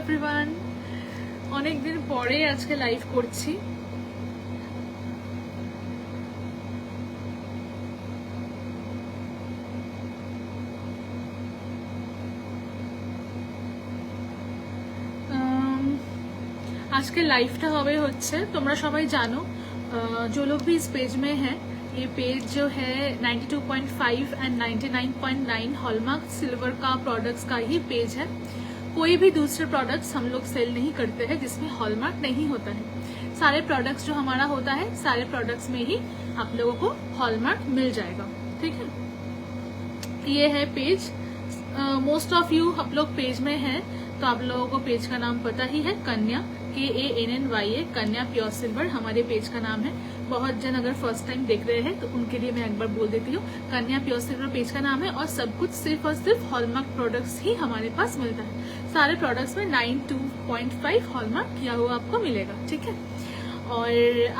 Everyone, অনেকদিন পরে আজকে লাইভ করছি। আজকে লাইভটা হবে হচ্ছে, তোমরা সবাই জানো जो लोग भी इस पेज में है, ये पेज जो है 92.5 एंड 99.9 हॉलमार्क सिल्वर का प्रोडक्ट्स का ही पेज है। कोई भी दूसरे प्रोडक्ट्स हम लोग सेल नहीं करते हैं जिसमें हॉलमार्क नहीं होता है। सारे प्रोडक्ट्स जो हमारा होता है, सारे प्रोडक्ट्स में ही आप लोगों को हॉलमार्क मिल जाएगा। ठीक है, ये है पेज। मोस्ट ऑफ यू आप लोग पेज में हैं तो आप लोगों को पेज का नाम पता ही है, कन्या, KANNYA, कन्या प्योर सिल्वर हमारे पेज का नाम है। बहुत जन अगर फर्स्ट टाइम देख रहे हैं तो उनके लिए मैं एक बार बोल देती हूँ, कन्या प्योर सिल्वर पेज का नाम है और सब कुछ सिर्फ और सिर्फ हॉलमार्क प्रोडक्ट्स ही हमारे पास मिलता है। सारे प्रोडक्ट्स में 92.5 हॉलमार्क किया हुआ आपको मिलेगा। ठीक है, और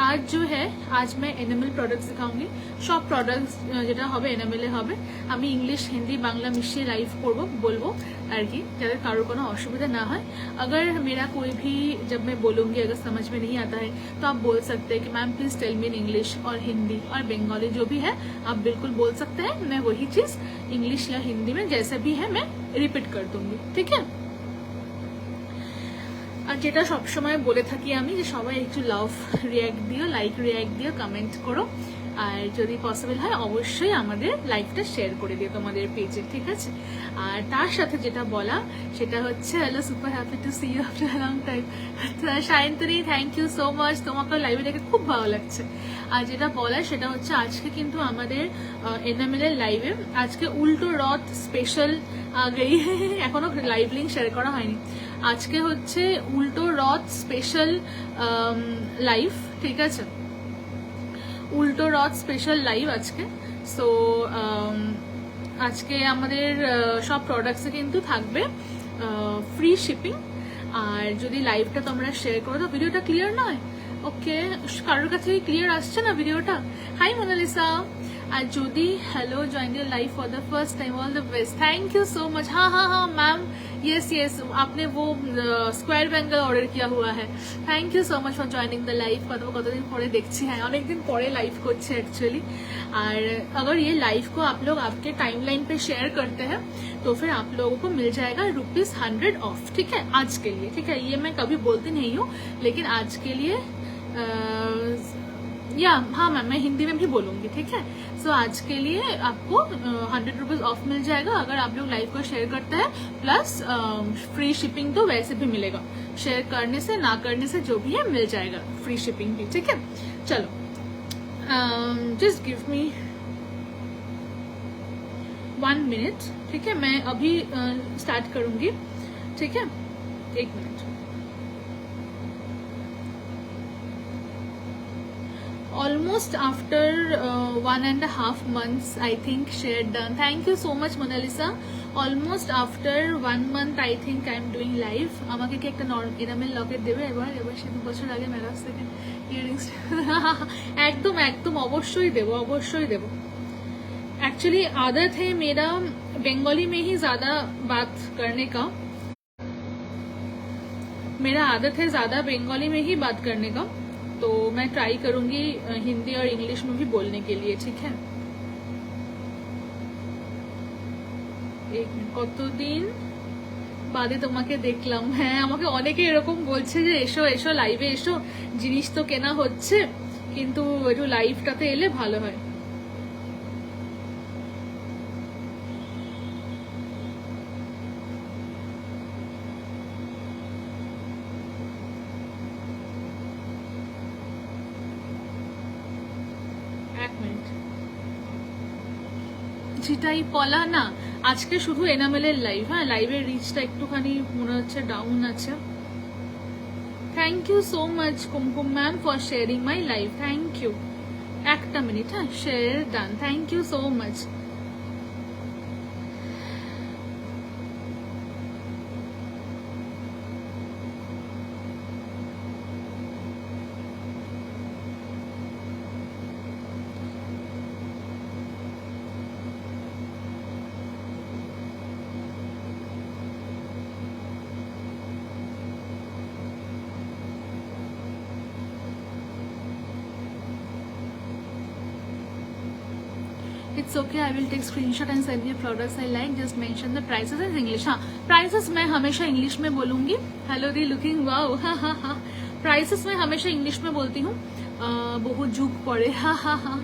आज जो है, आज मैं एनिमल प्रोडक्ट्स दिखाऊंगी। সব প্রোডাক্টস যেটা হবে এনামেলে হবে। আমি इंग्लिश हिंदी बांग्ला मिशिए लाइव করব, बोलबो আর কি, যাতে কারোর কোনো অসুবিধা না হয়। अगर मेरा कोई भी जब मैं बोलूंगी अगर समझ में नहीं आता है तो आप बोल सकते हैं कि ma'am please tell me in English और हिंदी और बंगाली, जो भी है आप बिल्कुल बोल सकते हैं। मैं वही चीज इंग्लिश या हिंदी में जैसे भी है मैं रिपीट कर दूंगी। ठीक है, আর যেটা সবসময় বলে থাকি আমি, যে সবাই একটু লাভ রিয়াক্ট দিও, লাইক রিয়াক্ট দিও, কমেন্ট করো, আর যদি পসিবল হয় অবশ্যই আমাদের লাইভটা শেয়ার করে দিও তোমাদের পেজে। ঠিক আছে, আর তার সাথে যেটা বলা সেটা হচ্ছে, hello, super happy to see you after long time. Sayantani, thank you so much, তোমাকে লাইভে দেখে খুব ভালো লাগছে। আর যেটা বলা সেটা হচ্ছে, আজকে কিন্তু আমাদের এনামেলের লাইভে আজকে উল্টো রথ স্পেশাল আগেই এখনো লাইভ লিঙ্ক শেয়ার করা হয়নি। আজকে হচ্ছে উল্টো রথ স্পেশাল লাইভ। ঠিক আছে, উল্টো রথ স্পেশাল লাইভ আজকে। সো আজকে আমাদের সব প্রোডাক্টসে কিন্তু থাকবে ফ্রি শিপিং। আর যদি লাইভটা তোমরা শেয়ার করো তো ভিডিওটা ক্লিয়ার নয়, ওকে, কারোর কাছে ক্লিয়ার আসছে না ভিডিওটা? হাই মোনালিসা। আর যদি hello join your life for the first time, all the best, thank you so much. हाँ हाँ हाँ मैम, यस यस, आपने वो स्क्वायर बैंगल ऑर्डर किया हुआ है। Thank you so much for joining the life. कतदिन পরে দেখছি, হ্যাঁ অনেকদিন পরে লাইভ করছে एक्चुअली। और अगर ये लाइव को आप लोग आपके टाइमलाइन पे शेयर करते हैं तो फिर आप लोगों को मिल जाएगा ₹100 ऑफ। ठीक है, आज के लिए। ठीक है, ये मैं कभी बोलती नहीं हूँ लेकिन आज के लिए या हाँ मैम, मैं हिंदी में भी बोलूंगी। ठीक है, सो आज के लिए आपको ₹100 ऑफ मिल जाएगा अगर आप लोग लाइव को शेयर करते हैं। प्लस फ्री शिपिंग तो वैसे भी मिलेगा, शेयर करने से ना करने से जो भी है मिल जाएगा फ्री शिपिंग भी। ठीक है, चलो जस्ट गिव मी 1 मिनट। ठीक है, मैं अभी स्टार्ट करूंगी। ठीक है, 1 minute. Almost after 1.5 months I think share done. Thank you so much Monalisa. Almost after 1 month I think I am doing live. আমাকে কি একটা এনামেল লকেট দেবে এবার? সে 2 বছর আগে মেরাজ থেকে ইয়ারিংস একদম একদম অবশ্যই দেব, অবশ্যই দেব। एक्चुअली आदत है मेरा बंगाली में ही ज्यादा बात करने का, मेरा आदत है ज्यादा बंगाली में ही बात करने का, तो मैं ट्राई करूंगी हिंदी और इंग्लिश में भी बोलने के लिए। ठीक है, एक मिनट, কতদিন বাদে তোমাকে দেখলাম। হ্যাঁ, আমাকে অনেকে এরকম বলছে যে এসো এসো লাইভে এসো, জিনিস তো কেনা হচ্ছে কিন্তু একটু লাইভটাতে এলে ভালো হয়। যেটাই পলা না, আজকে শুধু এনামেলের লাইভ। হ্যাঁ, লাইভের রিচটা একটুখানি মনে হচ্ছে ডাউন আছে। Thank you so much Kumkum ma'am for sharing my live, thank you. একটা মিনিট, হ্যাঁ, share done, thank you so much. It's okay, I will take screenshot and send you products I like, just mention the prices in English. हाँ, prices मैं हमेशा English में बोलूंगी। Hello दी looking wow, हाँ हाँ हाँ, प्राइसेस मैं हमेशा इंग्लिश में बोलती हूँ, बहुत झूक पड़े, हाँ हाँ हाँ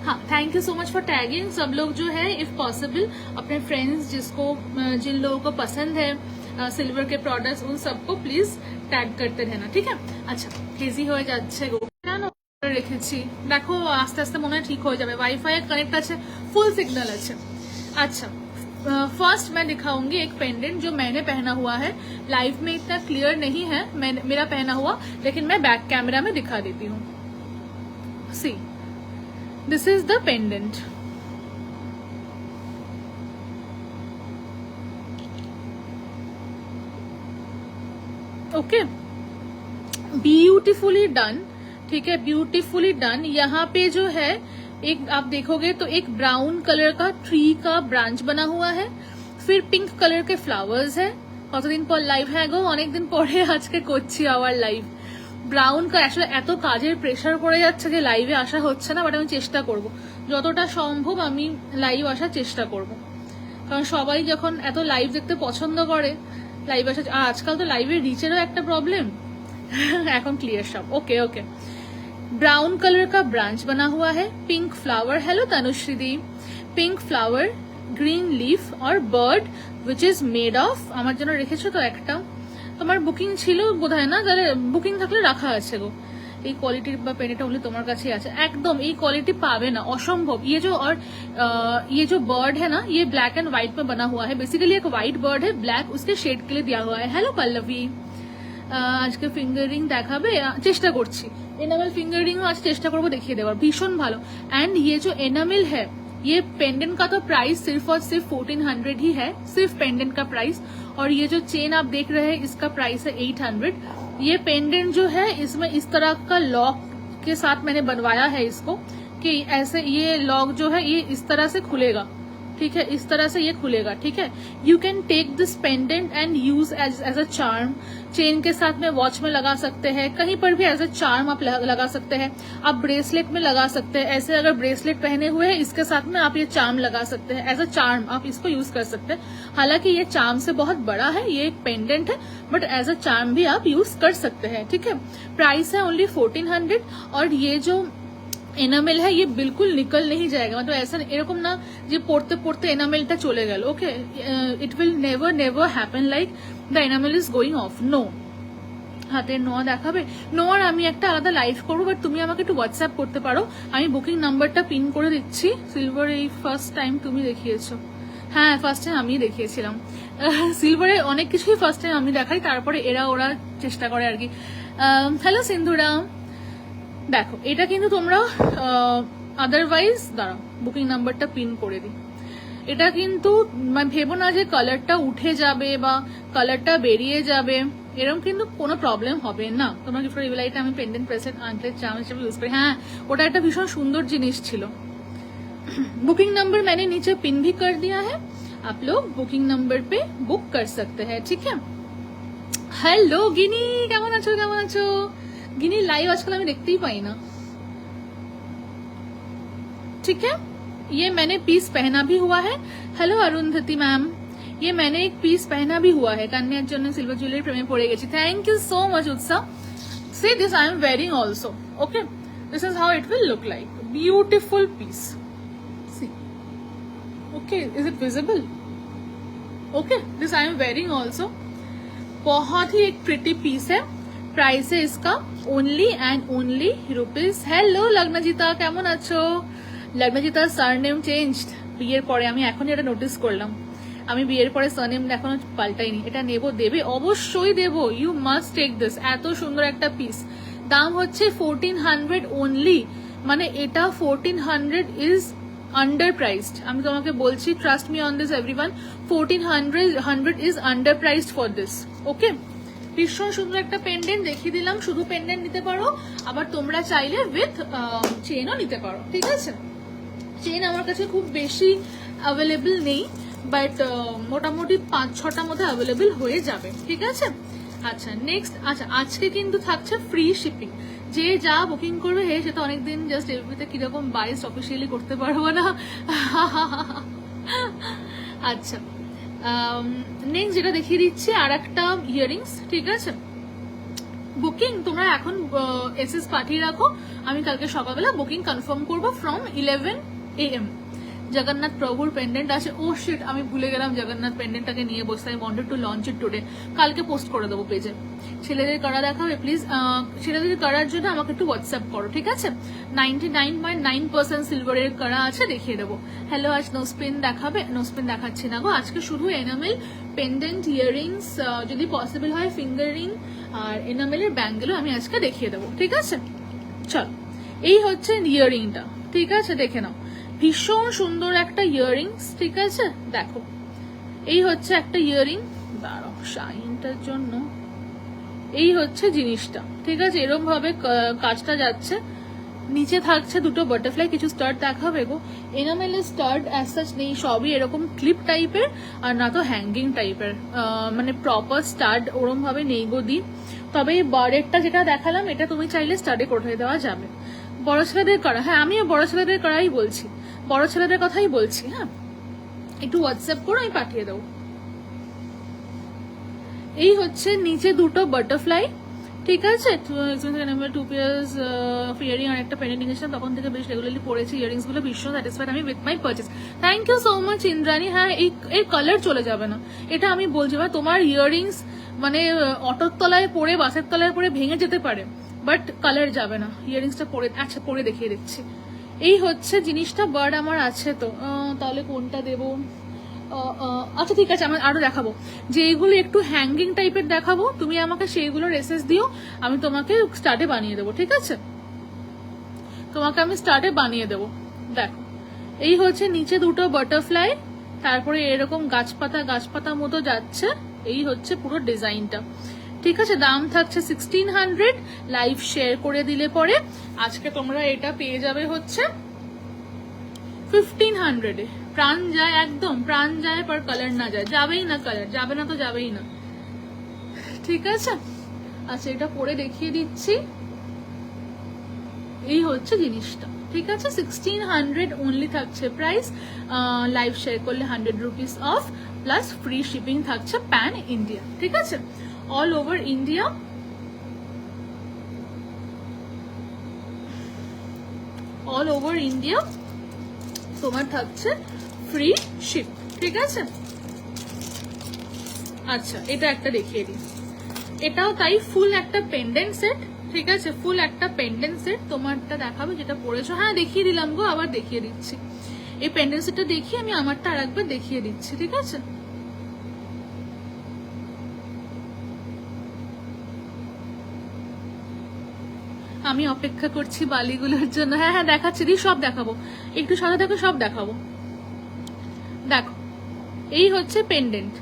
हाँ। Thank you so much for tagging. सब लोग जो है इफ पॉसिबल अपने फ्रेंड्स जिन लोगों को पसंद है सिल्वर के प्रोडक्ट्स, उन सबको प्लीज टैग करते रहना, ठीक है। अच्छा, হেজি হয়ে যাচ্ছে গো, কেন রেখেছি দেখো, আস্তে আস্তে মনে হয় ঠিক হয়ে যাবে। वाईफाई कनेक्ट আছে, फुल सिग्नल আছে। अच्छा, फर्स्ट मैं दिखाऊंगी एक पेंडेंट जो मैंने पहना हुआ है। लाइव में इतना क्लियर नहीं है मेरा पहना हुआ, लेकिन मैं बैक कैमरा में दिखा देती हूँ। See, this is the pendant. Okay, beautifully done, ठीक है, ब्यूटीफुली डन। यहाँ पे जो है एक आप देखोगे तो एक ब्राउन कलर का ट्री का ब्रांच बना हुआ है, फिर पिंक कलर के फ्लावर्स है। কতদিন পর লাইভ, হ্যাঁ গো অনেকদিন পরে আজকে করছি আবার লাইভ। ব্রাউন আসলে এত কাজের প্রেশার পড়ে যাচ্ছে যে লাইভে আসা হচ্ছে না, বাট আমি চেষ্টা করব যতটা সম্ভব আমি লাইভ আসার চেষ্টা করব, কারণ সবাই যখন এত লাইভ দেখতে পছন্দ করে লাইভ আসা। আজকাল তো লাইভের রিচেরও একটা প্রবলেম। এখন क्लियर सब, ओके ओके। ब्राउन कलर का ब्रांच बना हुआ है, पिंक फ्लावर, हेलो तनुश्री दी, पिंक फ्लावर, ग्रीन लीफ और bird which is made of, আমার জন্য রেখেছো তো একটা, তোমার বুকিং ছিল বোধহয় না, তাহলে বুকিং থাকলে রাখা আছে গো। এই কোয়ালিটির বা পেনেটা হলে তোমার কাছেই আছে, একদম এই কোয়ালিটি পাবে না, অসম্ভব। ये जो बर्ड है ना, ये ब्लैक एंड व्हाइट में बना हुआ है, बेसिकली एक व्हाइट बर्ड है, ब्लैक उसके शेड के लिए दिया हुआ है। हेलो पल्लवी, আজকে ফিঙ্গারিং দেখাবে, চেষ্টা করছি। এনামেল ফিঙ্গারিংও আজ চেষ্টা করবো দেখিয়ে দেওয়ার, ভীষণ ভালো। एंड ये जो एनामेल है, ये पेंडेंट का तो प्राइस सिर्फ और सिर्फ 1400 ही है, सिर्फ पेंडेंट का प्राइस। और ये जो चेन आप देख रहे हैं इसका प्राइस है 800। ये पेंडेंट जो है इसमें इस तरह का लॉक के साथ मैंने बनवाया है इसको, कि ऐसे ये लॉक जो है ये इस तरह से खुलेगा, ठीक है, इस तरह से ये खुलेगा, ठीक है। You can take this pendant and use as a charm, chain के साथ में वॉच में लगा सकते हैं, कहीं पर भी एज अ चार्म आप लगा सकते हैं, आप ब्रेसलेट में लगा सकते हैं। ऐसे अगर ब्रेसलेट पहने हुए हैं इसके साथ में आप ये चार्म लगा सकते हैं, एज अ चार्म आप इसको यूज कर सकते हैं। हालांकि ये चार्म से बहुत बड़ा है, ये एक पेंडेंट है, बट एज अ चार्म भी आप यूज कर सकते हैं, ठीक है। प्राइस है ओनली 1400। और ये जो এনামেল है ये बिल्कुल निकल नहीं जाएगा, मतलब ऐसा এরকম না যে পড়তে পড়তে এনামেলটা চলে গেল। Okay, it will never happen like the enamel is going off, no. হাতের নোয়া দেখাবে, নোয়ার আমি একটা আলাদা লাইভ করবো, বাট তুমি আমাকে একটু হোয়াটসঅ্যাপ করতে পারো, আমি বুকিং নাম্বারটা পিন করে দিচ্ছি। সিলভার এই ফার্স্ট টাইম তুমি দেখিয়েছো, হ্যাঁ ফার্স্ট টাইম আমি দেখিয়েছিলাম। সিলভারে অনেক কিছুই ফার্স্ট টাইম আমি দেখাই, তারপরে ওরা চেষ্টা করে আর কি। হ্যালো সিন্ধুরা, দেখো এটা কিন্তু তোমরা আদারওয়াইজ দাঁড়াও বুকিং নাম্বারটা পিন করে দিই। এটা কিন্তু ভেবো না যে কালারটা উঠে যাবে বা কালারটা বেরিয়ে যাবে, এরকম কিন্তু কোনো প্রবলেম হবে না। তোমরা গিফট রিভিলাইটা আমি পেন্ডেন্ট প্রেসেন্ট আংকলেট চার্ম হিসেবে ইউজ করি, হ্যাঁ ওটা একটা ভীষণ সুন্দর জিনিস ছিল। बुकिंग नंबर मैंने नीचे पिन भी कर दिया है, आप लोग बुकिंग नंबर पे बुक कर सकते हैं, ठीक है। हेलो गिनी, কেমন আছো কেমন আছো? गिनी लाइव आजकल हमें देखते ही पाई ना, ठीक है। ये मैंने पीस पहना भी हुआ है। हेलो अरुंधति मैम, ये मैंने एक पीस पहना भी हुआ है, कन्यार जन्म सिल्वर ज्वेलरी प्रेमे पड़े गई। थैंक यू सो मच उत्साह। See this I am wearing also, okay, this is how it will look like, beautiful piece. See, okay, is it visible? Okay, this I am wearing also, बहुत ही एक pretty piece है। Price है इसका only and only rupees. Hello Lagnajita, কেমন আছো? লগ্নজিতার surname changed বিয়ের পরে, আমি এখনই এটা নোটিস করলাম। আমি বিয়ের পরে সারনেম এখনো পাল্টাইনি, এটা নেবো, দেবে অবশ্যই দেবো, ইউ মাস্ট টেক দিস। এত সুন্দর একটা পিস, দাম হচ্ছে 1400 ওনলি, মানে এটা 1400 ইজ আন্ডার প্রাইসড। আমি তোমাকে বলছি, trust me on this everyone, 1400 is under priced for this, okay. ভীষণ সুন্দর একটা পেন্ডেন্ট দেখিয়ে দিলাম, শুধু পেন্ডেন্ট নিতে পারো, আবার তোমরা চাইলে উইথ চেনও নিতে পারো, ঠিক আছে। চেন আমার কাছে খুব বেশি অ্যাভেলেবল নেই, বাট মোটামুটি 5-6টার মধ্যে অ্যাভেলেবল হয়ে যাবে, ঠিক আছে। আচ্ছা নেক্সট, আচ্ছা আজকে কিন্তু থাকছে ফ্রি শিপিং, যে যা বুকিং করবে হে সে তো অনেকদিন জাস্ট এফবিতে কিরকম বাইস অফিসিয়ালি করতে পারবো না। আচ্ছা, নেক্সট যেটা দেখিয়ে দিচ্ছি আর একটা ইয়ারিংস, ঠিক আছে। বুকিং তোমরা এখন এসএস পাঠিয়ে রাখো, আমি কালকে সকালবেলা বুকিং কনফার্ম করবো ফ্রম 11 AM। জগন্নাথ প্রভুর পেন্ডেন্ট আছে। ও শিট, আমি ভুলে গেলাম জগন্নাথ পেন্ডেন্টটাকে নিয়ে বসে। I wanted to launch it today. কালকে পোস্ট করে দেবো পেজে। ছেলেদের করা দেখাবে প্লিজ। ছেলেদের করার জন্য আমাকে একটু হোয়াটসঅ্যাপ করো, ঠিক আছে। 99.9% সিলভারের করা আছে, দেখিয়ে দেবো। হ্যালো, আজ নোস্পিন দেখাবে? নোস্পিন দেখাচ্ছি না গো, আজকে শুধু এনামেল পেন্ডেন্ট, ইয়ারিংস, যদি পসিবল হয় ফিঙ্গার রিং আর এনামেলের ব্যাঙ্গেলও আমি আজকে দেখিয়ে দেবো, ঠিক আছে। চল, এই হচ্ছে ইয়ারিংটা, ঠিক আছে, দেখে নাও। ভীষণ সুন্দর একটা ইয়ারিংস, ঠিক আছে। দেখো, এই হচ্ছে একটা ইয়ারিং, দাঁড়াও শাইনটার জন্য। এই হচ্ছে জিনিসটা, ঠিক আছে। এরকম ভাবে কাজটা যাচ্ছে, নিচে থাকছে দুটো বাটারফ্লাই, কিছু স্টার্ট দেখাবে গো। এনামেলের স্টার্ট অ্যাজ সাচ নেই, সবই এরকম ক্লিপ টাইপের আর না তো হ্যাঙ্গিং টাইপের, মানে প্রপার স্টার্ট ওরম ভাবে নেই গো দি। তবে এই বারেরটা যেটা দেখালাম এটা তুমি চাইলে স্টার্টে করে দেওয়া যাবে। বড় ছেলেদের করা, হ্যাঁ আমিও বড় ছেলেদের করাই বলছি, বড় ছেলেদের কথাই বলছি। হ্যাঁ, একটু হোয়াটসঅ্যাপ করে আমি পাঠিয়ে দেবো। এই হচ্ছে নিচে দুটো বাটারফ্লাই, ঠিক আছে। 2 pairs of earring আর একটা পেন্ডেন্ট নিয়েছিলাম, তখন থেকে বেশ রেগুলারলি পরেছি ইয়ারিংস গুলো, ভীষণ স্যাটিসফাইড আমি with my purchase. Thank you so much Indrani. হ্যাঁ, এর কালার চলে যাবে না, এটা আমি বলছি। বা তোমার ইয়ারিংস মানে অটোর তলায় পরে, বাসের তলায় পরে ভেঙে যেতে পারে, বাট কালার যাবে না ইয়ারিংসটা পরে। আচ্ছা, পরে দেখিয়ে দিচ্ছি। এই হচ্ছে জিনিসটা। বার্ড আমার আছে তো, তাহলে কোনটা দেবো? আচ্ছা ঠিক আছে, আমি আরো দেখাবো। যে এইগুলো একটু হ্যাঙ্গিং টাইপের দেখাবো, তুমি আমাকে সেইগুলোর এসএস দিও, আমি তোমাকে স্টার্টে বানিয়ে দেবো, ঠিক আছে। তোমাকে আমি স্টার্টে বানিয়ে দেবো। দেখো, এই হচ্ছে নিচে দুটো বাটারফ্লাই, তারপরে এরকম গাছপাতা গাছপাতা মতো যাচ্ছে। এই হচ্ছে পুরো ডিজাইনটা, ঠিক আছে। দাম থাকছে 1600। লাইভ শেয়ার করে দিলে পরে আজকে তোমরা এটা পেয়ে যাবে হচ্ছে 1500-এ। প্রাণ যায়, একদম প্রাণ যায়, পর কালার না যায়, যাবেই না, কালার যাবে না তো যাবেই না, ঠিক আছে। আচ্ছা, এটা পরে দেখিয়ে দিচ্ছি। এই হচ্ছে জিনিসটা, ঠিক আছে। 1600 অনলি থাকছে প্রাইস। লাইভ শেয়ার করলে 100 rupees of, plus free shipping থাকছে প্যান ইন্ডিয়া, ঠিক আছে। All over India, all over India তোমার থাকছে ফ্রি শিপ, ঠিক আছে। আচ্ছা, এটা একটা দেখিয়ে দিই। এটাও তাই, ফুল একটা পেন্ডেন্ট সেট, ঠিক আছে। ফুল একটা পেন্ডেন্ট সেট তোমারটা দেখাবে যেটা পরেছো। হ্যাঁ, দেখিয়ে দিলাম গো, আবার দেখিয়ে দিচ্ছি। এই পেন্ডেন্ট সেটটা দেখিয়ে আমি আমারটা আর একবার দেখিয়ে দিচ্ছি, ঠিক আছে। আমি অপেক্ষা করছি বালিগুলোর জন্য। হ্যাঁ হ্যাঁ, দেখাচ্ছি দি, সব দেখাবো, একটু সাদা দেখো, সব দেখাবো। দেখো, এই হচ্ছে পেন্ডেন্ট।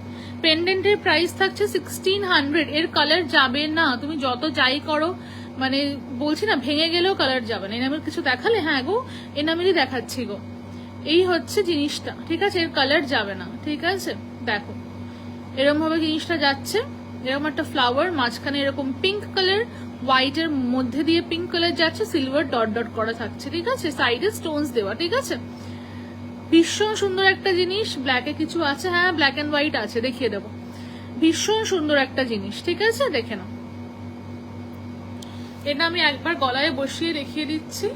পেন্ডেন্টের প্রাইস থাকছে 1600। এর কালার যাবে না, তুমি যত যাই করো, মানে বলছি না, ভেঙে গেলেও কালার যাবে না। এনামেল কিছু দেখালে, হ্যাঁ গো এনামেলই দেখাচ্ছি গো। এই হচ্ছে জিনিসটা, ঠিক আছে। এর কালার যাবে না, ঠিক আছে। দেখো, এরকম ভাবে জিনিসটা যাচ্ছে। এরকম একটা ফ্লাওয়ার, মাঝখানে এরকম পিঙ্ক কালার, হোয়াইট এর মধ্যে দিয়ে পিঙ্ক কালার যাচ্ছে, সিলভার ডট ডট করা থাকছে, ঠিক আছে। সাইডে স্টোনস দেওয়া, ঠিক আছে। ভীষণ সুন্দর একটা জিনিস। ব্ল্যাকে কিছু আছে, হ্যাঁ ব্ল্যাক এন্ড হোয়াইট আছে, দেখিয়ে দেবো। ভীষণ সুন্দর একটা জিনিস, ঠিক আছে, দেখে নাও। এটা আমি একবার গলায় বসিয়ে দেখিয়ে দিচ্ছি,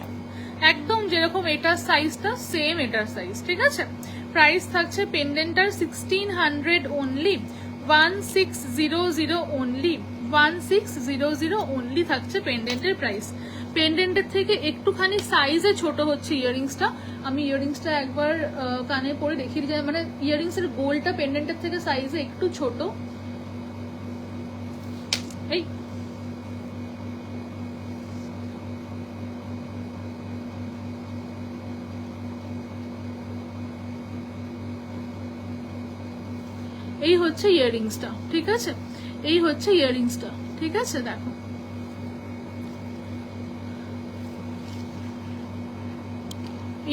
একদম যেরকম এটার সাইজটা সেম এটার সাইজ, ঠিক আছে। প্রাইস থাকছে পেন্ডেন্টার 1600 অনলি, 1600 অনলি, 1600 অনলি থাকছে পেন্ডেন্টের প্রাইস। পেন্ডেন্টের থেকে একটুখানি সাইজে ছোট হচ্ছে ইয়ারিংসটা। আমি ইয়ারিংসটা একবার কানে পরে দেখিয়ে দিই, মানে ইয়ারিংস এর গোলটা পেন্ডেন্টের থেকে সাইজে একটু ছোট। এই এই হচ্ছে ইয়ারিংসটা, ঠিক আছে। এই হচ্ছে ইয়ারিংসটা, ঠিক আছে। দেখো,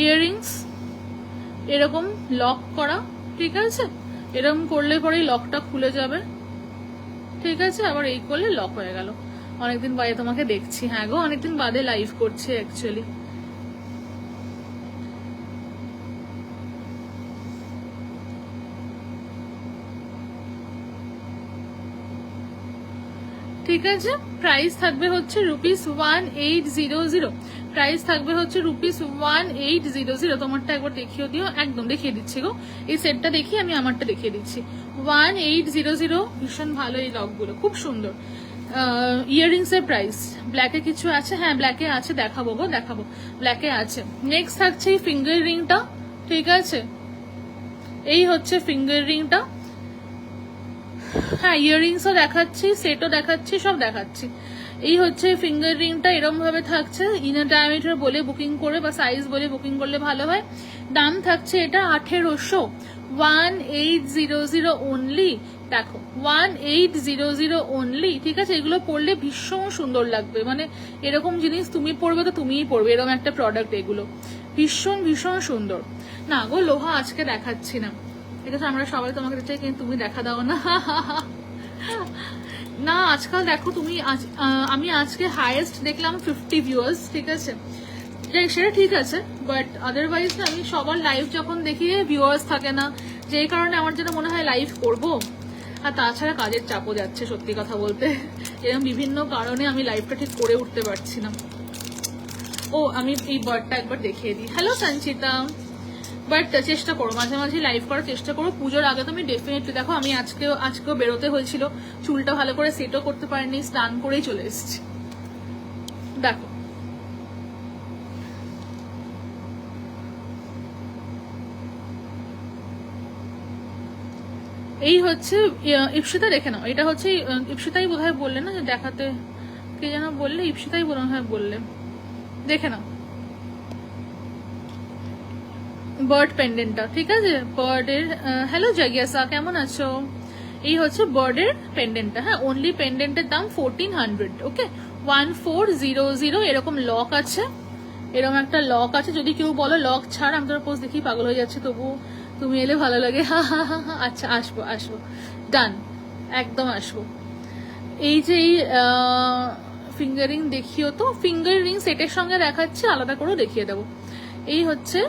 ইয়ারিংস এরকম লক করা, ঠিক আছে। এরকম করলে পরেই লকটা খুলে যাবে, ঠিক আছে। আবার এই করলে লক হয়ে গেল। অনেকদিন বাদে তোমাকে দেখছি। হ্যাঁ গো, অনেকদিন বাদে লাইভ করছি অ্যাকচুয়ালি। ঠিক আছে, প্রাইস থাকবে হচ্ছে ₹1800। প্রাইস থাকবে হচ্ছে ₹1800। তোমারটা একবার দেখিয়ে দিও। একদম দেখিয়ে দিচ্ছি গো, এই সেটটা দেখিয়ে আমি আমারটা দেখিয়ে দিচ্ছি। 1800। ভীষণ ভালো এই লকগুলো, খুব সুন্দর। ইয়াররিংস এর প্রাইস ব্ল্যাকে কিছু আছে? হ্যাঁ ব্ল্যাকে আছে, দেখাবো গো, দেখাবো, ব্ল্যাকে আছে। নেক্সট থাকছে এই ফিঙ্গার রিংটা। ঠিক আছে, এই হচ্ছে ফিঙ্গার রিংটা। হ্যাঁ ইয়াররিংসও দেখাচ্ছি, সেটও দেখাচ্ছি, সব দেখাচ্ছি। এই হচ্ছে ফিঙ্গার রিংটা, এরকম ভাবে থাকছে। ইনার ডায়ামিটার বলে বুকিং করে বা সাইজ বলে বুকিং করলে ভালো হয়। দাম থাকছে এটা 1800। 1800 অনলি। দেখো 1800 অনলি। ঠিক আছে, এগুলো পরলে ভীষণ সুন্দর লাগবে, মানে এরকম জিনিস তুমি পরবে তো তুমিই পরবে, এরকম একটা প্রোডাক্ট এগুলো ভীষণ ভীষণ সুন্দর। না গো লোহা আজকে দেখাচ্ছি না, ঠিক আছে, আমরা সবাই তোমাকে চাই কিন্তু তুমি দেখা দাও না। না আজকাল দেখো তুমি, আমি আজকে হাইয়েস্ট দেখলাম 50 ভিউয়ার্স। ঠিক আছে, সেটা ঠিক আছে, বাট আদারওয়াইজ না আমি সবার লাইভ যখন দেখি ভিউয়ার্স থাকে না, যেই কারণে আমার যেন মনে হয় লাইভ করব। আর তাছাড়া কাজের চাপও যাচ্ছে, সত্যি কথা বলতে এরকম বিভিন্ন কারণে আমি লাইভটা ঠিক করে উঠতে পারছি না। ও আমি এই বার্ডটা একবার দেখিয়ে দিই। হ্যালো সঞ্চিতা, বাট চেষ্টা করো মাঝে মাঝে লাইভ করার চেষ্টা করো। পুজোর আগে তুমি ডেফিনেটলি দেখো, আমি আজকেও বেরোতে হয়েছিল, চুলটা ভালো করে সেটও করতে পারিনি, স্নান করেই চলে এসেছি। দেখো এই হচ্ছে ইপসিতা, দেখে নাও, এটা হচ্ছে ইপসিতাই বোধহয় বললে না যে দেখাতে, কে যেন বললে, ইপসিতাই বোধহয় বললে, দেখে নাও বার্ড পেন্ডেন্টটা। ঠিক আছে, বার্ডের, হ্যালো জাগিয়াসা, কেমন আছো? এই হচ্ছে বার্ডের পেন্ডেন্টটা। হ্যাঁ অনলি পেন্ডেন্টের দাম 1400। ওকে 1400। এরকম লক আছে, এরকম একটা লক আছে। যদি কেউ বলো লক ছাড়, আমি তোর পোস্ট দেখি পাগল হয়ে যাচ্ছে, তবু তুমি এলে ভালো লাগে। হা হা হা হা। আচ্ছা আসবো আসবো, ডান, একদম আসবো। এই যে এই ফিঙ্গারিং দেখিও তো, ফিঙ্গার রিং সেটের সঙ্গে দেখাচ্ছে, আলাদা করেও দেখিয়ে দেবো। এই হচ্ছে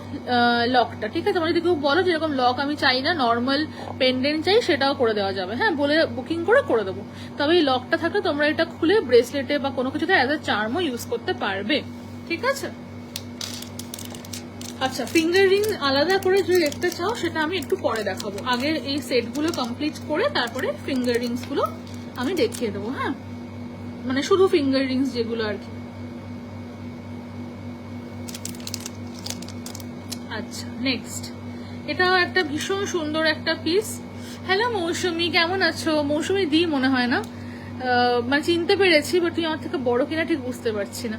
লকটা। ঠিক আছে, আমার যদি কেউ বলো যেরকম লক আমি চাই না, নর্মাল পেন্ডেন্ট চাই, সেটাও করে দেওয়া যাবে। হ্যাঁ বলে বুকিং করে দেবো। তবে এই লকটা থাকলে তোমরা এটা খুলে ব্রেসলেটে বা কোনো কিছুতে অ্যাজ এ চার্মও ইউজ করতে পারবে। ঠিক আছে, আচ্ছা ফিঙ্গার রিং আলাদা করে যদি দেখতে চাও সেটা আমি একটু পরে দেখাবো। আগে এই সেটগুলো কমপ্লিট করে তারপরে ফিঙ্গার রিংস গুলো আমি দেখিয়ে দেবো। হ্যাঁ মানে শুধু ফিঙ্গার রিংস যেগুলো আর কি। আচ্ছা নেক্সট, এটাও একটা ভীষণ সুন্দর একটা পিস। হ্যালো মৌসুমি, কেমন আছো? মৌসুমি দি মনে হয় না, মানে চিনতে পেরেছি, বাট তুই আমার থেকে বড় কিনা ঠিক বুঝতে পারছি না।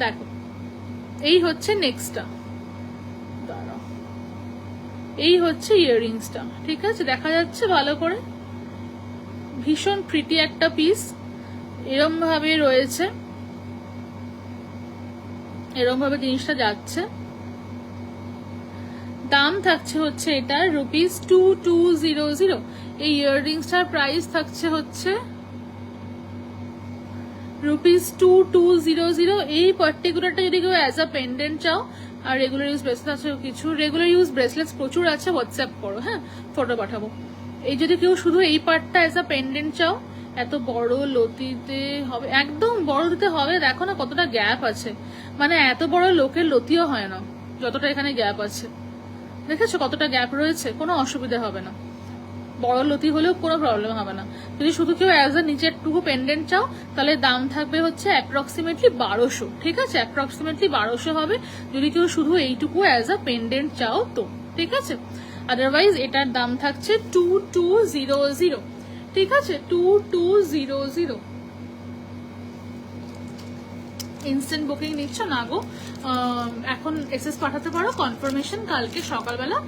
দেখো এই হচ্ছে নেক্সটটা, এই হচ্ছে ইয়াররিংসটা। ঠিক আছে, দেখা যাচ্ছে ভালো করে, ভীষণ প্রিটি একটা পিস। এরম ভাবে রয়েছে, এরম ভাবে জিনিসটা যাচ্ছে। দাম থাকছে হচ্ছে এটা ₹2200। এই ইয়াররিংসটার প্রাইস থাকছে হচ্ছে ₹2200। এই পার্টিকুলারটা যদি কেউ অ্যাজ আ পেন্ডেন্ট চাও, আর রেগুলার ইউজ ব্রেসলেট আছে কিছু, রেগুলার ইউজ ব্রেসলেটস প্রচুর আছে, হোয়াটসঅ্যাপ করো, হ্যাঁ ফটো পাঠাবো। এই যদি কেউ শুধু এই পার্টটা অ্যাজ আ পেন্ডেন্ট চাও, এত বড় লতিতে হবে, একদম বড় দিতে হবে। দেখো না কতটা গ্যাপ আছে, মানে এত বড় লোকের লতিও হয় না যতটা এখানে গ্যাপ আছে। দেখেছো কতটা গ্যাপ রয়েছে, কোনো অসুবিধা হবে না, বড় লতি হলেও কোনো প্রবলেম হবে না। যদি শুধু কেউ অ্যাজ আ নিচের টুকু পেন্ডেন্ট চাও, তাহলে দাম থাকবে হচ্ছে অ্যাপ্রক্সিমেটলি 1200। ঠিক আছে, অ্যাপ্রক্সিমেটলি 1200 হবে যদি কেউ শুধু এইটুকু অ্যাজ আ পেন্ডেন্ট চাও তো। ঠিক আছে, আদারওয়াইজ এটার দাম থাকছে 2200। ঠিক আছে 2200। ইনস্ট্যান্ট বুকিং নিচ্ছ না গো, এখন এসএস পাঠাতে পারো। কনফার্মেশন কালকে সকালবেলা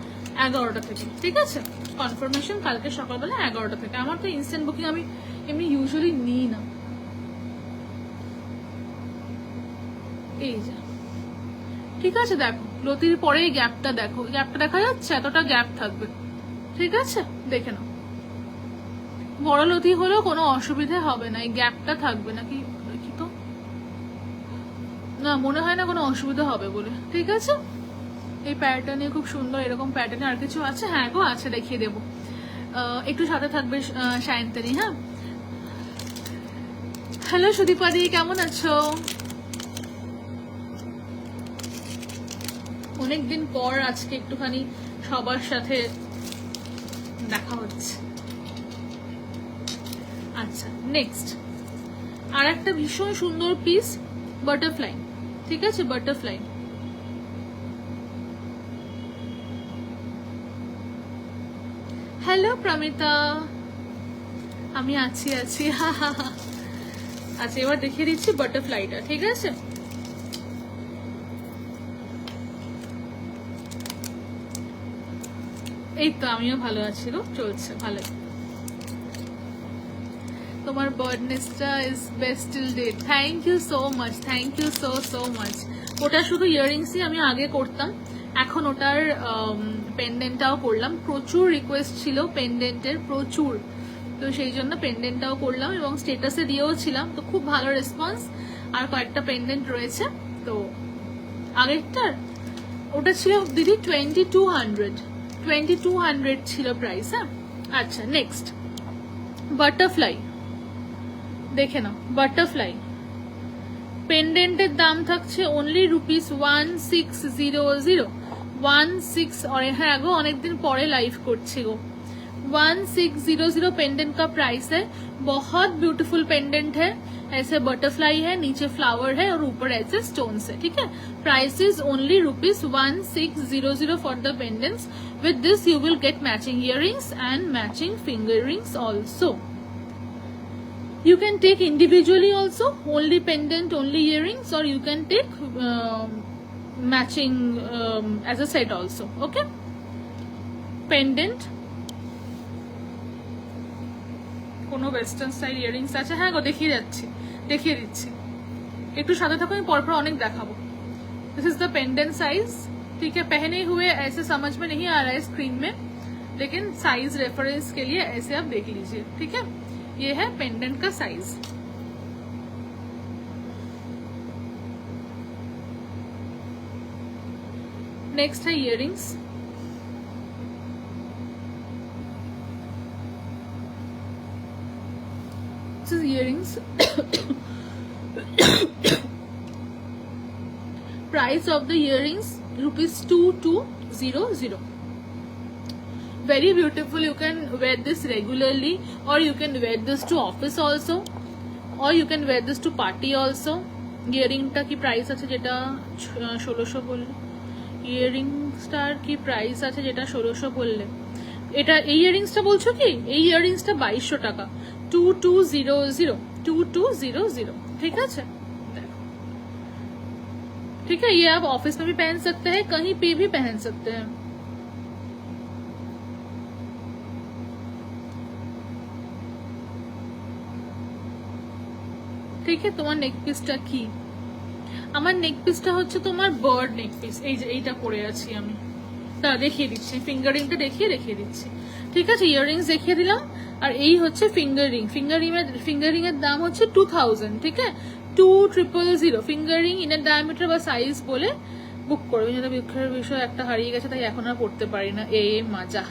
11টা থেকে। ঠিক আছে, কনফার্মেশন কালকে সকালবেলা 11টা থেকে। আমার তো ইনস্ট্যান্ট বুকিং আমি এমনি ইউজুয়ালি নিই না। এই যা, ঠিক আছে, দেখো লতির পরে গ্যাপটা দেখো, গ্যাপটা দেখা যাচ্ছে, এতটা গ্যাপ থাকবে। ঠিক আছে, দেখে নাও, বড় লতি হলেও কোনো অসুবিধা হবে না, এই গ্যাপটা থাকবে না। না মনে হয় না কোনো অসুবিধা হবে বলে। ঠিক আছে, এই প্যাটার্নে খুব সুন্দর এরকম প্যাটার্নে আর কিছু আছে? হ্যাঁ গো আছে, দেখিয়ে দেবো। একটু সাথে থাকবে সায়ন্তনী। হ্যাঁ, হ্যালো সুদীপাদি, কেমন আছো? অনেকদিন পর আজকে একটুখানি সবার সাথে দেখা হচ্ছে। আচ্ছা, নেক্সট আর একটা ভীষণ সুন্দর পিস, বাটারফ্লাই। ঠিক আছে, বাটারফ্লাই। হ্যালো প্রমিতা, আমি আছি। আচ্ছা, এবার দেখিয়ে দিচ্ছি বাটারফ্লাইটা। ঠিক আছে, এই তো আমিও ভালো আছি গো, চলছে ভালো। তোমার বার্থডেটা is best till date. Thank you so much, thank you so much. ওটা শুধু ইয়াররিংসই আমি আগে করতাম, এখন ওটার পেন্ডেন্টটাও করলাম। প্রচুর রিকোয়েস্ট ছিল পেন্ডেন্টের, প্রচুর, তো সেই জন্য পেন্ডেন্টটাও করলাম এবং স্টেটাসে দিয়েও ছিলাম, তো খুব ভালো রেসপন্স। আর কয়েকটা পেন্ডেন্ট রয়েছে। তো আগেরটার ওটা ছিল দিদি 2200 ছিল প্রাইস। হ্যাঁ, আচ্ছা নেক্সট বাটারফ্লাই দেখে নাও। বাটারফ্লাই পেন্ডেন্টের দাম থাকছে অনলি ₹1600। 16 और हाँ गो अनेक दिन परे लाइव करছি गो। 1600 पेंडेंट का प्राइस है। बहुत ब्यूटीफुल पेंडेंट है, ऐसे बटरफ्लाई है, नीचे फ्लावर है और ऊपर ऐसे स्टोन्स है। ठीक है, price is only ₹1600 for the pendants. With this you will get matching earrings and matching finger rings also. You can take individually also, only pendant, only earrings, or you can take matching as a set also. Okay, pendant কোনো western style earrings আছে? হ্যাঁ গো দেখিয়ে দিচ্ছি, একটু সাথে থাকো, আমি পরপর অনেক দেখাবো। This is the pendant size. ठीक है, पहने हुए ऐसे समझ में नहीं आ रहा है स्क्रीन में, लेकिन साइज रेफरेंस के लिए ऐसे आप देख लीजिए। ठीक है, ये है पेंडेंट का साइज। नेक्स्ट है earrings. This is earrings. Price of the earrings ₹2200। very beautiful. You can wear this regularly, or you can wear this to office also, or you can wear this to party also. ইয়ারিংটা কি price আছে যেটা 1600 বললে? ইয়ারিংসটার কি price আছে যেটা 1600 বললে? এটা এই ইয়ারিংসটা বলছো কি? এই ইয়ারিংসটা 2200 টাকা। 2200। ठीक है, ठीक है, ये आप ऑफिस में भी पहन सकते हैं, कहीं पे भी पहन सकते हैं। ঠিক আছে, তোমার নেক পিসটা কি? আমার নেক পিসটা হচ্ছে তোমার বার্ড নেক পিস। এই যে এইটা পরে আছি আমি, তা দেখিয়ে দিচ্ছি, ফিঙ্গারিংটা দেখিয়ে দিচ্ছি। ঠিক আছে, ইয়াররিংস দেখিয়ে দিলাম, আর এই হচ্ছে ফিঙ্গারিং। ফিঙ্গারিং এর দাম হচ্ছে 2000। ঠিক আছে, 2000 ফিঙ্গারিং ইনার ডায়ামিটার বা সাইজ বলে বুক করবে। যেটা বুকের বিষয় একটা হারিয়ে গেছে, তাই এখন আর পড়তে পারি না। মাজা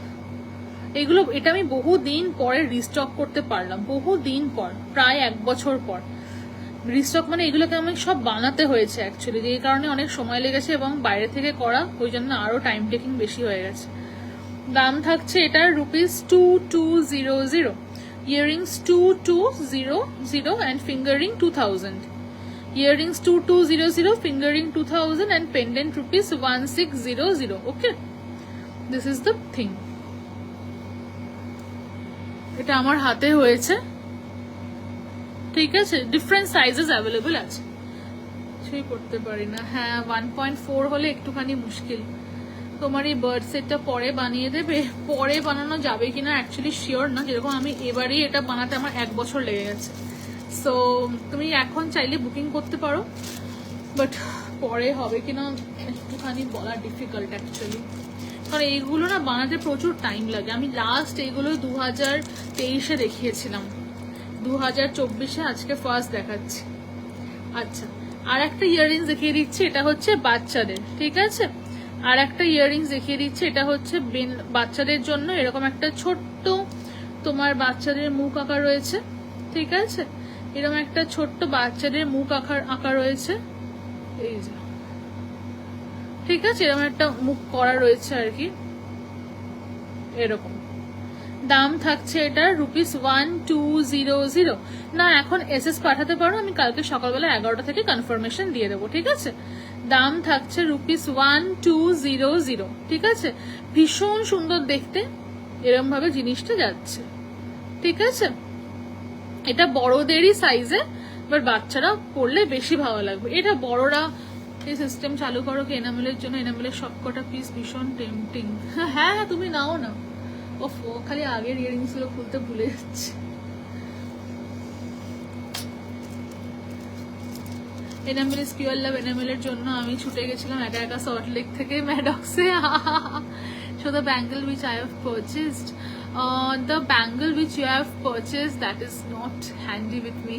এগুলো, এটা আমি বহুদিন পরে রিস্টক করতে পারলাম, বহুদিন পর, প্রায় 1 বছর পর রিস্টক। মানে এগুলোকে আমি সব বানাতে হয়েছে অ্যাকচুয়ালি, যে কারণে অনেক সময় লেগেছে এবং বাইরে থেকে করা, ওই জন্য আরো টাইম টেকিং বেশি হয়ে গেছে। দাম থাকছে এটার ₹2200। Earrings 2200 and fingering 2000। Earrings 2200, fingering 2000 and pendant ₹1600। Okay, this is the thing. এটা আমার হাতে হয়েছে। ঠিক আছে, ডিফারেন্ট সাইজেস অ্যাভেলেবল আছে, কিছুই করতে পারি না। হ্যাঁ, 1.4 হলে একটুখানি মুশকিল। তোমার এই বার্ড সেটটা পরে বানিয়ে দেবে? পরে বানানো যাবে কিনা অ্যাকচুয়ালি শিওর না, যেরকম আমি এবারেই এটা বানাতে আমার 1 বছর লেগে গেছে। সো তুমি এখন চাইলে বুকিং করতে পারো, বাট পরে হবে কিনা একটুখানি বলা ডিফিকাল্ট অ্যাকচুয়ালি, কারণ এইগুলো না বানাতে প্রচুর টাইম লাগে। আমি লাস্ট এইগুলো 2023-এ দেখিয়েছিলাম, 2024-এ আজকে ফার্স্ট দেখাচ্ছি। আচ্ছা, আর একটা ইয়াররিংস দেখিয়ে দিচ্ছি, এটা হচ্ছে বাচ্চাদের, ঠিক আছে। আর একটা ইয়াররিংস দেখিয়ে দিচ্ছি, এটা হচ্ছে বাচ্চাদের জন্য। এরকম একটা ছোট্ট তোমার বাচ্চাদের মুখ আঁকা রয়েছে, ঠিক আছে। এরকম একটা ছোট্ট বাচ্চাদের মুখ আঁকা রয়েছে, এই যে, ঠিক আছে। এরকম একটা মুখ করা রয়েছে আর কি, এরকম। দাম থাকছে এটা ₹1200। না, এখন এসএস পাঠাতে পারো, আমি কালকে সকালবেলা 11টা থেকে কনফার্মেশন দিয়ে দেবো, ঠিক আছে। দাম থাকছে ₹1200, ঠিক আছে। ভীষণ সুন্দর দেখতে, এরকম ভাবে জিনিসটা যাচ্ছে, ঠিক আছে। এটা বড়দেরই সাইজে, বাট বাচ্চারা পরলে বেশি ভালো লাগবে। এটা বড়রা এই সিস্টেম চালু করো কি এনামেলের জন্য, এনামেলের সবকটা পিস ভীষণ টেম্পটিং। হ্যাঁ, তুমি নাও না। ওফো, খালি আগের ইয়ারিংস গুলো খুলতে ভুলে যাচ্ছে। এনামেল ইজ পিওর লাভ, এনামেলের জন্য আমি ছুটে গেছিলাম একা একা সল্ট লেক থেকে ম্যাডক্সে। So the bangle which I have purchased, the bangle which you have purchased, that is not handy with me.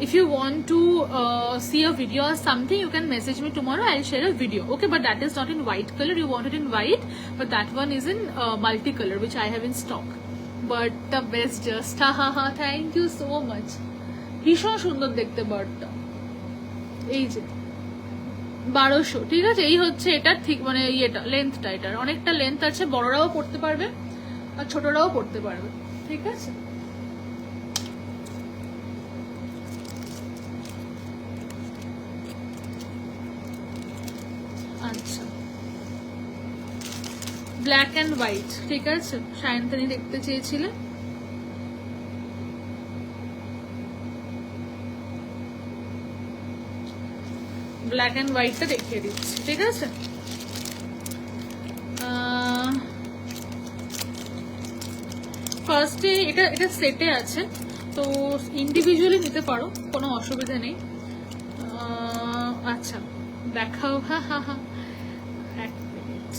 If you want to see a video or something, you can message me tomorrow. I'll share a video, okay? But that is not in white color. You want it in white, but that one is in multicolor, which I have in stock. But the best, just ha. Thank you so much. ভীষণ সুন্দর দেখতে বার্ডটা, এই যে 1200, ঠিক আছে। এই হচ্ছে এটার ঠিক মানে ইয়েটা, লেন্থটা, এটার অনেকটা লেন্থ আছে, বড়রাও পড়তে পারবে আর ছোটরাও পড়তে পারবে, ঠিক আছে। আচ্ছা, ব্ল্যাক অ্যান্ড হোয়াইট, ঠিক আছে। সায়ন্তনী দেখতে চেয়েছিলে, ব্ল্যাক অ্যান্ড হোয়াইটটা দেখিয়ে দিচ্ছি, ঠিক আছে। ফার্স্টে এটা সেটে আছে, তো ইন্ডিভিজুয়ালি নিতে পারো, কোনো অসুবিধা নেই। আচ্ছা, দেখাও। এক মিনিট,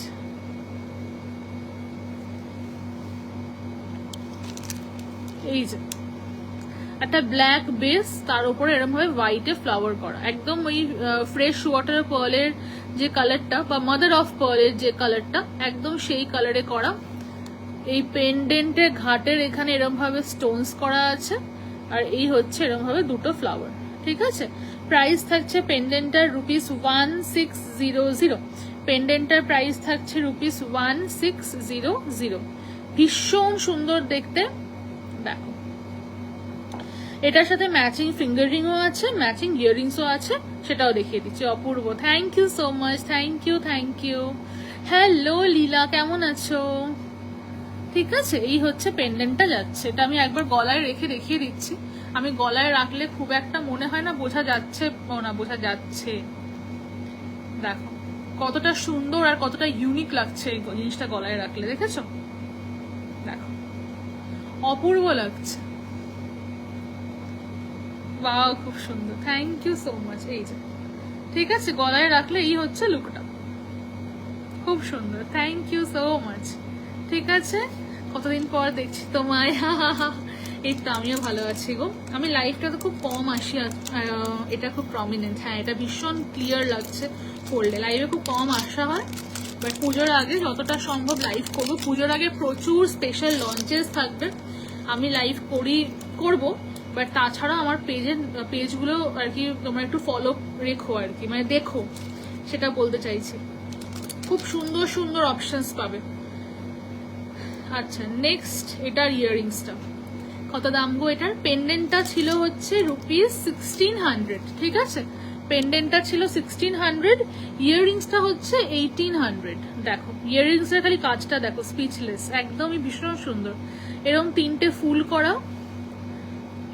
এই যে একটা ব্ল্যাক বেস, তার উপরে এরকম ভাবে হোয়াইটে ফ্লাওয়ার করা, একদম ওই ফ্রেশ ওয়াটার পার্লের যে কালারটা বা মাদার অফ পার্লের যে কালারটা, একদম সেই কালারে করা। এই পেন্ডেন্টের ঘাটের এখানে এরকম ভাবে স্টোনস করা আছে, আর এই হচ্ছে এরকম ভাবে দুটো ফ্লাওয়ার, ঠিক আছে। প্রাইস থাকছে পেন্ডেন্টার ₹1600। পেন্ডেন্টার প্রাইস থাকছে ₹1600। ভীষণ সুন্দর দেখতে, দেখো। এটার সাথে ম্যাচিং ফিঙ্গার রিংও আছে, ম্যাচিং ইয়াররিংসও আছে, সেটাও দেখিয়ে দিচ্ছি। অপূর্ব, thank you so much, thank you. Hello Leela, কেমন আছো? ঠিক আছে, এই হচ্ছে পেন্ডেন্টটা যাচ্ছে। এটা আমি একবার গলায় রেখে দেখিয়ে দিচ্ছি। আমি গলায় রাখলে খুব একটা মনে হয় না বোঝা যাচ্ছে, না বোঝা যাচ্ছে। দেখো কতটা সুন্দর আর কতটা ইউনিক লাগছে এই জিনিসটা গলায় রাখলে, দেখেছো? দেখো অপূর্ব লাগছে, বাহ, খুব সুন্দর, থ্যাংক ইউ সো মাচ। এই যে, ঠিক আছে, গলায় রাখলে এই হচ্ছে লুকটা, খুব সুন্দর, থ্যাংক ইউ সো মাচ। ঠিক আছে, কতদিন পর দেখছি তোমায়। এই তো আমিও ভালো আছি গো। আমি লাইভটা তো খুব কম আসি, এটা খুব প্রমিনেন্ট। হ্যাঁ, এটা ভীষণ ক্লিয়ার লাগছে পড়লে, লাইভে খুব কম আসা হয়, বাট পুজোর আগে যতটা সম্ভব লাইভ করবো। পুজোর আগে প্রচুর স্পেশাল লঞ্চেস থাকবে, আমি লাইভ করবো, বাট তাছাড়া আমার পেজগুলো আর কি তোমরা একটু ফলো রেখো আর কি, মানে দেখো, সেটা বলতে চাইছি। খুব সুন্দর সুন্দর অপশনস পাবে। আচ্ছা, নেক্সট এটার ইয়াররিংসটা কত দাম গো? এটার পেন্ডেন্টটা ছিল হচ্ছে ₹1600, ঠিক আছে, পেন্ডেন্টটা ছিল 1600, ইয়াররিংসটা হচ্ছে 1800। দেখো ইয়াররিংসের খালি কাজটা দেখো, স্পিচলেস, একদমই ভীষণ সুন্দর। এরকম তিনটে ফুল করা,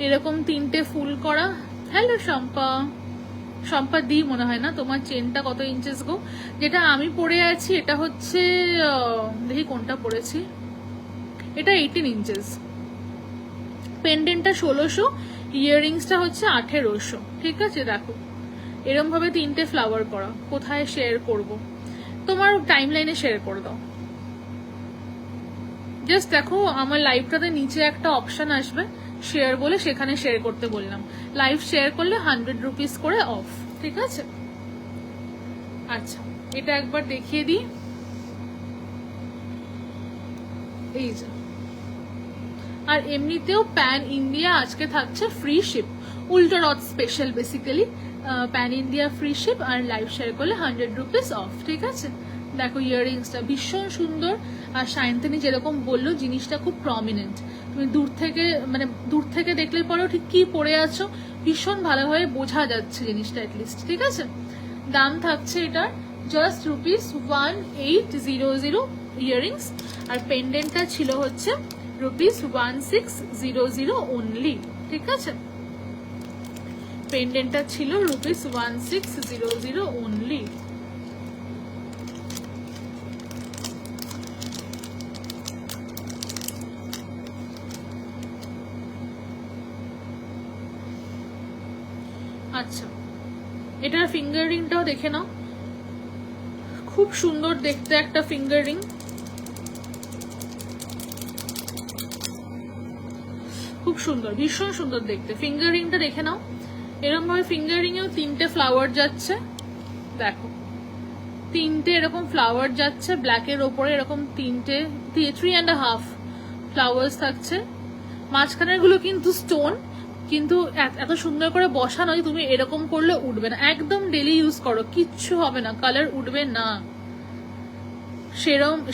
এরকম তিনটে ফুল করা। হ্যালো শম্পা দি মনে হয় না, তোমার চেনটা কত ইঞ্চেস গো? যেটা আমি পরে আছি এটা হচ্ছে, দেখি কোনটা পরেছি, এটা 18 ইঞ্চেস। পেন্ডেন্টটা 1600, ইয়াররিংসটা হচ্ছে 1800, ঠিক আছে। দেখো এরকম ভাবে তিনটে ফ্লাওয়ার করা। কোথায় শেয়ার করব? তোমার টাইম লাইনে শেয়ার করে দাও। জাস্ট দেখো আমার লাইভটাতে নিচে একটা অপশন আসবে, শেয়ার বলে সেখানে শেয়ার করতে বললাম। লাইভ শেয়ার করলে 100 রুপিস করে অফ, ঠিক আছে। আচ্ছা, এটা একবার দেখিয়ে দিই। এই যে, আর এমনিতেও প্যান ইন্ডিয়া আজকে থাকছে free ship, Ulto Rath special basically. Pan India free ship আর লাইভ শেয়ার করলে 100 রুপিস অফ, ঠিক আছে। দেখো ইয়াররিংসটা ভীষণ সুন্দর, আর সায়ন্তনী যেরকম বললো জিনিসটা খুব প্রমিনেন্ট। তুমি দূর থেকে দেখলে পরেও ঠিক কি পরে আছো ভীষণ ভালোভাবে বোঝা যাচ্ছে জিনিসটা অ্যাটলিস্ট, ঠিক আছে। দাম থাকছে এটার জাস্ট ₹1800 ইয়াররিংস, আর পেন্ডেন্টটা ছিল হচ্ছে ₹1600 অনলি, ঠিক আছে। পেন্ডেন্টটা ছিল ₹1600 অনলি। আচ্ছা, এটার ফিঙ্গার রিংটাও দেখে নাও, খুব সুন্দর দেখতে একটা ফিঙ্গার রিং, খুব সুন্দর, ভীষণ সুন্দর দেখতে ফিঙ্গার রিংটা দেখে নাও। এরকম ভাবে ফিঙ্গার রিং এও 3টে ফ্লাওয়ার যাচ্ছে, দেখো 3টে এরকম ফ্লাওয়ার যাচ্ছে, ব্ল্যাকের ওপরে এরকম 3.5 ফ্লাওয়ার্স থাকছে। মাঝখানের গুলো কিন্তু স্টোন, কিন্তু এত সুন্দর করে বসানো, তুমি এরকম করলে উঠবে না, একদম ডেলি ইউজ করো কিচ্ছু হবে না, কালার উঠবে না।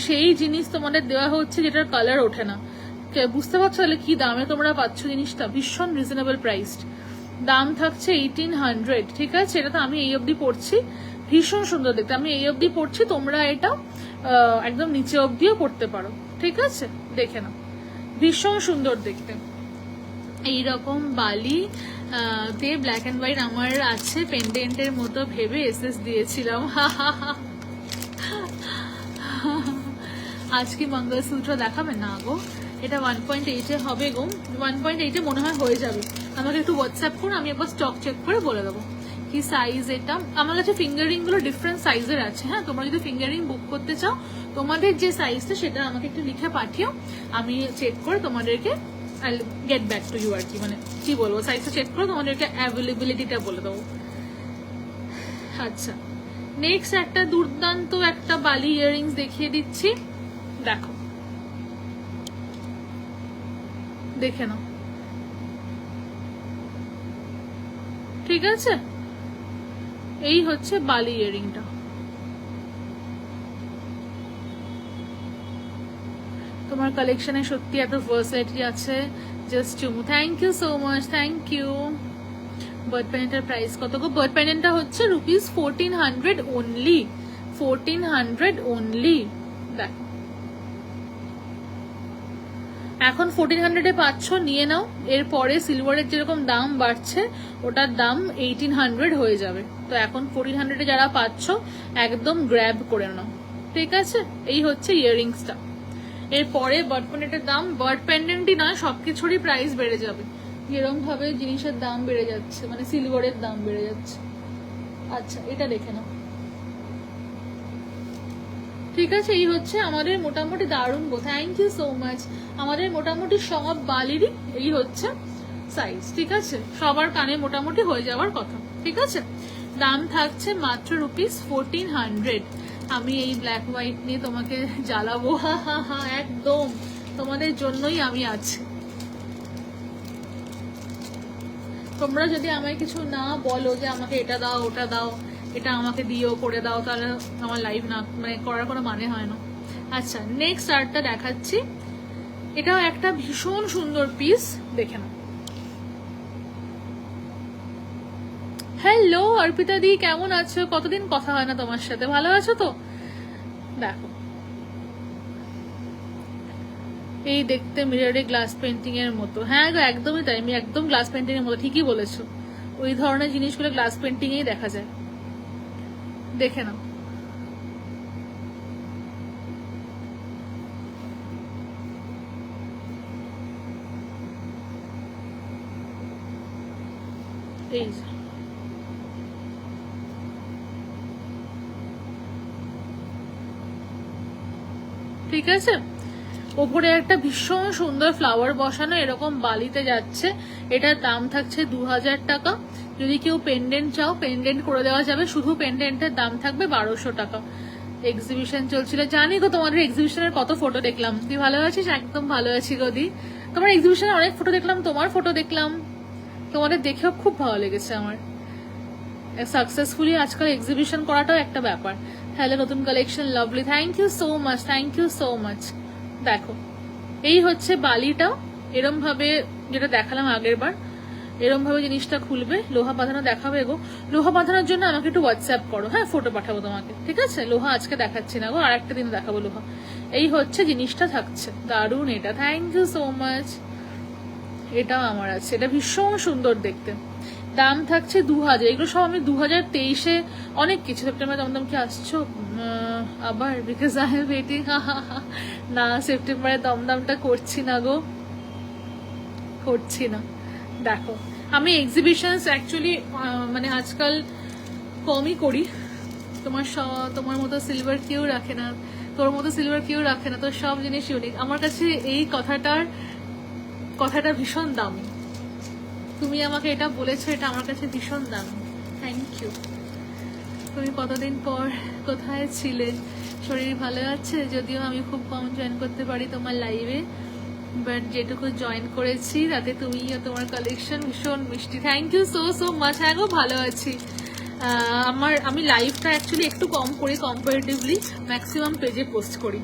সেই জিনিস তোমাদের দেওয়া হচ্ছে যেটার কালার ওঠে না। বুঝতে পারছো তাহলে কি দামে তোমরা পাচ্ছ জিনিসটা, ভীষণ রিজনেবল প্রাইসড। দাম থাকছে 1800, ঠিক আছে। এটা তো আমি এই অবধি পড়ছি, ভীষণ সুন্দর দেখতে, আমি এই অবধি পড়ছি, তোমরা এটা একদম নিচে অবধিও পড়তে পারো, ঠিক আছে। দেখে নাও, ভীষণ সুন্দর দেখতে। এইরকম বালি তে ব্ল্যাক অ্যান্ড হোয়াইট আমার আছে, পেন্ডেন্টের মতো ভেবে এসএস দিয়েছিলাম। আজকে মঙ্গলসূত্র দেখাবে না গো, এটা 1.8 হবে গো, 1.8 মনে হয় হয়ে যাবে। আমাকে একটু হোয়াটসঅ্যাপ করো, আমি একবার স্টক চেক করে বলে দেবো কি সাইজ। এটা আমার কাছে ফিঙ্গার রিং গুলো ডিফারেন্ট সাইজের আছে, হ্যাঁ। তোমরা যদি ফিঙ্গার রিং বুক করতে চাও, তোমাদের যে সাইজটা সেটা আমাকে একটু লিখে পাঠিও, আমি চেক করে তোমাদেরকে I'll get back to you আর কি, মানে কি বলবো, সাইজটা চেক করে তোমাদেরকে অ্যাভেলেবিলিটিটা বলে দেবো। আচ্ছা, নেক্সট একটা দুর্দান্ত একটা বালি ইয়াররিংস দেখিয়ে দিচ্ছি, দেখো, দেখে নাও, ঠিক আছে। এই হচ্ছে বালি ইয়াররিংটা, তোমার কালেকশনে সত্যি এত ভার্সিটি আছে, জাস্ট চুমু। Thank you so much, thank you. Bird পেন্ডেন্টের প্রাইস কত গো? বার্ড পেন্ডেন্টটা হচ্ছে ₹1400 অনলি, 1400 অনলি। দেখো এখন 1400 পাচ্ছ, নিয়ে নাও। এরপরে সিলভারের যেরকম দাম বাড়ছে, ওটার দাম 1800 হয়ে যাবে। তো এখন 1400 যারা পাচ্ছ একদম গ্র্যাব করে নাও, ঠিক আছে। এই হচ্ছে ইয়াররিংসটা। এরপরে বার্ড পেন্ডেন্টের দাম, বার্ড পেন্ডেন্টই নয় সবকিছুরই প্রাইস বেড়ে যাবে, যেরকম ভাবে জিনিসের দাম বেড়ে যাচ্ছে, মানে সিলভারের দাম বেড়ে যাচ্ছে। আচ্ছা, এটা দেখে নাও, ঠিক আছে। এই হচ্ছে আমাদের মোটামুটি দারুণ গো, থ্যাংক ইউ সো মাচ। আমাদের মোটামুটি সব বালিরই এই হচ্ছে সাইজ, ঠিক আছে। সবার কানে মোটামুটি হয়ে যাওয়ার কথা, ঠিক আছে। দাম থাকছে মাত্র ₹1400। আমি এই ব্ল্যাক হোয়াইট নিয়ে তোমাকে জ্বালাবো, হা, একদম তোমাদের জন্যই আমি আছি। তোমরা যদি আমায় কিছু না বলো যে আমাকে এটা দাও ওটা দাও, এটা আমাকে দিও করে দাও, তাহলে আমার লাইভ না মানে করার কোনো মানে হয় না। আচ্ছা, নেক্সট আর্টটা দেখাচ্ছি, এটাও একটা ভীষণ সুন্দর পিস, দেখে নাও। হ্যালো অর্পিতা দি, কেমন আছো? কতদিন কথা হয় না তোমার সাথে, ভালো আছো তো? দেখো, এই দেখতে মিররে গ্লাস পেন্টিং এর মতো, হ্যাঁ গো একদমই তাই, আমি একদম গ্লাস পেন্টিং এর মতো, ঠিকই বলেছো। ওই ধরনের জিনিসগুলো গ্লাস পেন্টিং এই দেখা যায়, দেখে নাও। এই ঠিক আছে, ওপরে একটা ভীষণ সুন্দর ফ্লাওয়ার বসানো এরকম বালিতে যাচ্ছে। এটার দাম থাকছে 2000 টাকা। যদি কেউ পেন্ডেন্ট চাও পেন্ডেন্ট করে দেওয়া যাবে, শুধু পেন্ডেন্টের দাম থাকবে 1200 টাকা। এক্সিবিশন চলছিল, জানি গো তোমাদের এক্সিবিশনের কত ফটো দেখলাম। তুই ভালো আছিস? একদম ভালো আছি গো দি। তোমার এক্সিবিশনে অনেক ফটো দেখলাম, তোমার ফটো দেখলাম, তোমাদের দেখেও খুব ভালো লেগেছে আমার। সাকসেসফুলি আজকাল এক্সিবিশন করাটাও একটা ব্যাপার। হ্যালো, নতুন collection, lovely, thank you so much, thank you so much. দেখো এই হচ্ছে বালিটা, এরম ভাবে যেটা দেখালাম আগের বার, এরম ভাবে জিনিসটা খুলবে। লোহা বাঁধানো দেখাবে গো। লোহা বাঁধানোর জন্য আমাকে একটু হোয়াটসঅ্যাপ করো, হ্যাঁ ফটো পাঠাবো তোমাকে, ঠিক আছে? লোহা আজকে দেখাচ্ছি না গো, আর একটা দিন দেখাবো লোহা। এই হচ্ছে জিনিসটা থাকছে, দারুণ এটা, থ্যাংক ইউ সো মাচ। এটাও আমার আছে, এটা ভীষণ সুন্দর দেখতে। দাম থাকছে 2000। এগুলো সব আমি 2023-এ অনেক কিছু। সেপ্টেম্বর দমদম কি আসছো আবার? Because I am waiting. না, সেপ্টেম্বরে দমদমটা করছি না গো, করছি না। দেখো আমি এক্সিবিশনস অ্যাকচুয়ালি মানে আজকাল কমই করি। তোমার মতো সিলভার কেউ রাখে না, তোর মতো সিলভার কেউ রাখে না, তোর সব জিনিস ইউনিক। আমার কাছে এই কথাটা ভীষণ দামি। তুমি আমাকে এটা বলেছো, এটা আমার কাছে ভীষণ দামি। Thank you. তুমি কতদিন পর কোথায় ছিলে? শরীর ভালো আছে? যদিও আমি খুব কম জয়েন করতে পারি তোমার লাইভে, বাট যেটুকু জয়েন করেছি তাতে তুমি তোমার কালেকশন ভীষণ মিষ্টি। Thank you so so much. হ্যাঁ গো, ভালো আছি। আমি লাইভটা অ্যাকচুয়ালি একটু কম করি কম্পারেটিভলি, ম্যাক্সিমাম পেজে পোস্ট করি,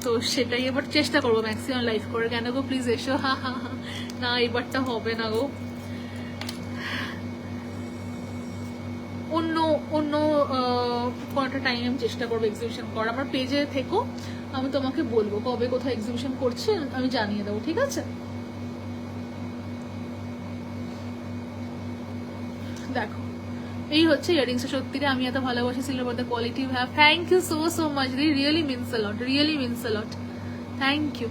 তো সেটাই এবার চেষ্টা করবো ম্যাক্সিমাম লাইভ করে। কেন গো, প্লিজ এসো। না এবারটা হবে না গো, অন্য কোনটা টাইম আমি চেষ্টা করবো এক্সিবিশন করার। আমার পেজে থেকো, আমি তোমাকে বলবো কবে কোথায় এক্সিবিশন করছি, আমি জানিয়ে দেবো, ঠিক আছে? দেখো এই হচ্ছে ইয়ারিংস। সত্যি আমি এত ভালোবাসি silver, the quality you have. Thank you so so much, really means a lot, really means a lot, thank you.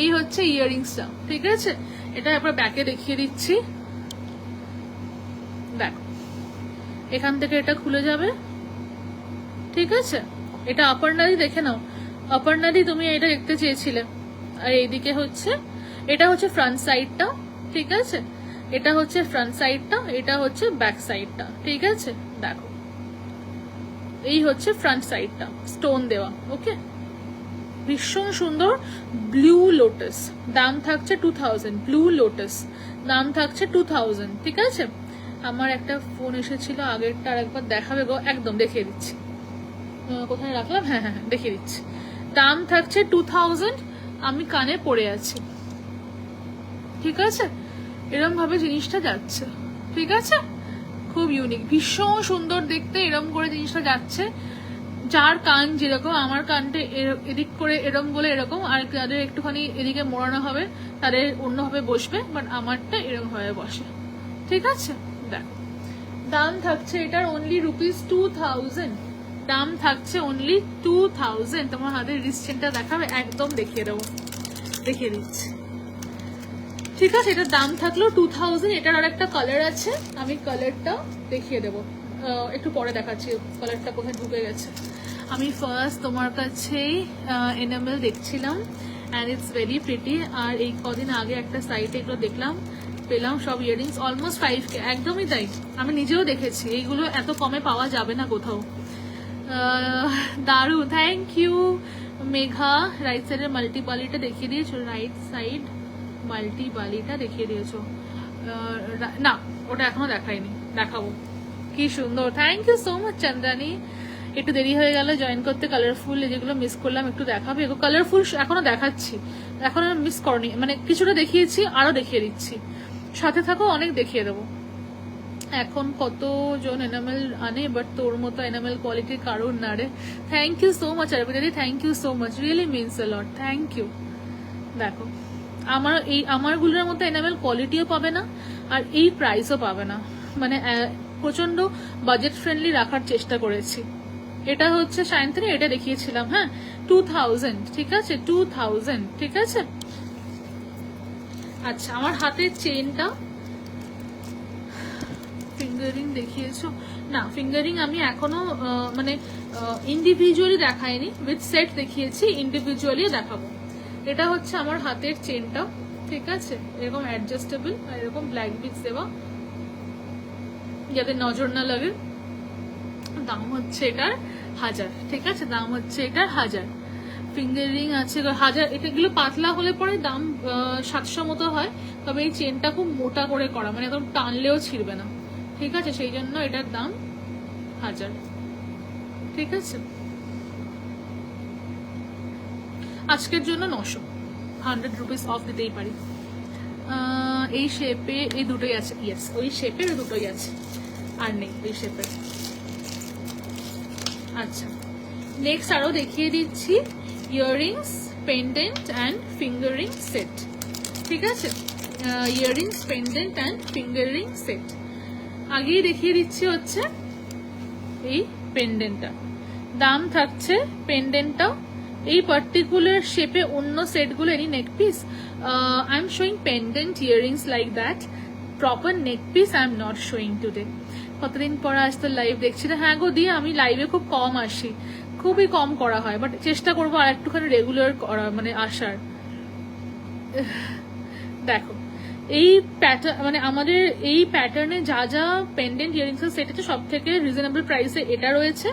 এই হচ্ছে ইয়ারিংসটা, ঠিক আছে? এটা এবার ব্যাকে দেখিয়ে দিচ্ছি। দেখো এখান থেকে এটা খুলে যাবে, ঠিক আছে? এটা আপারনারি, দেখে নাও আপারনারি, তুমি এটা দেখতে চেয়েছিলে। আর এইদিকে হচ্ছে, এটা হচ্ছে ফ্রন্ট সাইডটা, ঠিক আছে? এটা হচ্ছে ফ্রন্ট সাইডটা, এটা হচ্ছে ব্যাক সাইডটা, ঠিক আছে? দেখো এই হচ্ছে ফ্রন্ট সাইডটা, স্টোন দেওয়া, ওকে? ভীষণ সুন্দর। ব্লু লোটাস, দাম থাকছে 2000। ব্লু লোটাস দাম থাকছে 2000, ঠিক আছে? আমার একটা ফোন এসেছিল আগেরটা, আরেকবার দেখাবে গো, একদম দেখিয়ে দিচ্ছি। কোথায় রাখলাম? হ্যাঁ হ্যাঁ দেখিয়ে দিচ্ছি। দাম থাকছে 2000। আমি কানে পড়ে আছি, ঠিক আছে? এরম ভাবে জিনিসটা যাচ্ছে, ঠিক আছে? খুব ইউনিক, ভীষণ সুন্দর দেখতে। এরম করে জিনিসটা যাচ্ছে। যার কান যেরকম, আমার কানটা এদিক করে এরম বলে এরকম, আর যাদের একটুখানি এদিকে মোড়ানো হবে তাদের অন্যভাবে বসবে, বাট আমারটা এরকম ভাবে বসে, ঠিক আছে? দেখো দাম থাকছে এটার অনলি ₹2000। দাম থাকছে অনলি 2000। তোমার হাতের রিস্টেনটা দেখাবে, একদম দেখিয়ে দেবো, দেখিয়ে দিচ্ছি, ঠিক আছে? এটার দাম থাকলো 2000। এটার আর একটা কালার আছে, আমি কালারটা দেখিয়ে দেবো, একটু পরে দেখাচ্ছি কালারটা কোথায় ঢুকে গেছে। আমি ফার্স্ট তোমার কাছে এনামেল দেখছিলাম, অ্যান্ড ইটস ভেরি প্রিটি। আর এই কদিন আগে একটা সাইটে এগুলো দেখলাম, পেলাম সব ইয়ারিংস অলমোস্ট 5K। একদমই তাই, আমি নিজেও দেখেছি, এইগুলো এত কমে পাওয়া যাবে না কোথাও। দারুণ, থ্যাংক ইউ মেঘা। রাইট সাইডের মাল্টি বালিটা দেখিয়ে দিয়েছো, রাইট সাইড মাল্টি বালিটা দেখিয়ে দিয়েছো না? ওটা এখনো দেখাইনি, দেখাবো। কি সুন্দর, thank you so much Chandrani. একটু দেরি হয়ে গেল জয়েন করতে। কালারফুল যেগুলো মিস করলাম একটু দেখাবে। কালারফুল এখনো দেখাচ্ছি, এখনো মিস করনি, মানে কিছুটা দেখিয়েছি, আরো দেখিয়ে দিচ্ছি, সাথে থাকো, অনেক দেখিয়ে দেবো। এখন কতজন এনামেল আনে, বাট তোর মতো এনামেল কোয়ালিটির কারণ না রে। থ্যাংক ইউ সো মাচ আরবিদাদি, thank you so much, really means a lot, thank you. দেখো আমারগুলোর মতো এনামেল কোয়ালিটিও পাবে না, আর এই প্রাইসও পাবে না, মানে প্রচন্ড বাজেট ফ্রেন্ডলি রাখার চেষ্টা করেছি। এটা হচ্ছে সায়ন্তিনী, এটা দেখিয়েছিলাম, হ্যাঁ 2000, ঠিক আছে? 2000, ঠিক আছে? আচ্ছা, আমার হাতের চেনটা ফিঙ্গারিং দেখিয়েছো না? ফিঙ্গারিং আমি এখনো মানে ইন্ডিভিজুয়ালি দেখাইনি, উইথ সেট দেখিয়েছি, ইন্ডিভিজুয়ালি দেখাবো। এটা হচ্ছে আমার হাতের চেনটা, ঠিক আছে, এরকম অ্যাডজাস্টেবল আর এরকম ব্ল্যাক বিটস দেওয়া যাতে নজর না লাগে। দাম হচ্ছে এটার 1000, ঠিক আছে, দাম হচ্ছে এটার 1000। ফিঙ্গার রিং আছে 1000, এগুলো পাতলা হলে পরে দাম 700 মতো হয়, তবে এই চেনটা খুব মোটা করে করা, মানে একদম টানলেও ছিঁড়বে না, ঠিক আছে, সেই জন্য এটার দাম 1000, ঠিক আছে। আজকের জন্য 900, 100 রুপিস অফ দিতেই পারি। এই শেপে এই দুটোই আছে, ইয়েস ওই শেপের দুটোই আছে, আর নেই ওই শেপের। আচ্ছা, নেক্সট আরো দেখিয়ে দিচ্ছি earrings, pendant and finger ring set, ঠিক আছে, earrings, pendant and finger ring set. আগেই দেখিয়ে দিচ্ছি হচ্ছে এই পেন্ডেন্টটা, দাম থাকছে পেন্ডেন্টটা এই পার্টিকুলার শেপে, অন্য সেটগুলো any neck piece, I am showing pendant earrings like that, proper neck piece I am not showing today. কতদিন পর আজ তো লাইভ দেখছি না, হ্যাঁ গো দিয়ে আমি লাইভে খুব কম আসি, খুবই কম করা হয়, বাট চেষ্টা করবো আর একটুখানি রেগুলার করা, মানে আসার। দেখো এই প্যাটার্ন, মানে আমাদের এই প্যাটার্নে যা যা পেন্ডেন্ট ইয়ারিংস সেট আছে সব থেকে রিজনেবল প্রাইসে এটা রয়েছে।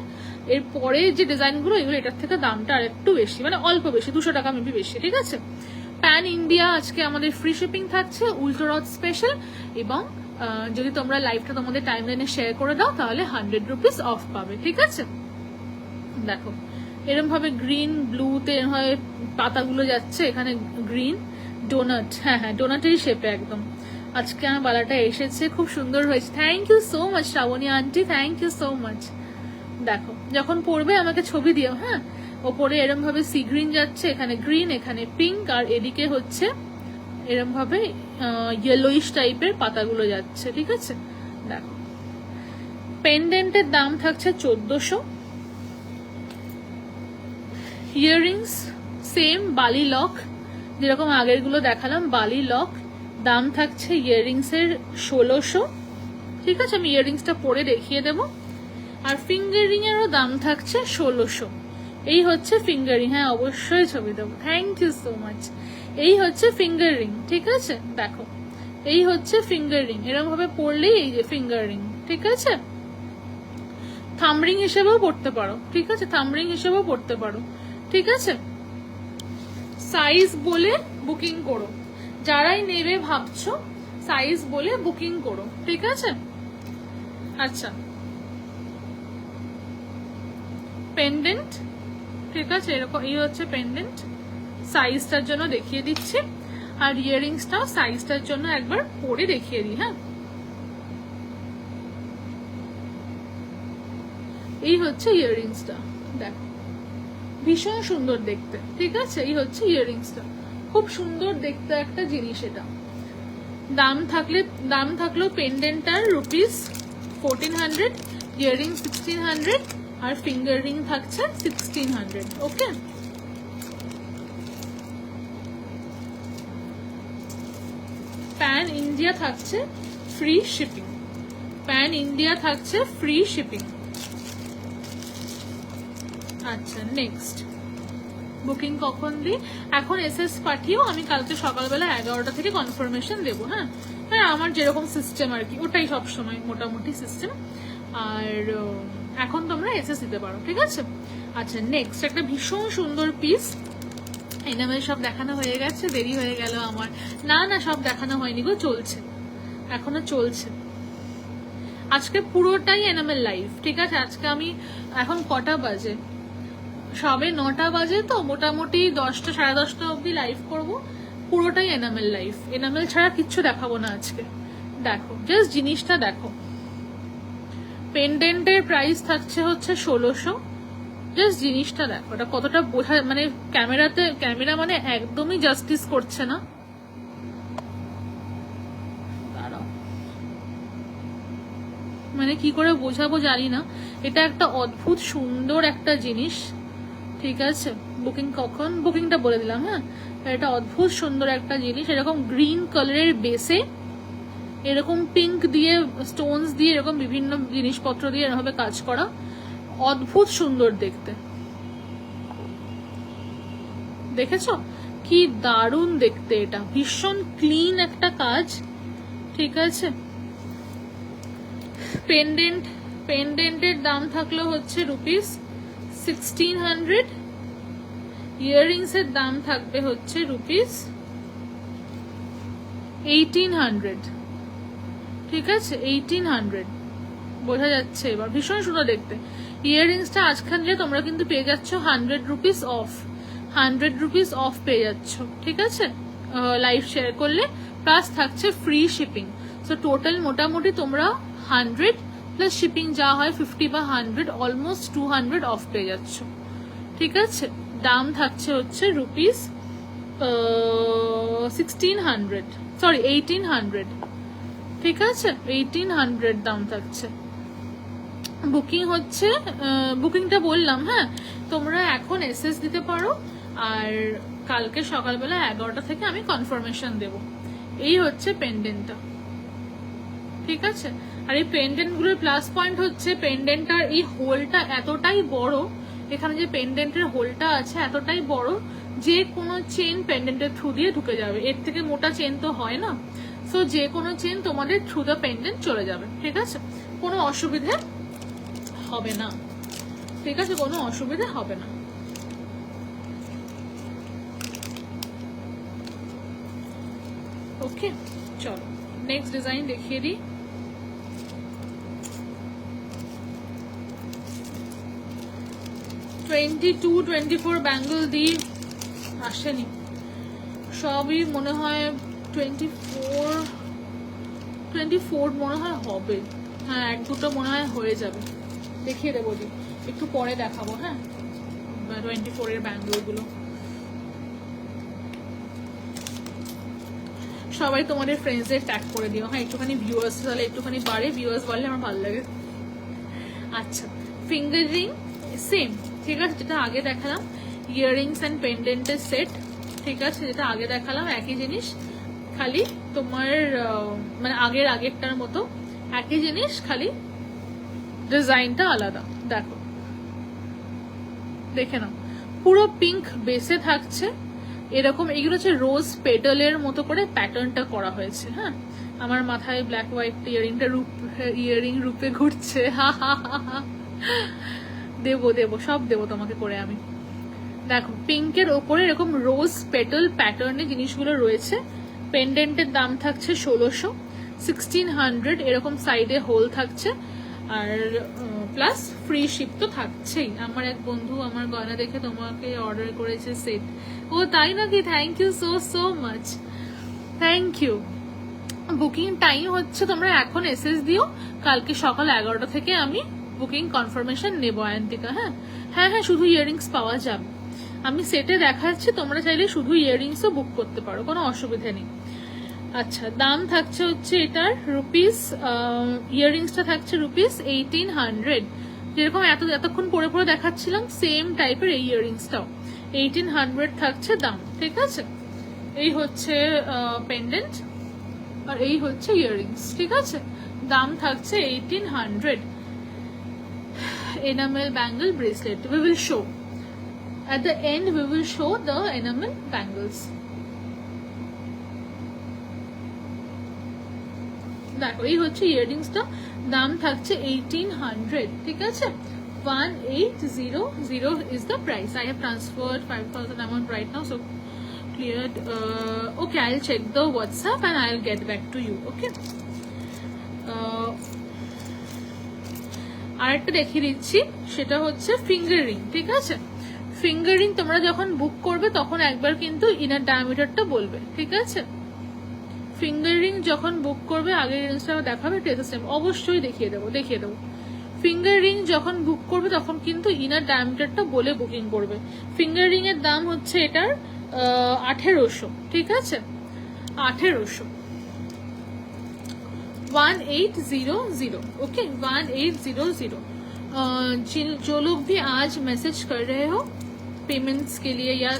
এরপরে যে ডিজাইনগুলো এগুলো এটার থেকে দামটা আর একটু বেশি, মানে অল্প বেশি, 200 টাকা মেবি বেশি, ঠিক আছে। প্যান ইন্ডিয়া আজকে আমাদের ফ্রি শিপিং থাকছে, উল্টো রথ স্পেশাল, এবং যদি তোমরা লাইভটা তোমাদের টাইমলাইনে শেয়ার করে দাও তাহলে 100 রুপিস অফ পাবে, ঠিক আছে। দেখো এরকম ভাবে গ্রিন ব্লুতে এরকম ভাবে পাতাগুলো যাচ্ছে, এখানে গ্রিন ডোনাট, হ্যাঁ হ্যাঁ ডোনাটেরই শেপে একদম। আজকে আমার বালাটা এসেছে, খুব সুন্দর হয়েছে, thank you so much Shrabani aunty, thank you so much. দেখো যখন পরবে আমাকে ছবি দিও, হ্যাঁ। ওপরে এরম ভাবে সি গ্রিন যাচ্ছে, এখানে গ্রিন, এখানে পিঙ্ক, আর এদিকে হচ্ছে এরম ভাবে ইয়েলোইশ টাইপের পাতাগুলো যাচ্ছে, ঠিক আছে। দেখো পেন্ডেন্টের দাম থাকছে 1400, ইয়াররিংস সেম বালি লক, যেরকম আগের গুলো দেখালাম বালি লক, দাম থাকছে ইয়াররিংস এর 1600, ঠিক আছে, আমি ইয়াররিংসটা পরে দেখিয়ে দেবো। আর ফিঙ্গার রিং এরও দাম থাকছে 1600। এই হচ্ছে ফিঙ্গার রিং, হ্যাঁ অবশ্যই ছবি দেবো, থ্যাংক ইউ সো মাচ। এই হচ্ছে ফিঙ্গার রিং, ঠিক আছে, দেখো এই হচ্ছে ফিঙ্গার রিং, এরকম ভাবে পরলেই এই যে ফিঙ্গার রিং, ঠিক আছে। থাম্ব রিং হিসেবেও পড়তে পারো, ঠিক আছে, থাম্ব রিং হিসেবেও পড়তে পারো, ঠিক আছে। সাইজ বলে বুকিং করো, যারাই নেবে ভাবছো সাইজ বলে বুকিং করো, ঠিক আছে। আচ্ছা পেন্ডেন্ট, ঠিক আছে, এরকম এই হচ্ছে পেন্ডেন্ট, সাইজটার জন্য দেখিয়ে দিচ্ছি, আর ইয়াররিংসটাও সাইজটার জন্য একবার পরে দেখিয়ে দিই, হ্যাঁ। এই হচ্ছে ইয়াররিংসটা, দেখো ভীষণ সুন্দর দেখতে, ঠিক আছে, এই হচ্ছে ইয়াররিংসটা, খুব সুন্দর দেখতে একটা জিনিস। এটা দাম থাকলো পেন্ডেন্টটার রুপিস 1400, ইয়াররিং 1600, আর ফিঙ্গার রিং থাকছে 1600, ওকে। প্যান ইন্ডিয়া থাকছে ফ্রি শিপিং, প্যান ইন্ডিয়া থাকছে ফ্রি শিপিং। আচ্ছা নেক্সট বুকিং কখন দিই, এখন এসএস পাঠিয়েও আমি কালকে সকালবেলা 11টা থেকে কনফার্মেশন দেবো, হ্যাঁ, মানে আমার যেরকম সিস্টেম আর কি, ওটাই সবসময় মোটামুটি সিস্টেম। আর এখন তোমরা এসএস দিতে পারো, ঠিক আছে। আচ্ছা নেক্সট একটা ভীষণ সুন্দর পিস, এনামেল সব দেখানো হয়ে গেছে, দেরি হয়ে গেল আমার, না না সব দেখানো হয়নি গো, চলছে এখনো চলছে। আজকে পুরোটাই এনামেল লাইভ, ঠিক আছে। আজকে আমি এখন কটা বাজে, সবে 9টা বাজে, তো মোটামুটি 10টা 10:30 অব্দি লাইভ করবো, পুরোটাই এনামেল লাইভ, এনামেল ছাড়া কিচ্ছু দেখাবো না আজকে। দেখো জাস্ট জিনিসটা দেখো, পেন্ডেন্টের প্রাইস থাকছে হচ্ছে 1600, জাস্ট জিনিসটা দেখো, এটা কতটা বোঝা, মানে ক্যামেরা মানে একদমই জাস্টিস করছে না, মানে কি করে বোঝাবো জানি না, এটা একটা অদ্ভুত সুন্দর একটা জিনিস, ঠিক আছে। বুকিং কখন, বুকিংটা বলে দিলাম, হ্যাঁ। এটা অদ্ভুত সুন্দর একটা জিনিস, এরকম গ্রিন কালারের বেসে এরকম পিঙ্ক দিয়ে স্টোনস দিয়ে এরকম বিভিন্ন জিনিসপত্র দিয়ে এরভাবে কাজ করা, অদ্ভুত সুন্দর দেখতে, দেখেছো কি দারুণ দেখতে, এটা ভীষণ ক্লিন একটা কাজ, ঠিক আছে। পেন্ডেন্টের দাম থাকলো হচ্ছে ₹1600, ইয়াররিংস এর দাম থাকবে হচ্ছে ₹1800, ঠিক আছে, 1800। বোঝা যাচ্ছে এবার, ভীষণ সুন্দর দেখতে। ইয়াররিংসটা আজকাল যে তোমরা কিন্তু পেয়ে যাচ্ছ ₹100 অফ, ₹100 অফ পেয়ে যাচ্ছ, ঠিক আছে, লাইভ শেয়ার করলে, প্লাস থাকছে ফ্রি শিপিং। সো টোটাল মোটামুটি তোমরা 100 প্লাস শিপিং যা হয় 50 বা 100, অলমোস্ট 200 অফ পেয়ে যাচ্ছ, ঠিক আছে। দাম থাকছে হচ্ছে ₹1800, ঠিক আছে, 1800 দাম থাকছে। বুকিং হচ্ছে, বুকিংটা বললাম, হ্যাঁ তোমরা এখন এসএস দিতে পারো, আর কালকে সকালবেলা 11টা থেকে আমি কনফার্মেশন দেব। এই হচ্ছে পেন্ডেন্টটা, ঠিক আছে। আর এই পেন্ডেন্ট গুলোর প্লাস পয়েন্ট হচ্ছে পেন্ডেন্টটার এই হোলটা এতটাই বড়, এখানে যে পেন্ডেন্টের হোলটা আছে এতটাই বড় যে কোনো চেন পেন্ডেন্টের থ্রু দিয়ে ঢুকে যাবে, এর থেকে মোটা চেন তো হয় না। সো যে কোনো চেন তোমাদের থ্রু দ্য পেন্ডেন্ট চলে যাবে, ঠিক আছে, কোনো অসুবিধে হবে না, ঠিক আছে, কোনো অসুবিধে হবে না। ওকে, চলো নেক্সট ডিজাইন দেখিয়ে দিই। টু 24 ব্যাঙ্গল দিয়ে আসেনি, সবই মনে হয় 24 মনে হয় হবে, হ্যাঁ এক দুটো মনে হয় হয়ে যাবে, দেখিয়ে দেবো দি, একটু পরে দেখাবো, হ্যাঁ 24 এর ব্যাঙ্গল গুলো। সবাই তোমাদের ফ্রেন্ডসদের ট্যাগ করে দিও, হ্যাঁ একটুখানি ভিউয়ার্স, তাহলে একটুখানি বাড়ে, ভিউয়ার্স বাড়লে আমার ভালো লাগে। আচ্ছা, ফিঙ্গার রিং সেম, ঠিক আছে, যেটা আগে দেখালাম, ইয়াররিংস এন্ড পেন্ডেন্টের সেট, ঠিক আছে, যেটা আগে দেখালাম একই জিনিস, খালি তোমার মানে আগেরটার মতো একই জিনিস, খালি ডিজাইনটা আলাদা। দেখো, দেখে নাও, পুরো পিঙ্ক বেসে থাকছে এরকম, এগুলো হচ্ছে রোজ পেটালের মতো করে প্যাটার্নটা করা হয়েছে, হ্যাঁ আমার মাথায় ব্ল্যাক হোয়াইট ইয়ারিং রূপে ঘুরছে, হা হা হা, দেবো সব দেবো তোমাকে করে আমি। দেখো পিঙ্কের ওপরে এরকম রোজ পেটাল প্যাটার্নে জিনিসগুলো রয়েছে। পেন্ডেন্টের দাম থাকছে 1600, এরকম সাইডে হোল থাকছে, আর প্লাস ফ্রি শিপ তো থাকছেই। আমার এক বন্ধু আমার গয়না দেখে তোমাকে অর্ডার করেছে সেট, ও তাই নাকি, thank you so much, thank you. Booking time হচ্ছে তোমরা এখন এসএস দিও, কালকে সকাল 11টা থেকে আমি বুকিং কনফার্মেশন নেবো আয়ন্তিকা, হ্যাঁ হ্যাঁ হ্যাঁ, শুধু ইয়াররিংস পাওয়া যাবে, আমি সেটে দেখাচ্ছি, তোমরা চাইলে শুধু ইয়াররিংসও বুক করতে পারো, কোনো অসুবিধা নেই। আচ্ছা, দাম থাকছে হচ্ছে এটার ইয়াররিংসটা থাকছে ₹1800, যেরকম এতক্ষণ পরে পরে দেখাচ্ছিলাম সেম টাইপের এই ইয়াররিংসটাও 1800 থাকছে দাম, ঠিক আছে। এই হচ্ছে পেন্ডেন্ট আর এই হচ্ছে ইয়াররিংস, ঠিক আছে, দাম থাকছে 1800। enamel bangle bracelet, we will show at the end, we will show the enamel bangles। দেখো এই হচ্ছে ইয়াররিংসটা, দাম থাকছে 1800, ঠিক আছে, 1800 is the price. I have transferred 5,000 amount right now, so cleared. Okay, I'll check the WhatsApp and I'll get back to you. Okay. আরেকটা দেখিয়ে দিচ্ছি, সেটা হচ্ছে ফিঙ্গার রিং, ঠিক আছে। ফিঙ্গার রিং তোমরা যখন বুক করবে তখন একবার কিন্তু ইনার ডায়ামিটারটা বলবে, ঠিক আছে। ফিঙ্গার রিং যখন বুক করবে, আগের রিংসটা দেখাবে, অবশ্যই দেখিয়ে দেবো। ফিঙ্গার রিং যখন বুক করবে তখন কিন্তু ইনার ডায়ামিটারটা বলে বুকিং করবে। ফিঙ্গার রিং এর দাম হচ্ছে এটার 1800, ঠিক আছে, 1800, 1800, ओके 1800। जो लोग भी आज मैसेज कर रहे हो पेमेंट्स के लिए या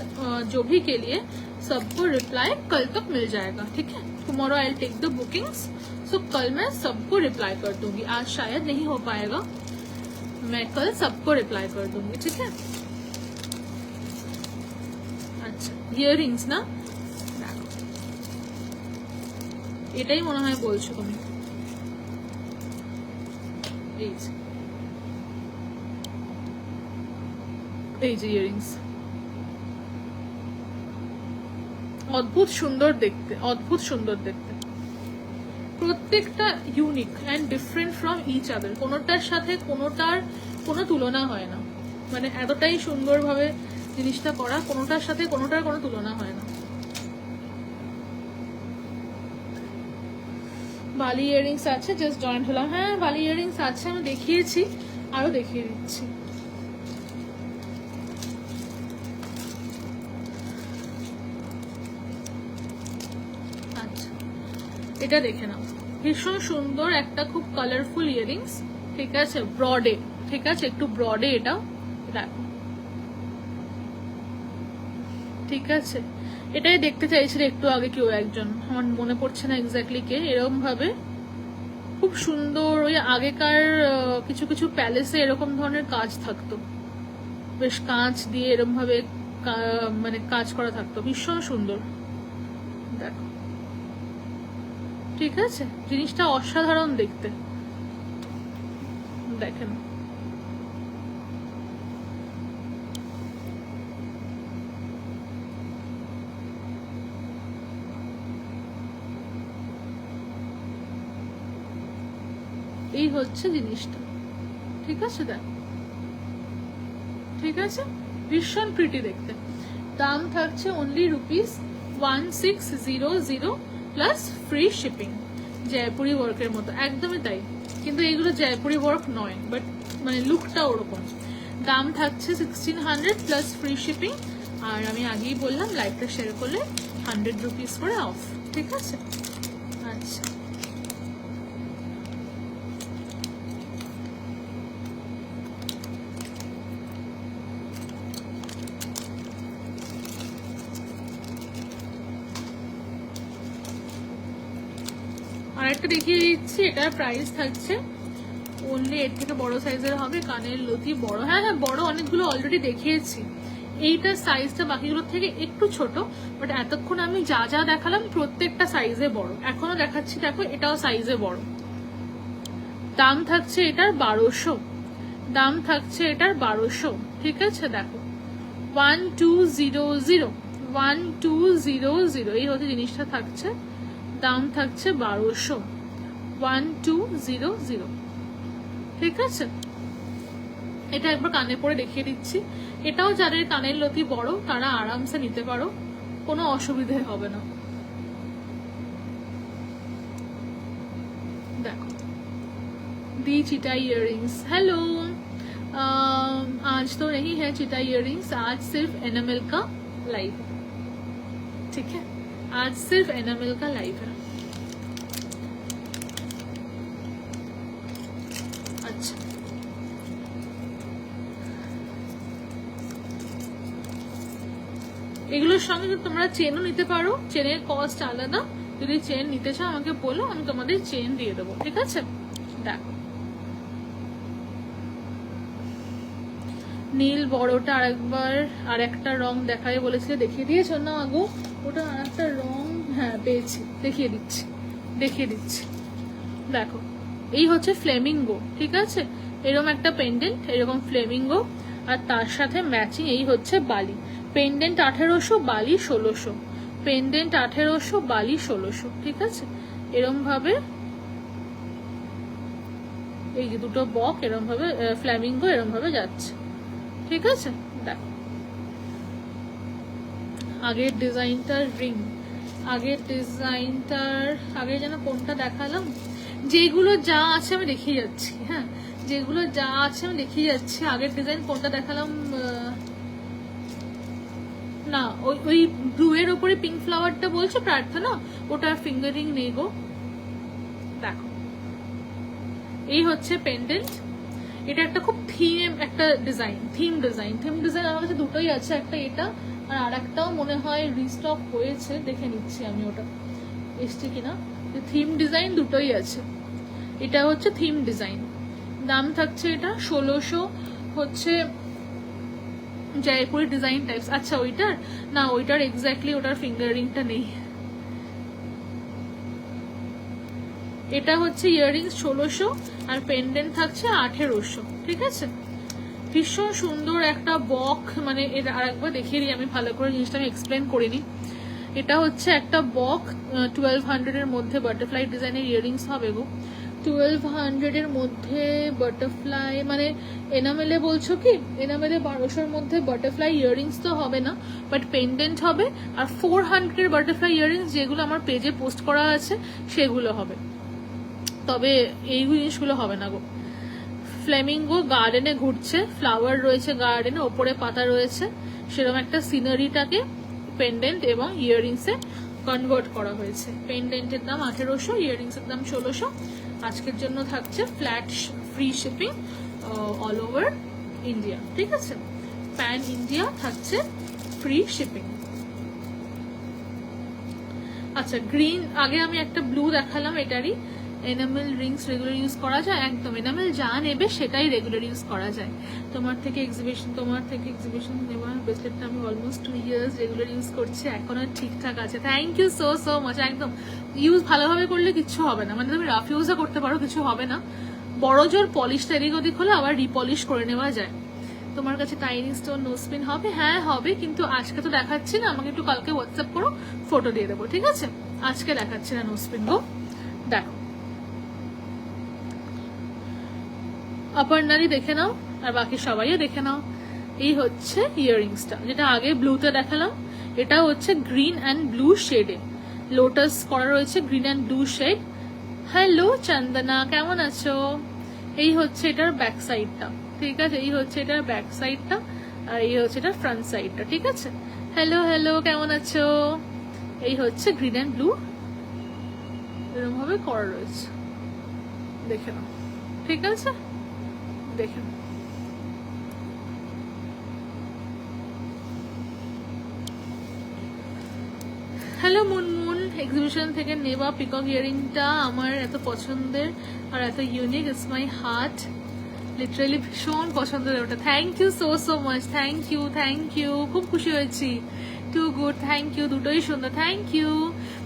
जो भी के लिए, सबको रिप्लाई कल तक मिल जाएगा, ठीक है। Tomorrow I will take the bookings, so कल मैं सबको रिप्लाई कर दूंगी, आज शायद नहीं हो पाएगा, मैं कल सबको रिप्लाई कर दूंगी, ठीक है। আচ্ছা ইয়াররিংস না, দেখো এটাই মনে হয় বলছো তুমি। এই যে ইয়াররিংস, অদ্ভুত সুন্দর দেখতে, অদ্ভুত সুন্দর দেখতে, প্রত্যেকটা unique and different from each other, কোনোটার সাথে কোনোটার কোনো তুলনা হয় না, মানে এতটাই সুন্দরভাবে জিনিসটা করা, কোনোটার সাথে কোনোটার কোনো তুলনা হয় না। বালি ইয়াররিংস আছে, জাস্ট জয়েন্ট হলাম। হ্যাঁ বালি ইয়াররিংস আছে, আমি দেখিয়েছি, আরো দেখিয়ে দিচ্ছি। আচ্ছা এটা দেখে নাও, ভীষণ সুন্দর একটা খুব কালারফুল ইয়াররিংস, ঠিক আছে, ব্রডে, ঠিক আছে, একটু ব্রডে এটা দেখো, ঠিক আছে। এটাই দেখতে চাইছিল একটু আগে কেউ একজন, আমার মনে পড়ছে না এক্স্যাক্টলি কে, এরকম ভাবে খুব সুন্দর, ওই আগেকার কিছু কিছু প্যালেসে এরকম ধরনের কাজ থাকতো, বেশ কাঁচ দিয়ে এরকম ভাবে মানে কাজ করা থাকতো, ভীষণ সুন্দর দেখো, ঠিক আছে, জিনিসটা অসাধারণ দেখতে, দেখেন। এই হচ্ছে জিনিসটা, ঠিক আছে, দেখো, ঠিক আছে, ভীষণ প্রিটি দেখতে। দাম থাকছে only ₹1600 plus free shipping, Jaipuri ওয়ার্কের মতো, একদমই তাই, কিন্তু এইগুলো জয়পুরি ওয়ার্ক নয়, বাট মানে লুকটা ওরকম। দাম থাকছে 1600 প্লাস ফ্রি শিপিং, আর আমি আগেই বললাম লাইভটা শেয়ার করলে ₹100 করে অফ, ঠিক আছে। আচ্ছা আর একটা দেখিয়ে দিচ্ছি, এটার প্রাইস থাকছে অনলি, এর থেকে বড় সাইজের হবে, কানের লতি বড়, হ্যাঁ হ্যাঁ বড় অনেকগুলো অলরেডি দেখিয়েছি, এইটার সাইজটা বাকিগুলোর থেকে একটু ছোট, বাট এতক্ষণ আমি যা যা দেখালাম প্রত্যেকটা সাইজে বড়, এখনো দেখাচ্ছি, দেখো এটাও সাইজে বড়। দাম থাকছে এটার 1200, দাম থাকছে এটার 1200, ঠিক আছে, দেখো 1200, 1200, এই হচ্ছে জিনিসটা থাকছে, দাম থাকছে 1200, 1200, ঠিক আছে। এটা একবার কানে পরে দেখিয়ে দিচ্ছি, এটাও যাদের কানের লতি বড় তারা আরামসে নিতে পারো, কোনো অসুবিধে হবে না। দেখো दी चीटा इयररिंग्स, हेलो, आज तो नहीं है चीटा इयररिंग्स, आज सिर्फ एनामेल का लाइव है, ठीक है, आज सिर्फ एनामेल का लाइव है। अच्छा এগুলোর সঙ্গে তোমরা চেনও নিতে পারো, চেনের কস্ট আলাদা, যদি চেন নিতে চাও আমাকে বলো, আমি তোমাদের চেন দিয়ে দেবো, ঠিক আছে। দেখো নীল বড়টা আরেকবার, আর একটা রং দেখায় বলেছিলে, দেখিয়ে দিয়েছ না আগো, ওটা আর একটা রং, হ্যাঁ পেয়েছি, দেখিয়ে দিচ্ছি, দেখিয়ে দিচ্ছি। দেখো এই হচ্ছে ফ্লেমিঙ্গো, ঠিক আছে, এরকম একটা পেন্ডেন্ট, এরকম ফ্লেমিঙ্গো, আর তার সাথে ম্যাচিং এই হচ্ছে বালি, পেন্ডেন্ট 1800, বালি 1600, পেন্ডেন্ট 1800, বালি 1600, ঠিক আছে, এরকম ভাবে এই যে দুটো বক এরকম ভাবে ফ্ল্যামিঙ্গো এরকম ভাবে যাচ্ছে, ঠিক আছে। দেখো আগের ডিজাইনটার রিং, আগের ডিজাইনটার আগে যেন কোনটা দেখালাম, যেগুলো যা আছে আমি দেখিয়ে যাচ্ছি, হ্যাঁ যেগুলো যা আছে আমি দেখিয়ে যাচ্ছি, আগের ডিজাইন কোনটা দেখালাম, না ওই ব্লু এর উপরে পিঙ্ক ফ্লাওয়ারটা বলছো প্রার্থনা, ওটা ফিঙ্গারিং নেই গো। দেখো এই হচ্ছে পেন্ডেন্ট, এটা একটা খুব থিম একটা ডিজাইন, থিম ডিজাইন আমার কাছে দুটোই আছে, একটা এটা আর আরেকটাও মনে হয় রিস্টক হয়েছে, দেখে নিচ্ছি আমি ওটা এসছে কিনা, থিম ডিজাইন দুটোই আছে, এটা হচ্ছে থিম ডিজাইন। দাম থাকছে এটা 1600, হচ্ছে জয়পুরি ডিজাইন টাইপস। আচ্ছা ওইটার না, ওইটার এক্স্যাক্টলি ওটার ফিঙ্গার রিংটা নেই। এটা হচ্ছে ইয়াররিংস 1600 আর পেন্ডেন্ট থাকছে 1800। ঠিক আছে, ভীষণ সুন্দর একটা বক, মানে এটা আরেকবার দেখিয়ে দিই আমি ভালো করে, জিনিসটা আমি এক্সপ্লেন করিনি। এটা হচ্ছে একটা বক, 1200 এর মধ্যে বাটারফ্লাই ডিজাইনের ইয়াররিংস হবে গো। 1200 এর মধ্যে বাটারফ্লাই মানে এনামেলে বলছো কি? এনামেলে 1200 মধ্যে বাটারফ্লাই ইয়াররিংস তো হবে না, বাট পেন্ডেন্ট হবে। আর 400 এর বাটারফ্লাই ইয়াররিংস যেগুলো আমার পেজে পোস্ট করা আছে সেগুলো হবে, তবে এই জিনিসগুলো হবে না গো। ফ্লেমিঙ্গো গার্ডেনে ঘুরছে, ফ্লাওয়ার রয়েছে গার্ডেনে, ওপরে পাতা রয়েছে, সেরকম একটা সিনারিটাকে পেন্ডেন্ট এবং ইয়াররিংসে কনভার্ট করা হয়েছে। পেন্ডেন্টের দাম 1800, ইয়াররিংসের দাম 1600। আজকের জন্য থাকছে flat free shipping all over India. ঠিক আছে, প্যান ইন্ডিয়া থাকছে ফ্রি শিপিং। আচ্ছা গ্রিন, আগে আমি একটা ব্লু দেখালাম, এটারই এনামেল রিংস রেগুলার ইউজ করা যায়, একদম এনামেল যা নেবে সেটাই রেগুলার ইউজ করা যায়। তোমার থেকে এক্সিবিশন নেওয়ার ব্রেসলেটটা আমি অলমোস্ট 2 ইয়ার্স রেগুলার ইউজ করছি, এখনো ঠিকঠাক আছে। Thank you so so much. একদম ইউজ ভালোভাবে করলে কিছু হবে না, মানে তুমি রাফ ইউজও করতে পারো, কিছু হবে না। বড় জোর পলিশটা এদিক ওদিক হলে আবার রিপলিশ করে নেওয়া যায়। তোমার কাছে টাইনি স্টোন নোসপিন হবে? হ্যাঁ হবে, কিন্তু আজকে তো দেখাচ্ছি না, আমাকে একটু কালকে হোয়াটসঅ্যাপ করো, ফটো দিয়ে দেবো। ঠিক আছে, আজকে দেখাচ্ছি না নোসপিন গো। দেখো অপর্ণারি দেখে নাও, আর বাকি সবাইও দেখে নাও। এই হচ্ছে ইয়াররিংসটা, যেটা আগে ব্লুতে দেখালাম, এটা হচ্ছে গ্রিন অ্যান্ড ব্লু শেডে লোটাস করা রয়েছে, green and blue shade. Hello Chandana, কেমন আছো? এই হচ্ছে এটার ব্যাক সাইডটা। ঠিক আছে, এই হচ্ছে এটার ব্যাক সাইডটা, আর এই হচ্ছে এটার ফ্রন্ট সাইডটা। ঠিক আছে, হ্যালো হ্যালো, কেমন আছো? এই হচ্ছে গ্রিন অ্যান্ড ব্লু, এরকম ভাবে করা রয়েছে, দেখে নাও। ঠিক আছে, দেখুন হ্যালো মুনমুন, এক্সিবিশন থেকে নেওয়া পিকক ইয়ারিংটা আমার এত পছন্দের আর এত unique, it's my heart, literally ভীষণ পছন্দের ওটা। Thank you so so much, thank you, খুব খুশি হয়েছি। টু গুড, থ্যাংক ইউ, দুটোই সুন্দর, থ্যাংক ইউ।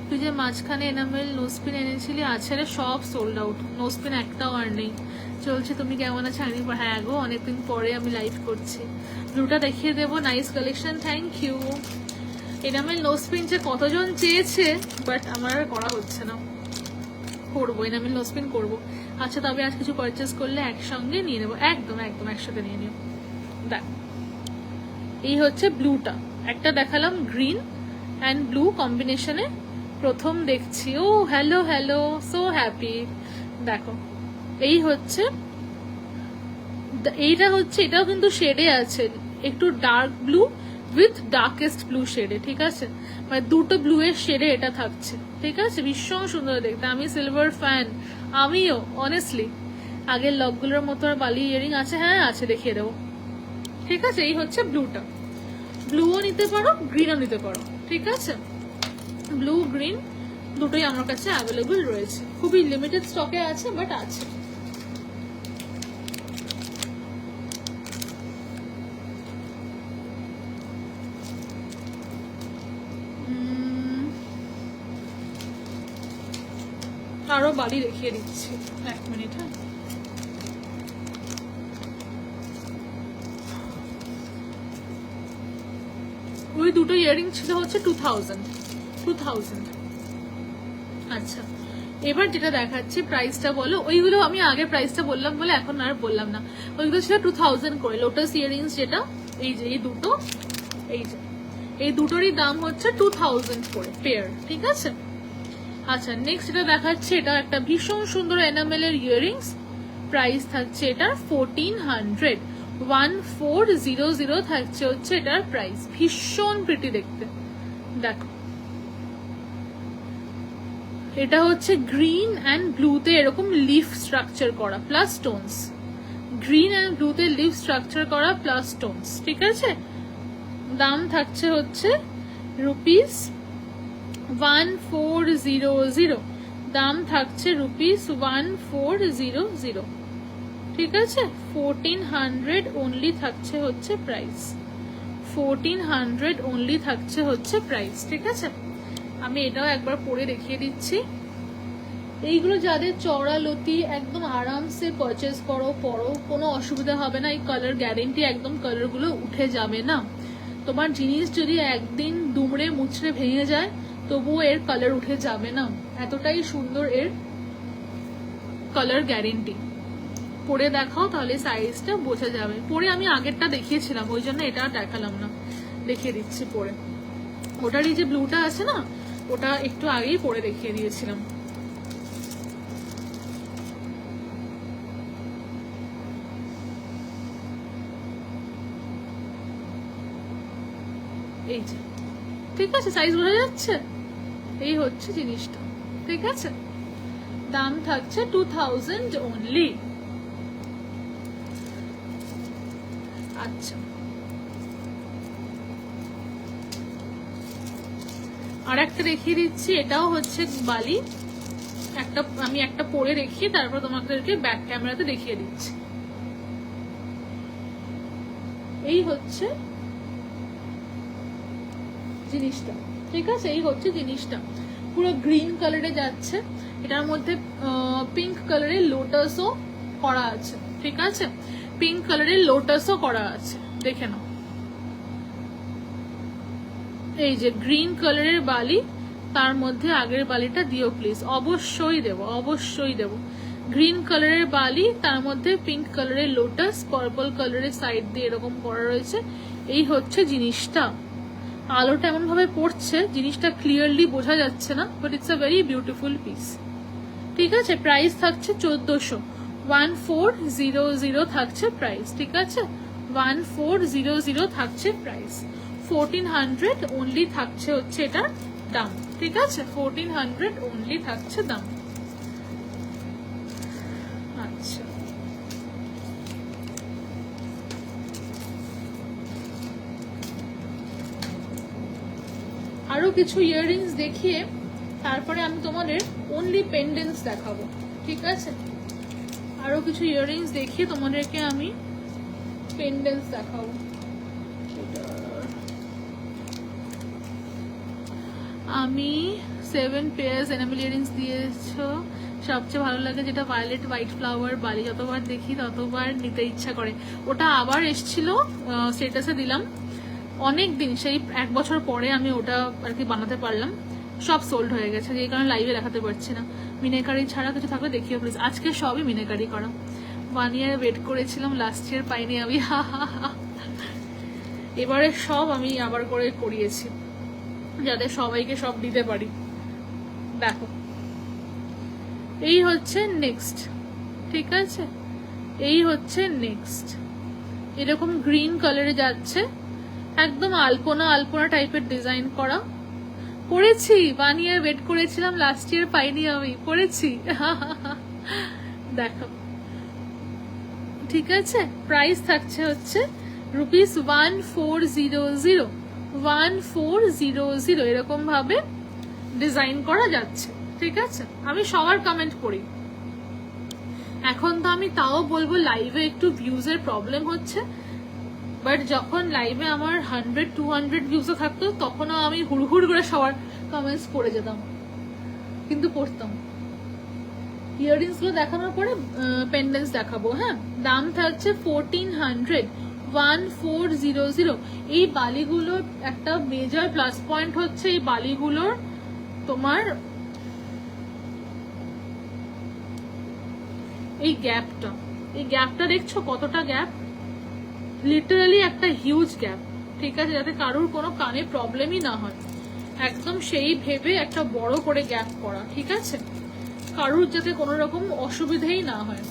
তুই যে মাঝখানে এনামেল নোসপিন এনেছিলি, আছে সব সোল্ড আউট, নোসপিন একটাও আর নেই। চলছে, তুমি কেমন আছো? হ্যাঁ গো, অনেকদিন পরে আমি লাইভ করছি। ব্লুটা দেখিয়ে দেবো, nice collection, thank you. Enamel nose pin যে কতজন চেয়েছে, বাট আমার আর করা হচ্ছে না, করবো এনামেল নোসপিন করবো। আচ্ছা তবে আজ কিছু পারচেস করলে একসঙ্গে নিয়ে নেবো, একদম একদম একসাথে নিয়ে নিও। দেখ এই হচ্ছে ব্লুটা, একটা দেখালাম গ্রিন অ্যান্ড ব্লু কম্বিনেশনে, প্রথম দেখছি। ও হ্যালো হ্যালো, সো হ্যাপি। দেখো এই হচ্ছে, এইটা হচ্ছে, এটাও কিন্তু শেডে আছে, একটু dark blue with darkest blue শেডে। ঠিক আছে, মানে দুটো ব্লু এর শেডে এটা থাকছে। ঠিক আছে, ভীষণ সুন্দর দেখতে, আমি সিলভার ফ্যান, আমিও অনেস্টলি। আগের লকগুলোর মতো আর বালি ইয়ারিং আছে? হ্যাঁ আছে, দেখিয়ে দেবো। ঠিক আছে, এই হচ্ছে ব্লুটা, ব্লুও নিতে পারো, গ্রিনও নিতে পারো। ঠিক আছে, ব্লু গ্রিন দুটোই আমার কাছে অ্যাভেলেবল রয়েছে, খুবই লিমিটেড স্টকে আছে, বাট আছে। আরো বালি দেখিয়ে দিচ্ছি, 1 মিনিট। হ্যাঁ ওই দুটো ইয়ারিং ছিল হচ্ছে 2000। আচ্ছা এবার যেটা দেখাচ্ছি, প্রাইসটা বলো। ওইগুলো আমি আগে প্রাইসটা বললাম বলে এখন আর বললাম না, ওইগুলো ছিল 2000 করে। লোটাস ইয়ারিংস যেটা, এই যে এই দুটো, এই দুটোরই দাম হচ্ছে 2000 করে পেয়ার। ঠিক আছে, আচ্ছা নেক্সট এটা দেখাচ্ছি, এটা একটা ভীষণ সুন্দর এনামেলের ইয়ারিংস, প্রাইস থাকছে এটার 1400, 1400 থাকছে হচ্ছে এটার প্রাইস। ভীষণ প্রিটি দেখতে, দেখো এটা হচ্ছে গ্রিন অ্যান্ড ব্লুতে এরকম লিফ স্ট্রাকচার করা প্লাস স্টোনস, গ্রিন অ্যান্ড ব্লুতে লিফ স্ট্রাকচার করা প্লাস স্টোনস। ঠিক আছে, দাম থাকছে হচ্ছে রুপিস 1400, দাম থাকছে রুপিস 1400। ঠিক আছে, 1400 অনলি থাকছে হচ্ছে প্রাইস, 1400 অনলি থাকছে হচ্ছে প্রাইস। ঠিক আছে, আমি এটাও একবার পরে দেখিয়ে দিচ্ছি। এইগুলো যাদের চওড়া লতি একদম আরামসে পারচেস করো, পরো, কোনো অসুবিধা হবে না। এই কালার গ্যারেন্টি, একদম কালারগুলো উঠে যাবে না। তোমার জিনিস যদি একদিন দুমড়ে মুচড়ে ভেঙে যায় তবুও এর কালার উঠে যাবে না, এতটাই সুন্দর এর কালার গ্যারেন্টি। পরে দেখাও তাহলে সাইজটা বোঝা যাবে। পরে আমি আগেরটা দেখিয়েছিলাম, ওই জন্য এটা দেখালাম না, দেখিয়ে দিচ্ছি পরে। ওটারই যে ব্লুটা আছে না, ওটা একটু আগেই পরে দেখিয়ে দিয়েছিলাম। এই যে, ঠিক আছে, সাইজ বোঝা যাচ্ছে। এই হচ্ছে জিনিসটা। ঠিক আছে, দাম থাকছে 2000 অনলি। আচ্ছা, আর একটা দেখিয়ে দিচ্ছি, এটাও হচ্ছে বালি। আমি একটা পরে দেখিয়ে তারপর তোমাদেরকে ব্যাক ক্যামেরাতে দেখিয়ে দিচ্ছি। এই হচ্ছে জিনিসটা। ঠিক আছে, এই হচ্ছে জিনিসটা, পুরো গ্রিন কালারে যাচ্ছে। এটার মধ্যে পিঙ্ক কালারের লোটাসও করা আছে। ঠিক আছে, পিঙ্ক কালারের লোটাসও করা আছে, দেখে নাও। এই যে গ্রিন কালারের বালি, তার মধ্যে আগের বালিটা দিও প্লিজ। অবশ্যই দেবো, অবশ্যই দেবো। গ্রিন কালারের বালি, তার মধ্যে পিঙ্ক কালারের লোটাস, পার্পল কালারের সাইড দিয়ে এরকম করা রয়েছে। এই হচ্ছে জিনিসটা। আলোটা এমন ভাবে পড়ছে, জিনিসটা ক্লিয়ারলি বোঝা যাচ্ছে না, but it's a very beautiful piece. ঠিক আছে, প্রাইস থাকছে 1400, 1400 থাকছে প্রাইস। ঠিক আছে, 1400 থাকছে প্রাইস। 1400 অনলি থাকছে হচ্ছে এটার দাম। ঠিক আছে, 1400 অনলি থাকছে দাম। আচ্ছা, আরো কিছু ইয়াররিংস দেখিয়ে তারপরে আমি তোমাদের অনলি পেন্ডেন্টস দেখাবো। ঠিক আছে, আরো কিছু ইয়াররিংস দেখিয়ে তোমাদেরকে আমি পেন্ডেন্টস দেখাবো। আমি 7 পেয়ার্স এনামেল ইয়াররিংস দিয়েছো। সবচেয়ে ভালো লাগে যেটা ভায়োলেট হোয়াইট ফ্লাওয়ার বালি, যতবার দেখি ততবার নিতে ইচ্ছা করে। ওটা আবার এসছিল, স্টেটাসে দিলাম। অনেক দিন, সেই 1 বছর পরে আমি ওটা আর কি বানাতে পারলাম। সব সোল্ড হয়ে গেছে, যে কারণে লাইভে দেখাতে পারছি না। মিনেকারি ছাড়া কিছু থাকলে দেখিও প্লিজ। আজকে সবই মিনেকারি করা। 1 ইয়ার ওয়েট করেছিলাম, লাস্ট ইয়ার পাইনি আমি। এবারে সব আমি আবার করে করিয়েছি, যাতে সবাইকে সব দিতে পারি। দেখো, এই হচ্ছে নেক্সট। ঠিক আছে, এই হচ্ছে নেক্সট। এরকম গ্রিন কালারে যাচ্ছে, একদম আলপনা আলপনা টাইপের ডিজাইন করা। পরেছি, 1 ইয়ার ওয়েট করেছিলাম, লাস্ট ইয়ার পাইনি আমি, পরেছি। দেখো, ঠিক আছে, প্রাইস থাকছে হচ্ছে ₹1400, 1400 এরকম ভাবে ডিজাইন করা যাচ্ছে। ঠিক আছে, আমি সবার কমেন্ট করি। এখন তো আমি তাও বলবো লাইভে একটু ভিউজের প্রবলেম হচ্ছে, বাট যখন লাইভে আমার 100-200 ভিউজও থাকতো তখনও আমি হুড়হুড় করে সবার কমেন্টস পড়ে যেতাম, কিন্তু পড়তাম। ইয়াররিংস গুলো দেখানোর পরে পেন্ডেন্টস দেখাবো। হ্যাঁ, দাম থাকছে 1400, 1400। এই বালিগুলোর একটা মেজর প্লাস পয়েন্ট হচ্ছে এই বালিগুলোর তোমার এই গ্যাপটা দেখছো কতটা গ্যাপ? লিটারালি একটা হিউজ গ্যাপ। ঠিক আছে, যাতে কারোর কোনো কানে প্রবলেমই না হয়, একদম সেই ভেবে একটা বড় করে গ্যাপ করা। ঠিক আছে, কারোর যাতে কোনো রকম অসুবিধাই না হয়।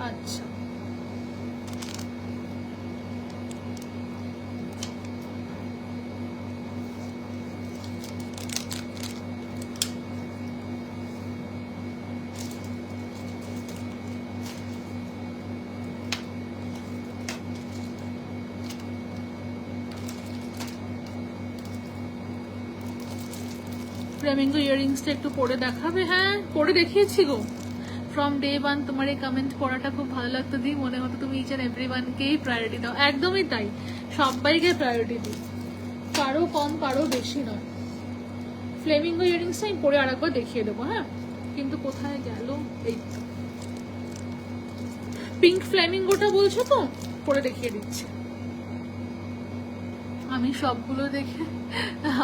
আচ্ছা, ফ্লেমিঙ্গো ইয়াররিংসটা একটু পরে দেখাবে? হ্যাঁ, পরে দেখিয়েছি গো। ফ্রম ডে ওয়ান তোমার এই কমেন্ট পড়াটা খুব ভালো লাগতো দি, মনে হতো তুমি ইচ অ্যান্ড এভরিওয়ানকেই প্রায়োরিটি দাও। একদমই তাই, সবাইকে প্রায়োরিটি দিই, কারো কম কারো বেশি নয়। ফ্লেমিঙ্গো ইয়ারিংসটা আমি পরে আরেকবার দেখিয়ে দেবো, হ্যাঁ, কিন্তু কোথায় গেল? এই পিঙ্ক ফ্লেমিঙ্গোটা বলছো তো, পরে দেখিয়ে দিচ্ছি আমি সবগুলো দেখে।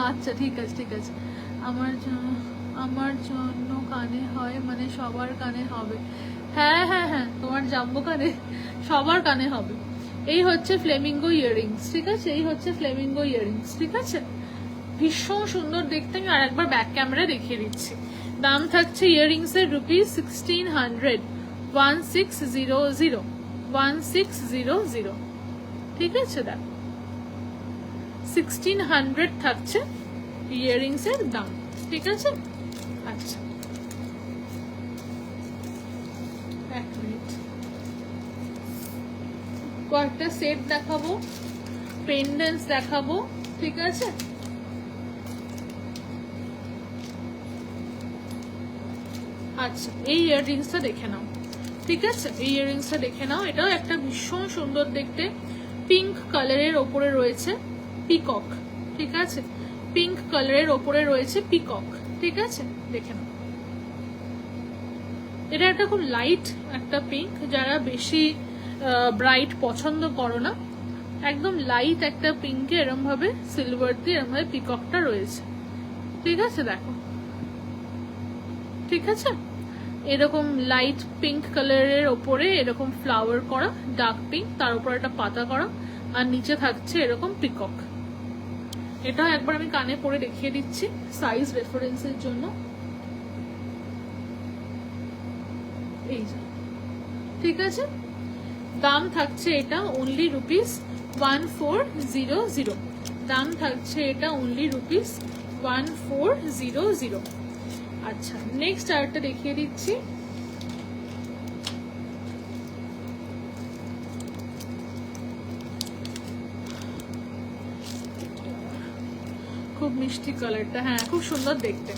আচ্ছা ঠিক আছে ঠিক আছে। আমার জন্য কানে হয় মানে সবার কানে হবে? হ্যাঁ হ্যাঁ হ্যাঁ, তোমার জাম্বো কানে, সবার কানে হবে। এই হচ্ছে ফ্লেমিঙ্গো ইয়ারিংস, ঠিক আছে, এই হচ্ছে ফ্লেমিঙ্গো ইয়ারিংস, ঠিক আছে, ভীষণ সুন্দর দেখতে। আমি আর একবার ব্যাক ক্যামেরা দেখিয়ে দিচ্ছি। দাম থাকছে ইয়ারিংস এর ₹1600, 1600, 1600, ঠিক আছে, দেখ 1600 থাকছে ইয়ারিংস এর দাম, ঠিক আছে। আচ্ছা এক মিনিট, কয়েকটা সেট দেখাবো, পেন্ডেন্টস দেখাবো, ঠিক আছে। আচ্ছা এই ইয়াররিংসটা দেখে নাও, ঠিক আছে, এই ইয়াররিংসটা দেখে নাও। এটাও একটা ভীষণ সুন্দর দেখতে, পিঙ্ক কালারের ওপরে রয়েছে পিকক, ঠিক আছে, পিঙ্ক কালারের ওপরে রয়েছে পিকক, ঠিক আছে, দেখে নাও। এটা একটা খুব লাইট একটা পিঙ্ক, যারা বেশি ব্রাইট পছন্দ করো না, একদম লাইট একটা পিঙ্কে এরম ভাবে সিলভার দিয়ে এরম ভাবে পিককটা রয়েছে, ঠিক আছে, দেখো, ঠিক আছে। এরকম লাইট পিঙ্ক কালারের ওপরে এরকম ফ্লাওয়ার করা, ডার্ক পিঙ্ক, তার উপর একটা পাতা করা, আর নিচে থাকছে এরকম পিকক। এটাও একবার আমি কানে পরে দেখিয়ে দিচ্ছি সাইজ রেফারেন্সের জন্য। এই যে, ঠিক আছে, দাম থাকছে এটা অনলি ₹1400, দাম থাকছে এটা অনলি ₹1400। আচ্ছা নেক্সট আরেকটা দেখিয়ে দিচ্ছি, খুব মিষ্টি কালারটা, হ্যাঁ খুব সুন্দর দেখতে।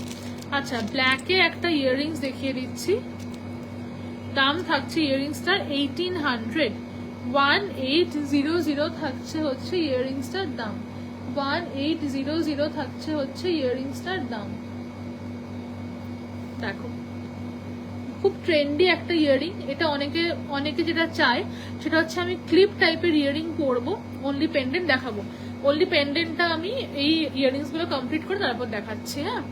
আচ্ছা ব্ল্যাকে একটা ইয়াররিংস দেখিয়ে দিচ্ছি, দাম থাকছে ইয়াররিংসটার 1800, 1800 থাকছে হচ্ছে ইয়াররিংসটার দাম, 1800 থাকছে হচ্ছে ইয়াররিংসটার দাম। দেখো খুব ট্রেন্ডি একটা ইয়াররিং এটা, অনেকে যেটা চায় সেটা হচ্ছে আমি ক্লিপ টাইপের ইয়াররিং পরবো, অনলি পেন্ডেন্ট দেখাবো। অনলি পেন্ডেন্টটা আমি এই ইয়াররিংস গুলো কমপ্লিট করে তারপর দেখাচ্ছি, হ্যাঁ।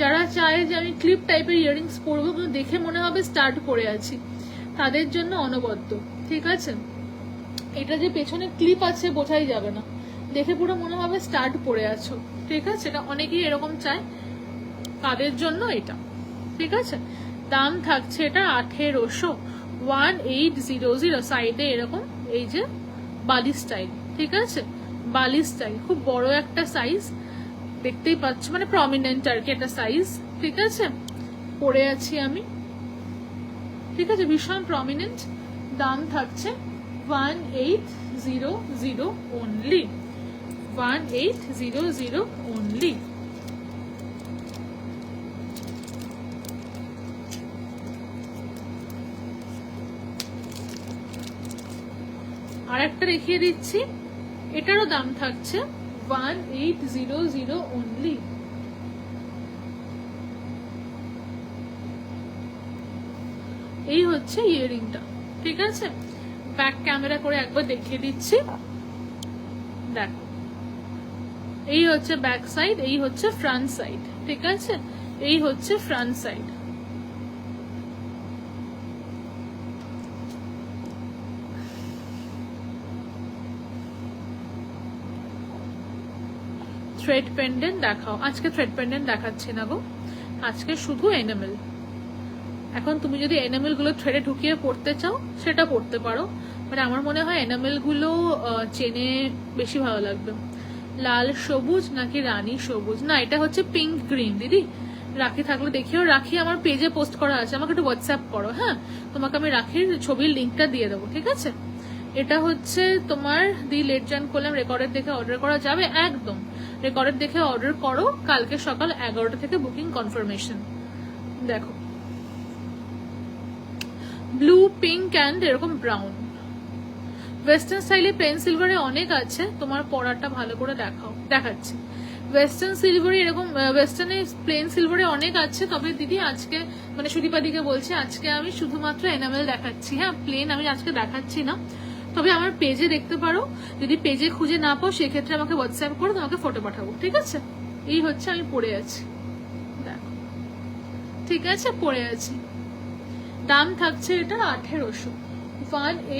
যারা চায় যে আমি ক্লিপ টাইপের ইয়াররিংস পরবো কিন্তু দেখে মনে হবে স্টার্ট পরে আছি, তাদের জন্য অনবদ্য, ঠিক আছে। এটা যে পেছনে ক্লিপ আছে বোঝাই যাবে না, দেখে পুরো মনে হবে স্টার্ট পরে আছো, ঠিক আছে। এটা অনেকেই এরকম চায়, তাদের জন্য এটা, ঠিক আছে। দাম থাকছে এটা 1800, 1800, সাইডে এরকম এই যে বালি স্টাইল, ঠিক আছে, বালি স্টাইল, খুব বড় একটা সাইজ দেখতেই পাচ্ছ, মানে প্রমিনেন্ট আর কি একটা সাইজ, ঠিক আছে, পরে আছি আমি, ঠিক আছে, ভীষণ প্রমিনেন্ট। দাম থাকছে 1800 অনলি, 1800 অনলি। আর একটা দেখিয়ে দিচ্ছি, এটারও দাম থাকছে 1800 অনলি। এই হচ্ছে ইয়াররিংটা, ঠিক আছে। ব্যাক ক্যামেরা করে একবার দেখিয়ে দিচ্ছি, দেখো এই হচ্ছে ব্যাক সাইড, এই হচ্ছে ফ্রন্ট সাইড, ঠিক আছে, এই হচ্ছে ফ্রন্ট সাইড। থ্রেড পেন্ডেন্ট দেখাও, আজকে থ্রেড পেন্ডেন্ট দেখাচ্ছি না গো, আজকে শুধু এনামেল। এখন তুমি যদি এনামেল গুলো থ্রেডে ঢুকিয়ে পড়তে চাও সেটা পড়তে পারো, মানে আমার মনে হয় এনামেল গুলো চেনে বেশি ভালো লাগবে। লাল সবুজ নাকি রানী সবুজ? না এটা হচ্ছে পিঙ্ক গ্রিন দিদি, রাখি থাকলে দেখিও, রাখি আমার পেজে পোস্ট করা আছে, আমাকে একটু হোয়াটসঅ্যাপ করো, হ্যাঁ, তোমাকে আমি রাখির ছবির লিঙ্কটা দিয়ে দেবো, ঠিক আছে। এটা হচ্ছে তোমার লেট জয়েন করলাম, রেকর্ডের দেখে অর্ডার করা যাবে, একদম রেকর্ডের দেখে অর্ডার করো, কালকে সকাল 11টা থেকে বুকিং কনফার্মেশন। দেখো ব্লু, পিঙ্ক অ্যান্ড এরকম ব্রাউন। ওয়েস্টার্ন স্টাইলে প্লেন সিলভারে অনেক আছে, তোমার পরাটা ভালো করে দেখাচ্ছি। ওয়েস্টার্ন সিলভারে এরকম ওয়েস্টার্নে প্লেন সিলভারে অনেক আছে, তবে দিদি আজকে মানে সুদীপাদিকে বলছি আজকে আমি শুধুমাত্র এনামেল দেখাচ্ছি। হ্যাঁ, প্লেন আমি আজকে দেখাচ্ছি না, তবে আমার পেজে দেখতে পারো। যদি পেজে খুঁজে না পাও সেক্ষেত্রে আমাকে হোয়াটসঅ্যাপ করে তোমাকে ফটো পাঠাবো, ঠিক আছে? এই হচ্ছে আমি পরে আছি, দেখো, ঠিক আছে, পরে আছি। দাম থাকছে এটা 1800,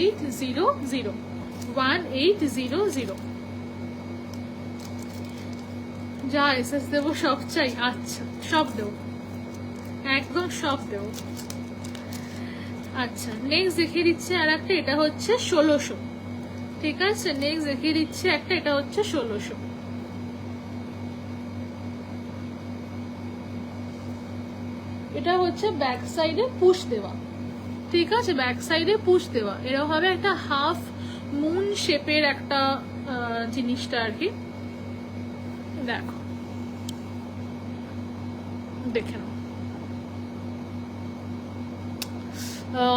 1800, 1800। যা এসএস দেবো সব চাই, আচ্ছা সব দেবো, একদম সব দেবো। আচ্ছা, নেক্সট দেখিয়ে দিচ্ছে আর একটা, এটা হচ্ছে 1600, ঠিক আছে? নেক্সট দেখিয়ে দিচ্ছে একটা, এটা হচ্ছে 1600। এটা হচ্ছে ব্যাক সাইডে পুশ দেওয়া, ঠিক আছে? ব্যাক সাইডে পুশ দেওয়া, এরকম ভাবে একটা হাফ মুন শেপের একটা জিনিসটা আর কি, দেখো, দেখে নাও।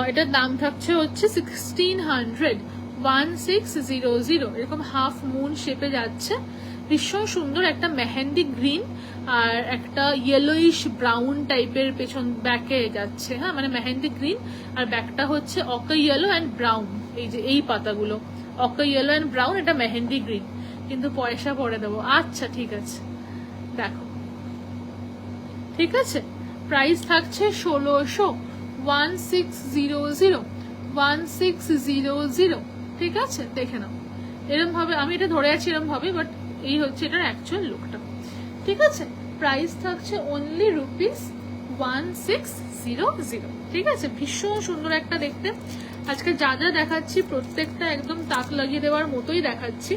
এটার দাম থাকছে হচ্ছে 1600, 1600। এরকম হাফ মুন শেপে যাচ্ছে, ভীষণ সুন্দর। একটা মেহেন্দি গ্রিন আর একটা ইয়েলোইশ ব্রাউন টাইপের পেছন ব্যাকে যাচ্ছে। হ্যাঁ, মানে মেহেন্দি গ্রিন আর ব্যাকটা হচ্ছে অকা ইয়েলো অ্যান্ড ব্রাউন। এই যে এই পাতাগুলো অকা ইয়েলো অ্যান্ড ব্রাউন, এটা মেহেন্দি গ্রিন, কিন্তু পয়সা পরে দেবো। আচ্ছা ঠিক আছে, দেখো, ঠিক আছে। প্রাইস থাকছে 1600, 1600, 1600, ঠিক আছে? দেখে নাও, এরকম ভাবে আমি এটা ধরে আছি এরকম ভাবে, বাট এই হচ্ছে এটার অ্যাকচুয়াল লুকটা, ঠিক আছে? প্রাইস থাকছে অনলি ₹1600, ঠিক আছে? ভীষণ সুন্দর একটা দেখতে। আজকে যা যা দেখাচ্ছি প্রত্যেকটা একদম তাক লাগিয়ে দেওয়ার মতোই দেখাচ্ছি,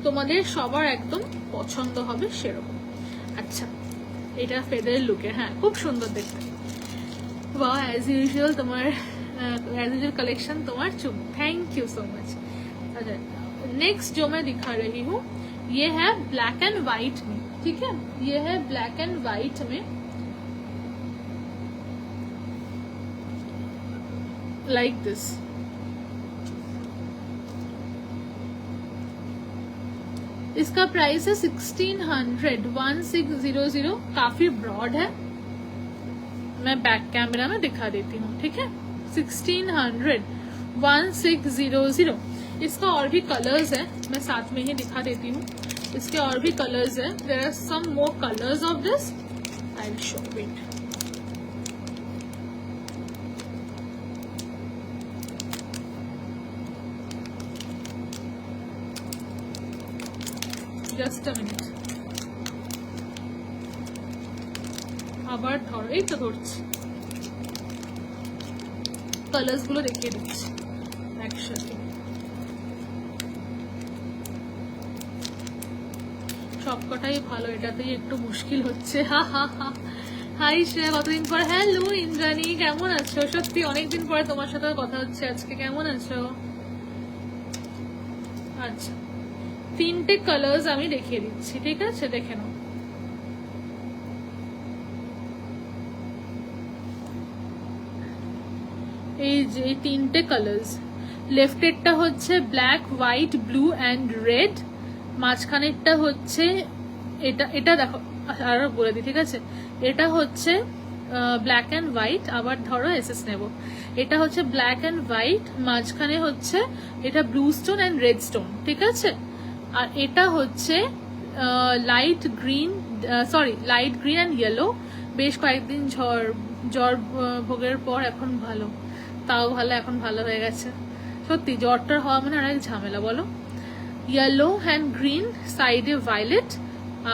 তোমাদের সবার একদম পছন্দ হবে সেরকম। আচ্ছা, এটা ফেদারের লুকে, হ্যাঁ খুব সুন্দর দেখতে। वाह, एज यूजुअल तुम्हार एज यूजुअल कलेक्शन तुम्हार चुम, थैंक यू सो मच। अच्छा, नेक्स्ट जो मैं दिखा रही हूँ ये है ब्लैक एंड व्हाइट में, ठीक है? ये है ब्लैक एंड व्हाइट में, लाइक दिस। इसका प्राइस है 1600, 1600। काफी ब्रॉड है, मैं बैक कैमरा में दिखा देती हूँ, ठीक है? 1600, 1600। इसका और भी कलर्स है, मैं साथ में ही दिखा देती हूँ। इसके और भी कलर्स है, there are some more colours of this, I will show, wait. Just a minute, আবার ধরো, এই তো ধরছি, কালার্স গুলো দেখিয়ে দিচ্ছি একসাথে। সবকটাই ভালো, এটাতেই একটু মুশকিল হচ্ছে। হা হা হা। হাই শ্রেয়া, কতদিন পর। হ্যালো ইন্দ্রাণী, কেমন আছো? সত্যি অনেকদিন পরে তোমার সাথে কথা হচ্ছে আজকে, কেমন আছো? আচ্ছা, তিনটে কালার্স আমি দেখিয়ে দিচ্ছি, ঠিক আছে? দেখে নাও। এই যে তিনটে কালার্স, লেফটেরটা হচ্ছে black, white, blue and red, মাঝখানেরটা হচ্ছে এটা, এটা দেখো আরো বলে দিই, ঠিক আছে? এটা হচ্ছে ব্ল্যাক অ্যান্ড হোয়াইট, আবার ধরো এসএস নেব। এটা হচ্ছে ব্ল্যাক অ্যান্ড হোয়াইট, মাঝখানে হচ্ছে এটা blue stone and red stone, ঠিক আছে? আর এটা হচ্ছে light green, sorry light green and yellow. বেশ কয়েকদিন জ্বর ভোগের পর এখন ভালো, তাও ভালো, এখন ভালো হয়ে গেছে। সত্যি জ্বরটার হওয়া মানে আর এক ঝামেলা, বলো। ইয়েলো অ্যান্ড গ্রিন, সাইডে ভায়োলেট,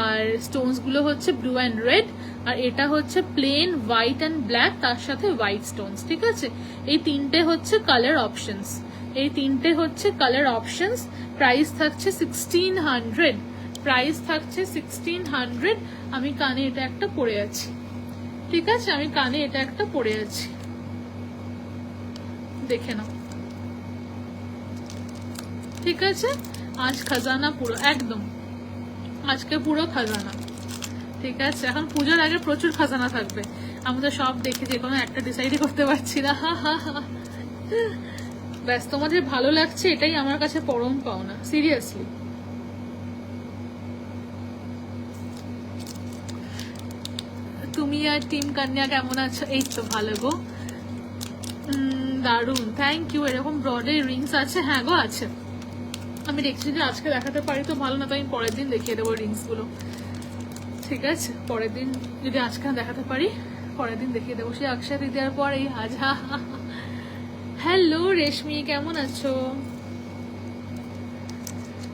আর স্টোনস গুলো হচ্ছে ব্লু অ্যান্ড রেড। আর এটা হচ্ছে প্লেন হোয়াইট অ্যান্ড ব্ল্যাক, তার সাথে হোয়াইট স্টোনস, ঠিক আছে? এই তিনটে হচ্ছে কালার অপশনস, এই তিনটে হচ্ছে কালার অপশনস। প্রাইস থাকছে 1600, প্রাইস থাকছে 1600। আমি কানে এটা একটা পরে আছি, ঠিক আছে? আমি কানে এটা একটা পরে আছি, দেখে নাও, ঠিক আছে? আজ খাজানা পুরো একদম, আজকে পুরো খাজানা, ঠিক আছে? এখন পুজোর আগে প্রচুর খাজানা থাকবে। আমি তো সব দেখে যে কোনো একটা ডিসাইডই করতে পারছি না। ব্যাস, তোমাদের ভালো লাগছে এটাই আমার কাছে পরম পাওনা, সিরিয়াসলি। তুমি আর টিম কন্যা কেমন আছো? এই তো ভালো গো, দারুন, থ্যাংক ইউ। এরকম ব্রডে রিংস আছে? হ্যাঁ গো আছে। আমি দেখছি যে আজকে দেখাতে পারি তো ভালো, না তো আমি পরের দিন দেখিয়ে দেবো রিংস গুলো, ঠিক আছে? পরের দিন যদি আজকে দেখাতে পারি পরের দিন দেখিয়ে দেবো, সেই অক্ষয় তৃতীয়ার পর এই আজ। হ্যালো রেশমি, কেমন আছো?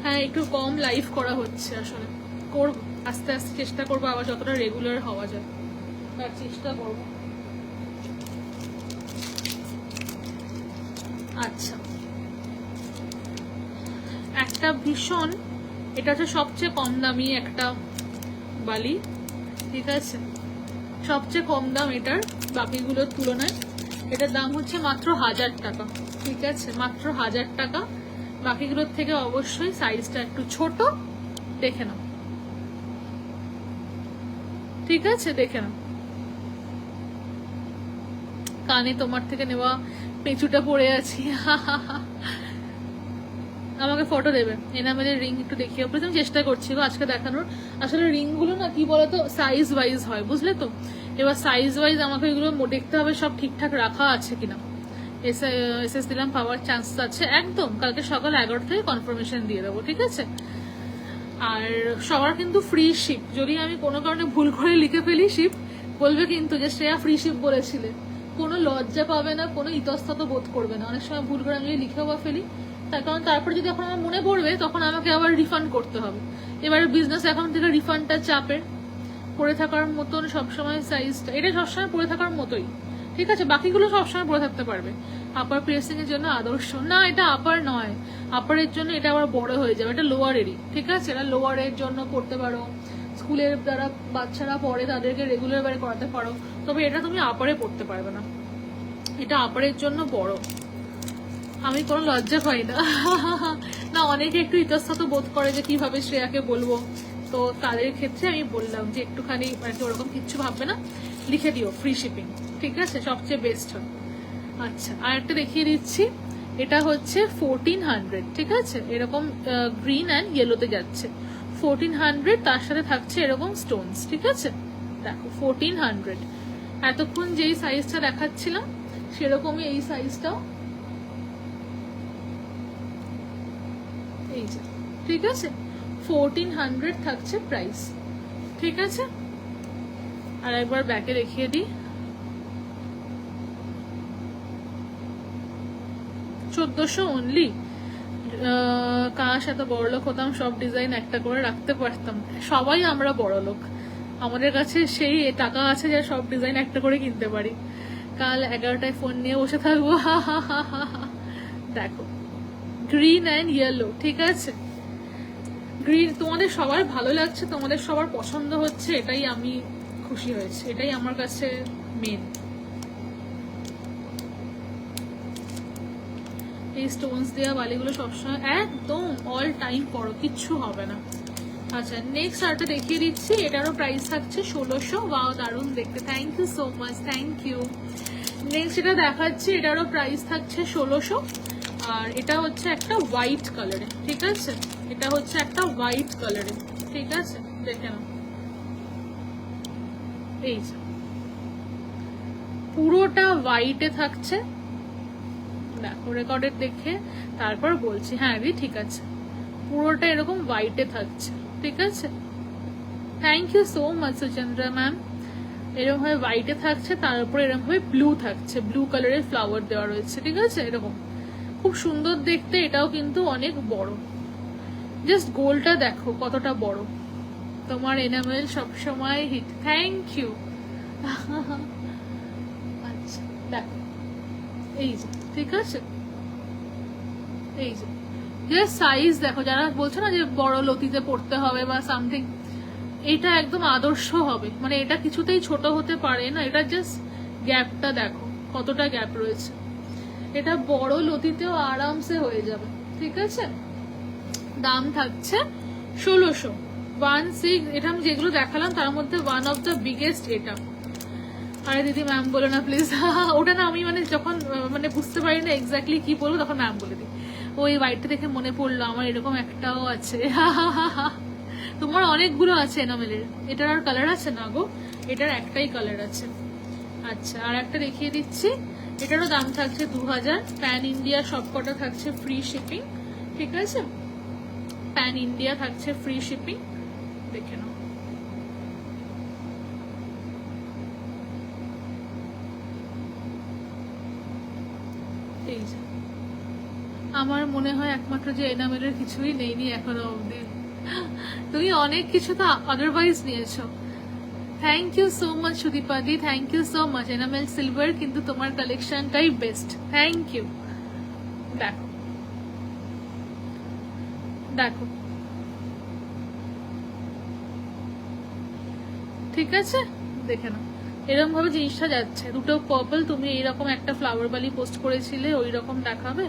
হ্যাঁ, একটু কম লাইভ করা হচ্ছে আসলে, করবো আস্তে আস্তে, চেষ্টা করবো আবার যতটা রেগুলার হওয়া যায় তার চেষ্টা করবো। আচ্ছা, একটা ভীষণ, এটা হচ্ছে সবচেয়ে কম দামি একটা বালি, ঠিক আছে? সবচেয়ে কম দাম এটার বাকিগুলোর তুলনায়। এটার দাম হচ্ছে মাত্র 1000 টাকা, ঠিক আছে? মাত্র 1000 টাকা। বাকিগুলোর থেকে অবশ্যই সাইজটা একটু ছোট, দেখে নাও, ঠিক আছে? দেখে নাও। কানে তোমার থেকে নেওয়া পেঁচুটা পড়ে আছি। আমাকে ফটো দেবে এনামেলের রিং একটু দেখিয়ে, প্রথম চেষ্টা করছি গো আজকে দেখানোর। আসলে রিং গুলো না কি বলতো সাইজ ওয়াইজ হয়, বুঝলে তো? এবার সাইজ ওয়াইজ আমাকে এগুলো দেখতে হবে সব ঠিকঠাক রাখা আছে কিনা। এসএস দিলাম, পাওয়ার চান্স আছে একদম। কালকে সকাল 11টা থেকে কনফার্মেশন দিয়ে দেবো, ঠিক আছে? আর সবার কিন্তু ফ্রি শিপ, যদি আমি কোনো কারণে ভুল করে লিখে ফেলি শিপ, বলবে কিন্তু যে শ্রেয়া ফ্রি শিপ বলেছিলে। কোনো লজ্জা পাবে না, কোনো ইতস্তত বোধ করবে না। অনেক সময় ভুল করে আমি লিখেও বা ফেলি, তার কারণ তারপরে যদি এখন আমার মনে পড়বে তখন আমাকে আবার রিফান্ড করতে হবে। এবারে বিজনেস অ্যাকাউন্ট থেকে রিফান্ডটা চাপের। পরে থাকার মতন সবসময় সাইজটা, এটা সবসময় পরে থাকার মতোই, ঠিক আছে? বাকিগুলো সবসময় পরে থাকতে পারবে। আপার প্রেসিং এর জন্য আদর্শ না, এটা আপার নয়। আপারের জন্য এটা আবার বড় হয়ে যাবে, এটা লোয়ারেরই, ঠিক আছে? এটা লোয়ারের জন্য করতে পারো, স্কুলের যারা বাচ্চারা পড়ে তাদেরকে রেগুলার বারে করাতে পারো, তবে এটা তুমি আপারে পড়তে পারবে না, এটা আপারের জন্য বড়। আমি কোনো লজ্জা পাই না। না, অনেকে একটু ইতস্তত বোধ করে যে কিভাবে শ্রেয়াকে বলবো, তো তাদের ক্ষেত্রে আমি বললাম যে একটুখানি মানে ওরকম কিচ্ছু ভাববে না, লিখে দিও ফ্রি শিপিং, ঠিক আছে? সবচেয়ে বেস্ট হয়। আচ্ছা, আর একটা দেখিয়ে দিচ্ছি, এটা হচ্ছে 1400, ঠিক আছে? এরকম গ্রিন অ্যান্ড ইয়েলোতে যাচ্ছে 1400, তার সাথে থাকছে এরকম স্টোনস, ঠিক আছে? দেখো 1400। এতক্ষণ যেই সাইজটা দেখাচ্ছিলাম সেরকমই এই সাইজটাও, এই যে, ঠিক আছে? 1400 থাকছে প্রাইস, ঠিক আছে? আর একবার ব্যাকে দেখিয়ে দিই, 1400 অনলি। কাশ এত বড় লোক হতাম, সব ডিজাইন একটা করে রাখতে পারতাম। সবাই আমরা বড় লোক, আমাদের কাছে সেই টাকা আছে যে সব ডিজাইন একটা করে কিনতে পারি। কাল 11টায় ফোন নিয়ে বসে থাকবো। দেখো গ্রিন অ্যান্ড ইয়েলো, ঠিক আছে? গ্রিন তোমাদের সবার ভালো লাগছে, তোমাদের সবার পছন্দ হচ্ছে, এটাই আমি খুশি হয়েছি, এটাই আমার কাছে মেন। এই স্টোনস দেওয়া বালিগুলো সবসময় একদম অল টাইম পরো, কিচ্ছু হবে না। আচ্ছা, নেক্সট আরটা দেখিয়ে দিচ্ছি, এটারও প্রাইস থাকছে 1600। ওয়াও, দারুণ দেখতে, thank you so much, thank you. Next এটা দেখাচ্ছি, এটারও প্রাইস থাকছে 1600। আর এটা হচ্ছে একটা হোয়াইট কালারে, ঠিক আছে? এটা হচ্ছে একটা হোয়াইট কালারে, ঠিক আছে? দেখে নাও, এই যে পুরোটা হোয়াইটে থাকছে। দেখো রেকর্ডেড দেখে তারপর বলছি, হ্যাঁ দি ঠিক আছে, পুরোটা এরকম হোয়াইটে থাকছে, ঠিক আছে? Thank you so much Suchandra ma'am. এরকম ভাবে হোয়াইটে থাকছে, তার উপরে এরকম ভাবে ব্লু থাকছে, ব্লু কালারের ফ্লাওয়ার দেওয়া রয়েছে, ঠিক আছে? এরকম খুব সুন্দর দেখতে। এটাও কিন্তু অনেক বড়, জাস্ট গোলটা দেখো কতটা বড়। তোমার এনামেল সবসময় হিট, থ্যাংক ইউ। আচ্ছা দেখো, এই যে, ঠিক আছে? এই যে সাইজ দেখো, যারা বলছো না যে বড় লতিতে পড়তে হবে বা সামথিং, এটা একদম আদর্শ হবে, মানে এটা কিছুতেই ছোট হতে পারে না। এটা জাস্ট গ্যাপটা দেখো কতটা গ্যাপ রয়েছে, এটা বড় লতিতেও আরামসে হয়ে যাবে, ঠিক আছে? দাম থাকছে 1600। 16, এটা আমি যেগুলো দেখালাম তার মধ্যে ওয়ান অফ দ্য বিগেস্ট এটা। আরে দিদি ম্যাম বলো না প্লিজ। ওটা না আমি মানে যখন মানে বুঝতে পারি না এক্স্যাক্টলি কি বলবো তখন ম্যাম বলে দিই। ওই হোয়াইটটা দেখে মনে পড়লো আমার এরকম একটাও আছে। তোমার অনেকগুলো আছে এনামেলের। এটার আর কালার আছে না গো, এটার একটাই কালার আছে। আচ্ছা আর একটা দেখিয়ে দিচ্ছি, এটারও দাম থাকছে 2000। প্যান ইন্ডিয়া সবকটা থাকছে ফ্রি শিপিং, ঠিক আছে? প্যান ইন্ডিয়া থাকছে ফ্রি শিপিং, দেখে নাও। এই যে আমার মনে হয় একমাত্র যে এনামেলের কিছুই নেইনি এখনো অবধি। তুমি অনেক কিছু তো আদারওয়াইজ নিয়েছো। থ্যাংক ইউ সো মাচ সুদীপাদি, thank you so much. Enamel silver কিন্তু তোমার কালেকশনটাই বেস্ট, থ্যাংক ইউ। দেখো দেখো, ঠিক আছে দেখে নাও। এরকম ভাবে জিনিসটা যাচ্ছে, দুটো পার্পল। তুমি এইরকম একটা ফ্লাওয়ার বালি পোস্ট করেছিলে, ওই রকম দেখাবে।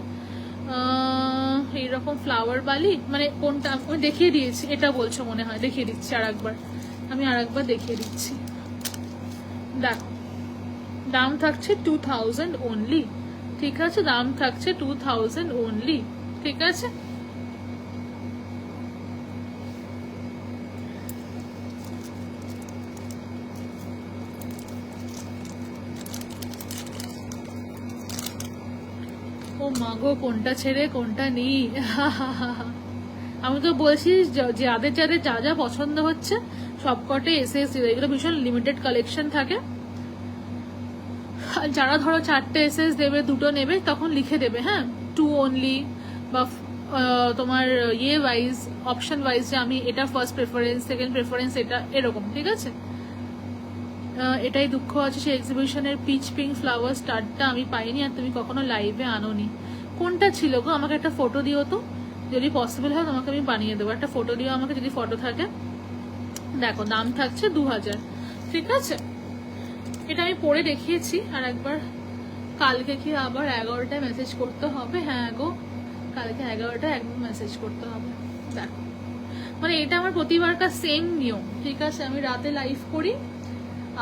এইরকম ফ্লাওয়ার বালি মানে কোনটা আমি দেখিয়ে দিয়েছি, এটা বলছো মনে হয়, দেখিয়ে দিচ্ছি আরেকবার, আমি আরেকবার দেখিয়ে দিচ্ছি। দেখো দাম থাকছে 2000 অনলি, ঠিক আছে? দাম থাকছে 2000 অনলি, ঠিক আছে? ও মাগো কোনটা ছেড়ে কোনটা নিই। আমি তো বলছি যাদের যাদের যা যা পছন্দ হচ্ছে সবকটে এসএস, এগুলো ভীষণ লিমিটেড কালেকশন থাকে। যারা ধরো 4টে এসএস দেবে, 2টো নেবে, তখন লিখে দেবে হ্যাঁ 2 অনলি, বা তোমার ইয়ে ওয়াইজ অপশন ওয়াইজ যে আমি এটা ফার্স্ট প্রেফারেন্স, সেকেন্ড প্রেফারেন্স, এটা এরকম, ঠিক আছে? এটাই দুঃখ আছে, সেই এক্সিবিশনের পিচ পিঙ্ক ফ্লাওয়ার স্টারটা আমি পাইনি, আর তুমি কখনো লাইভে আনোনি। কোনটা ছিল গো? আমাকে একটা ফটো দিও তো, যদি পসিবল হয় তোমাকে আমি বানিয়ে দেবো। একটা ফটো দিও আমাকে যদি ফটো থাকে। দেখো দাম থাকছে 2000, ঠিক আছে? এটা আমি পরে দেখিয়েছি আর একবার। কালকে কি আবার 11টায় মেসেজ করতে হবে? হ্যাঁ গো কালকে 11টায় একদম মেসেজ করতে হবে। দেখো মানে এটা আমার প্রতিবারকার সেম নিয়ম, ঠিক আছে? আমি রাতে লাইভ করি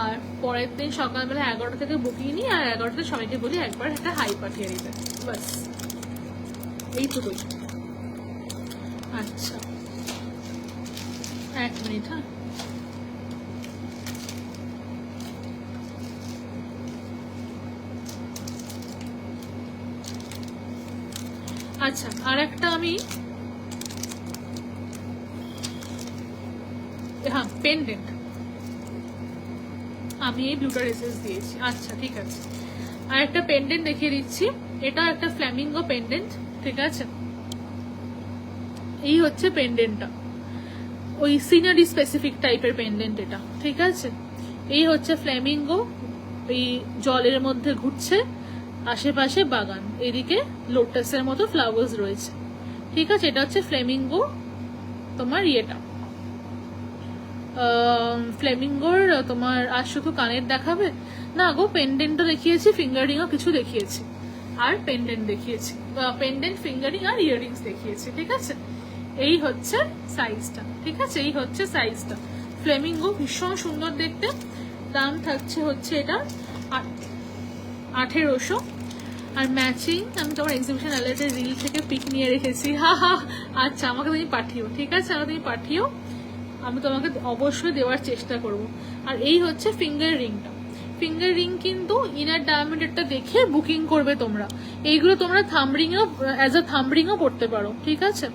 আর পরের দিন সকালবেলা 11টা থেকে বুকিং নিই, আর 11টাতে সবাইকে বলি একবার একটা হাই পাঠিয়ে দিতে, বাস এইটুকুই। আচ্ছা 1 মিনিট, হ্যাঁ আচ্ছা আর একটা আমি হ্যাঁ পেন্ডেন্ট আমি এই ব্লুটার এসএস দিয়েছি। আচ্ছা ঠিক আছে, আর একটা পেন্ডেন্ট দেখিয়ে দিচ্ছি। এটা একটা ফ্ল্যামিঙ্গো পেন্ডেন্ট, ঠিক আছে? এই হচ্ছে পেন্ডেন্টটা, ওই সিনারি স্পেসিফিক টাইপের পেন্ডেন্ট এটা, ঠিক আছে? এই হচ্ছে ফ্ল্যামিঙ্গো, এই জলের মধ্যে ঘুরছে, আশেপাশে বাগান, এদিকে লোটাসের মতো ফ্লাওয়ার্স রয়েছে, ঠিক আছে? এটা হচ্ছে ফ্লেমিঙ্গো তোমার ইয়েটা, ফ্লেমিঙ্গোর তোমার। আর শুধু কানের দেখাবে না গো, পেন্ডেন্টও দেখিয়েছি, ফিঙ্গারিংও কিছু দেখিয়েছি, আর পেন্ডেন্ট দেখিয়েছি, পেন্ডেন্ট, ফিঙ্গারিং আর ইয়াররিংস দেখিয়েছি, ঠিক আছে? এই হচ্ছে সাইজটা, ঠিক আছে? এই হচ্ছে সাইজটা। ফ্লেমিঙ্গো ভীষণ সুন্দর দেখতে। দাম থাকছে হচ্ছে এটা 1800। আর ম্যাচিং আমি তোমার এক্সিবিশন অ্যালার্টের রিল থেকে পিক নিয়ে রেখেছি। আচ্ছা আমাকে তুমি পাঠিও, ঠিক আছে? আমাকে তুমি পাঠিও, আমি তোমাকে অবশ্যই দেওয়ার চেষ্টা করব। আর এই হচ্ছে ফিঙ্গার রিংটা। ফিঙ্গার রিং কিন্তু ইনার ডায়ামিটারটা দেখে বুকিং করবে তোমরা। এইগুলো তোমরা থাম্বরিংও অ্যাজ আ থাম্বরিংও করতে পারো, ঠিক আছে?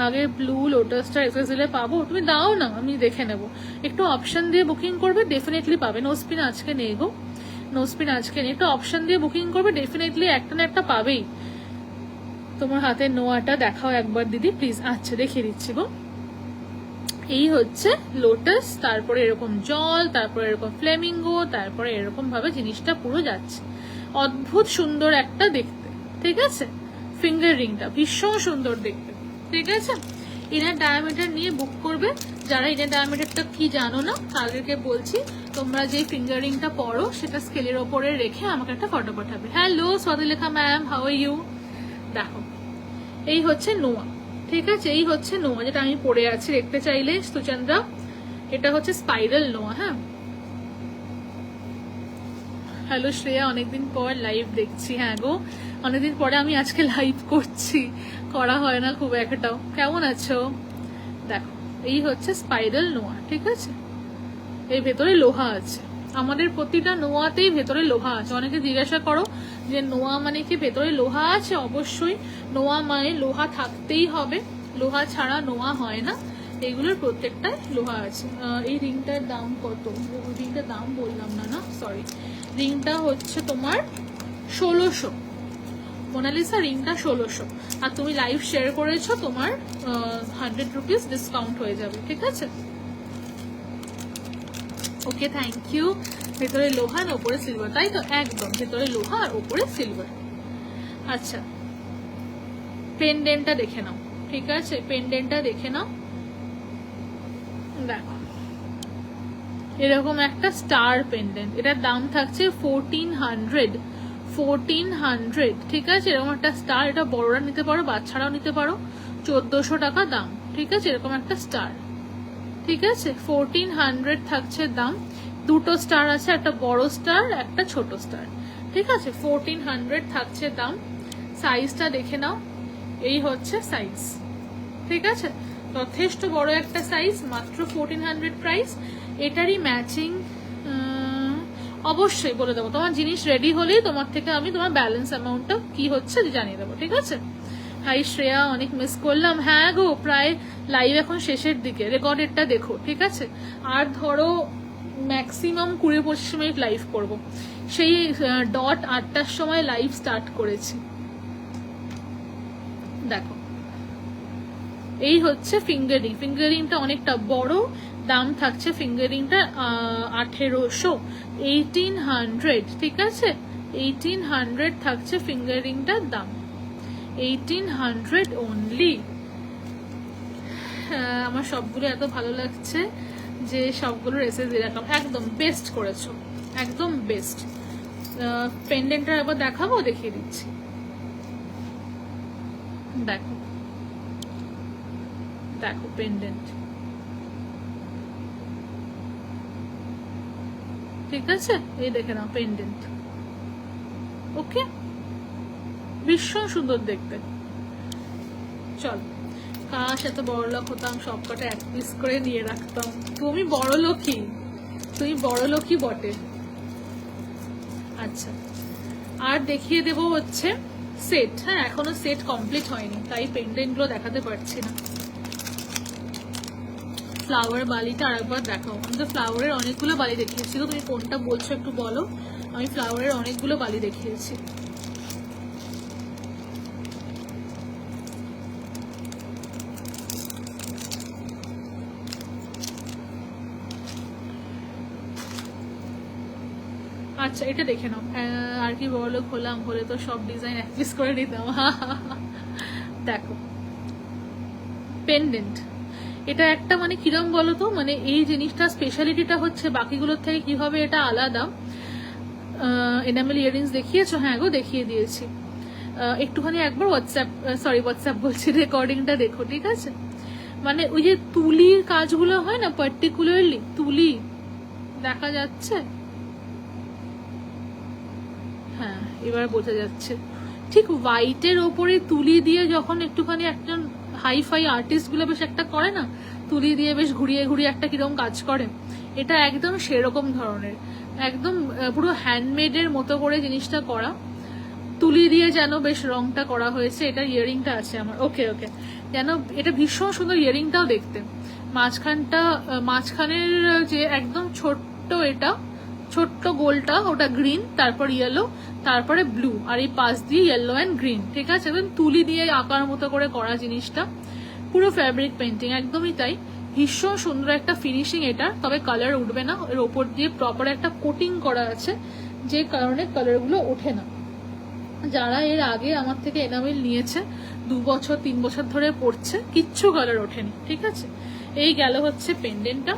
আগে ব্লু লোটাসটা এক্সেস দিলে পাবো, তুমি দাও না, আমি দেখে নেব। একটু অপশন দিয়ে বুকিং করবে, ডেফিনেটলি পাবে। নোস্পিন আজকে নেই গো, নোস্পিন আজকে নেই। একটু অপশন দিয়ে বুকিং করবে, ডেফিনেটলি একটা না একটা পাবেই। তোমার হাতে নোয়াটা দেখাও একবার দিদি প্লিজ। আচ্ছা দেখিয়ে দিচ্ছি গো। এই হচ্ছে লোটাস, তারপরে এরকম জল, তারপরে এরকম ফ্লেমিঙ্গো, তারপরে এরকম ভাবে জিনিসটা পুরো যাচ্ছে। অদ্ভুত সুন্দর একটা দেখতে, ঠিক আছে? ফিঙ্গার রিংটা ভীষণ সুন্দর দেখতে, ঠিক আছে? ইনার ডায়ামিটার নিয়ে বুক করবে। যারা ইনার ডায়ামিটারটা কি জানো না তাদেরকে বলছি, তোমরা যে ফিঙ্গার রিংটা পরো সেটা স্কেলের ওপরে রেখে আমাকে একটা ফটো পাঠাবে। Hello Swatilekha ma'am, how are you? দেখো এই হচ্ছে নোয়া, ঠিক আছে? এই হচ্ছে নোয়া যেটা আমি পরে আছি, দেখতে চাইলে সুচন্দ্রা। এটা হচ্ছে স্পাইরাল নোয়া, হ্যাঁ হ্যালো শ্রেয়া, অনেকদিন পর লাইভ দেখছি। হ্যাঁ গো, অনেকদিন পরে আমি আজকে লাইভ করছি, করা হয় না খুব একটাও। কেমন আছো? দেখো, এই হচ্ছে স্পাইরাল নোয়া, ঠিক আছে? এই ভেতরে লোহা আছে, আমাদের প্রতিটা নোয়াতেই ভেতরে লোহা আছে। অনেকে জিজ্ঞাসা করো যে নোয়া মানে কি ভেতরে লোহা আছে? অবশ্যই, নোয়া মানে লোহা থাকতেই হবে, লোহা ছাড়া নোয়া হয় না। এইগুলোর প্রত্যেকটাই লোহা আছে। এই রিংটার দাম কত? রিংটার দাম বললাম না, না সরি। রিংটা হচ্ছে তোমার 1600। মোনালিসা রিংটা 1600, আর তুমি লাইভ শেয়ার করেছো, তোমার 100 রুপিস ডিসকাউন্ট হয়ে যাবে, ঠিক আছে? ওকে, থ্যাংক ইউ। ভেতরে লোহা আর ওপরে সিলভার, তাই তো? একদম, ভেতরে লোহা আর ওপরে সিলভার। আচ্ছা, পেন্ডেন্টটা দেখে নাও, ঠিক আছে? পেন্ডেন্টটা দেখে নাও। দেখো, এরকম একটা স্টার পেন্ডেন্ট, এটার দাম থাকছে 1400, ঠিক আছে? এরকম একটা স্টার, এটা বড়রা নিতে পারো, বাচ্চারাও নিতে পারো। 1400 টাকা দাম, ঠিক আছে? এরকম একটা স্টার, ঠিক আছে? 1400 থাকছে দাম। দুটো স্টার আছে, একটা বড় স্টার, একটা ছোট স্টার, ঠিক আছে? 1400 থাকছে দাম। সাইজটা দেখে নাও, এই হচ্ছে সাইজ, ঠিক আছে? যথেষ্ট বড় একটা সাইজ, মাত্র 1400 প্রাইস। এটারই ম্যাচিং অবশ্যই বলে দেবো। তোমার জিনিস রেডি হলেই তোমার থেকে আমি তোমার ব্যালেন্স অ্যামাউন্টটা কি হচ্ছে জানিয়ে দেবো, ঠিক আছে? হাই শ্রেয়া, অনেক মিস করলাম। হ্যাঁ গো, প্রায় লাইভ এখন শেষের দিকে, রেকর্ডেডটা দেখো, ঠিক আছে? আর ধরো ম্যাক্সিমাম 20-25 মিনিট লাইভ করব। সেই ডট 8টার সময় লাইভ স্টার্ট করেছি। দেখো, এই হচ্ছে ফিঙ্গারিং। ফিঙ্গারিংটা অনেকটা বড়, দাম থাকছে ফিঙ্গারিংটা 1800, 1800, ঠিক আছে? 1800 থাকছে ফিঙ্গারিংটার দাম, 1800 অনলি। আমার সবগুলো এত ভালো লাগছে যে সবগুলোর এসএস এরকম একদম বেস্ট করেছো, একদম বেস্ট। পেন্ডেন্টটা একবার দেখাবো, দেখিয়ে দিচ্ছি। দেখো, দেখো পেন্ডেন্ট, ঠিক আছে? এই দেখে নাও পেন্ডেন্ট। ওকে, ভীষণ সুন্দর দেখতে। চল, কাশ এত বড় লোক হতাম, সবকটা এক পিস করে নিয়ে রাখতাম। তুমি বড় লোকই, তুমি বড় লোকই বটে। আচ্ছা, আর দেখিয়ে দেবো হচ্ছে সেট। হ্যাঁ, এখনো সেট কমপ্লিট হয়নি, তাই পেন্ডেন্ট গুলো দেখাতে পারছি না। ফ্লাওয়ার বালিটা আরেকবার দেখাও। আমি তো ফ্লাওয়ারের অনেকগুলো বালি দেখিয়েছি, তুমি কোনটা বলছো একটু বলো। আমি ফ্লাওয়ারের অনেকগুলো বালি দেখিয়েছি। আচ্ছা, এটা দেখে নাও। আর কি বড়লোক হলাম, হলে তো সব ডিজাইন এক পিস করে নিতাম। দেখো পেন্ডেন্ট, এটা একটা মানে কিরম বলো তো, মানে এই জিনিসটা স্পেশালিটিটা হচ্ছে বাকিগুলোর থেকে কিভাবে এটা আলাদা। এনামেল ইয়ারিংস দেখিয়েছো? হ্যাঁ গো, দেখিয়ে দিয়েছি। একটুখানি একবার হোয়াটসঅ্যাপ বলছি, রেকর্ডিংটা দেখো, ঠিক আছে? মানে ওই যে তুলির কাজগুলো হয় না, পার্টিকুলারলি তুলি দেখা যাচ্ছে। হ্যাঁ, এবার বোঝা যাচ্ছে। ঠিক হোয়াইটের ওপরে তুলি দিয়ে যখন একটুখানি একজন হাইফাই আর্টিস্ট গুলো বেশ একটা করে না, তুলি দিয়ে বেশ ঘুরিয়ে ঘুরিয়ে একটা কিরকম কাজ করে, এটা একদম সেরকম ধরনের, একদম পুরো হ্যান্ডমেডের মতো করে জিনিসটা করা, তুলি দিয়ে যেন বেশ রংটা করা হয়েছে। এটা ইয়ারিংটা আছে আমার। ওকে ওকে, যেন এটা ভীষণ সুন্দর ইয়ারিংটাও দেখতে। মাঝখানের যে একদম ছোট্ট, এটা ছোট্ট গোলটা, ওটা গ্রিন, তারপর ইয়েলো, তারপরে ব্লু, আর এই পাশ দিয়ে ইয়েলো অ্যান্ড গ্রিন, ঠিক আছে? এবং তুলি দিয়ে আঁকার মতো করে করা জিনিসটা, পুরো ফ্যাব্রিক পেন্টিং, একদমই তাই। ভীষণ সুন্দর একটা ফিনিশিং এটা, তবে কালার উঠবে না, এর ওপর দিয়ে প্রপার একটা কোটিং করা আছে, যে কারণে কালারগুলো ওঠে না। যারা এর আগে আমার থেকে এনামেল নিয়েছে, 2 বছর 3 বছর ধরে পড়ছে, কিচ্ছু কালার ওঠেনি, ঠিক আছে? এই গেল হচ্ছে পেন্ডেন্টটা।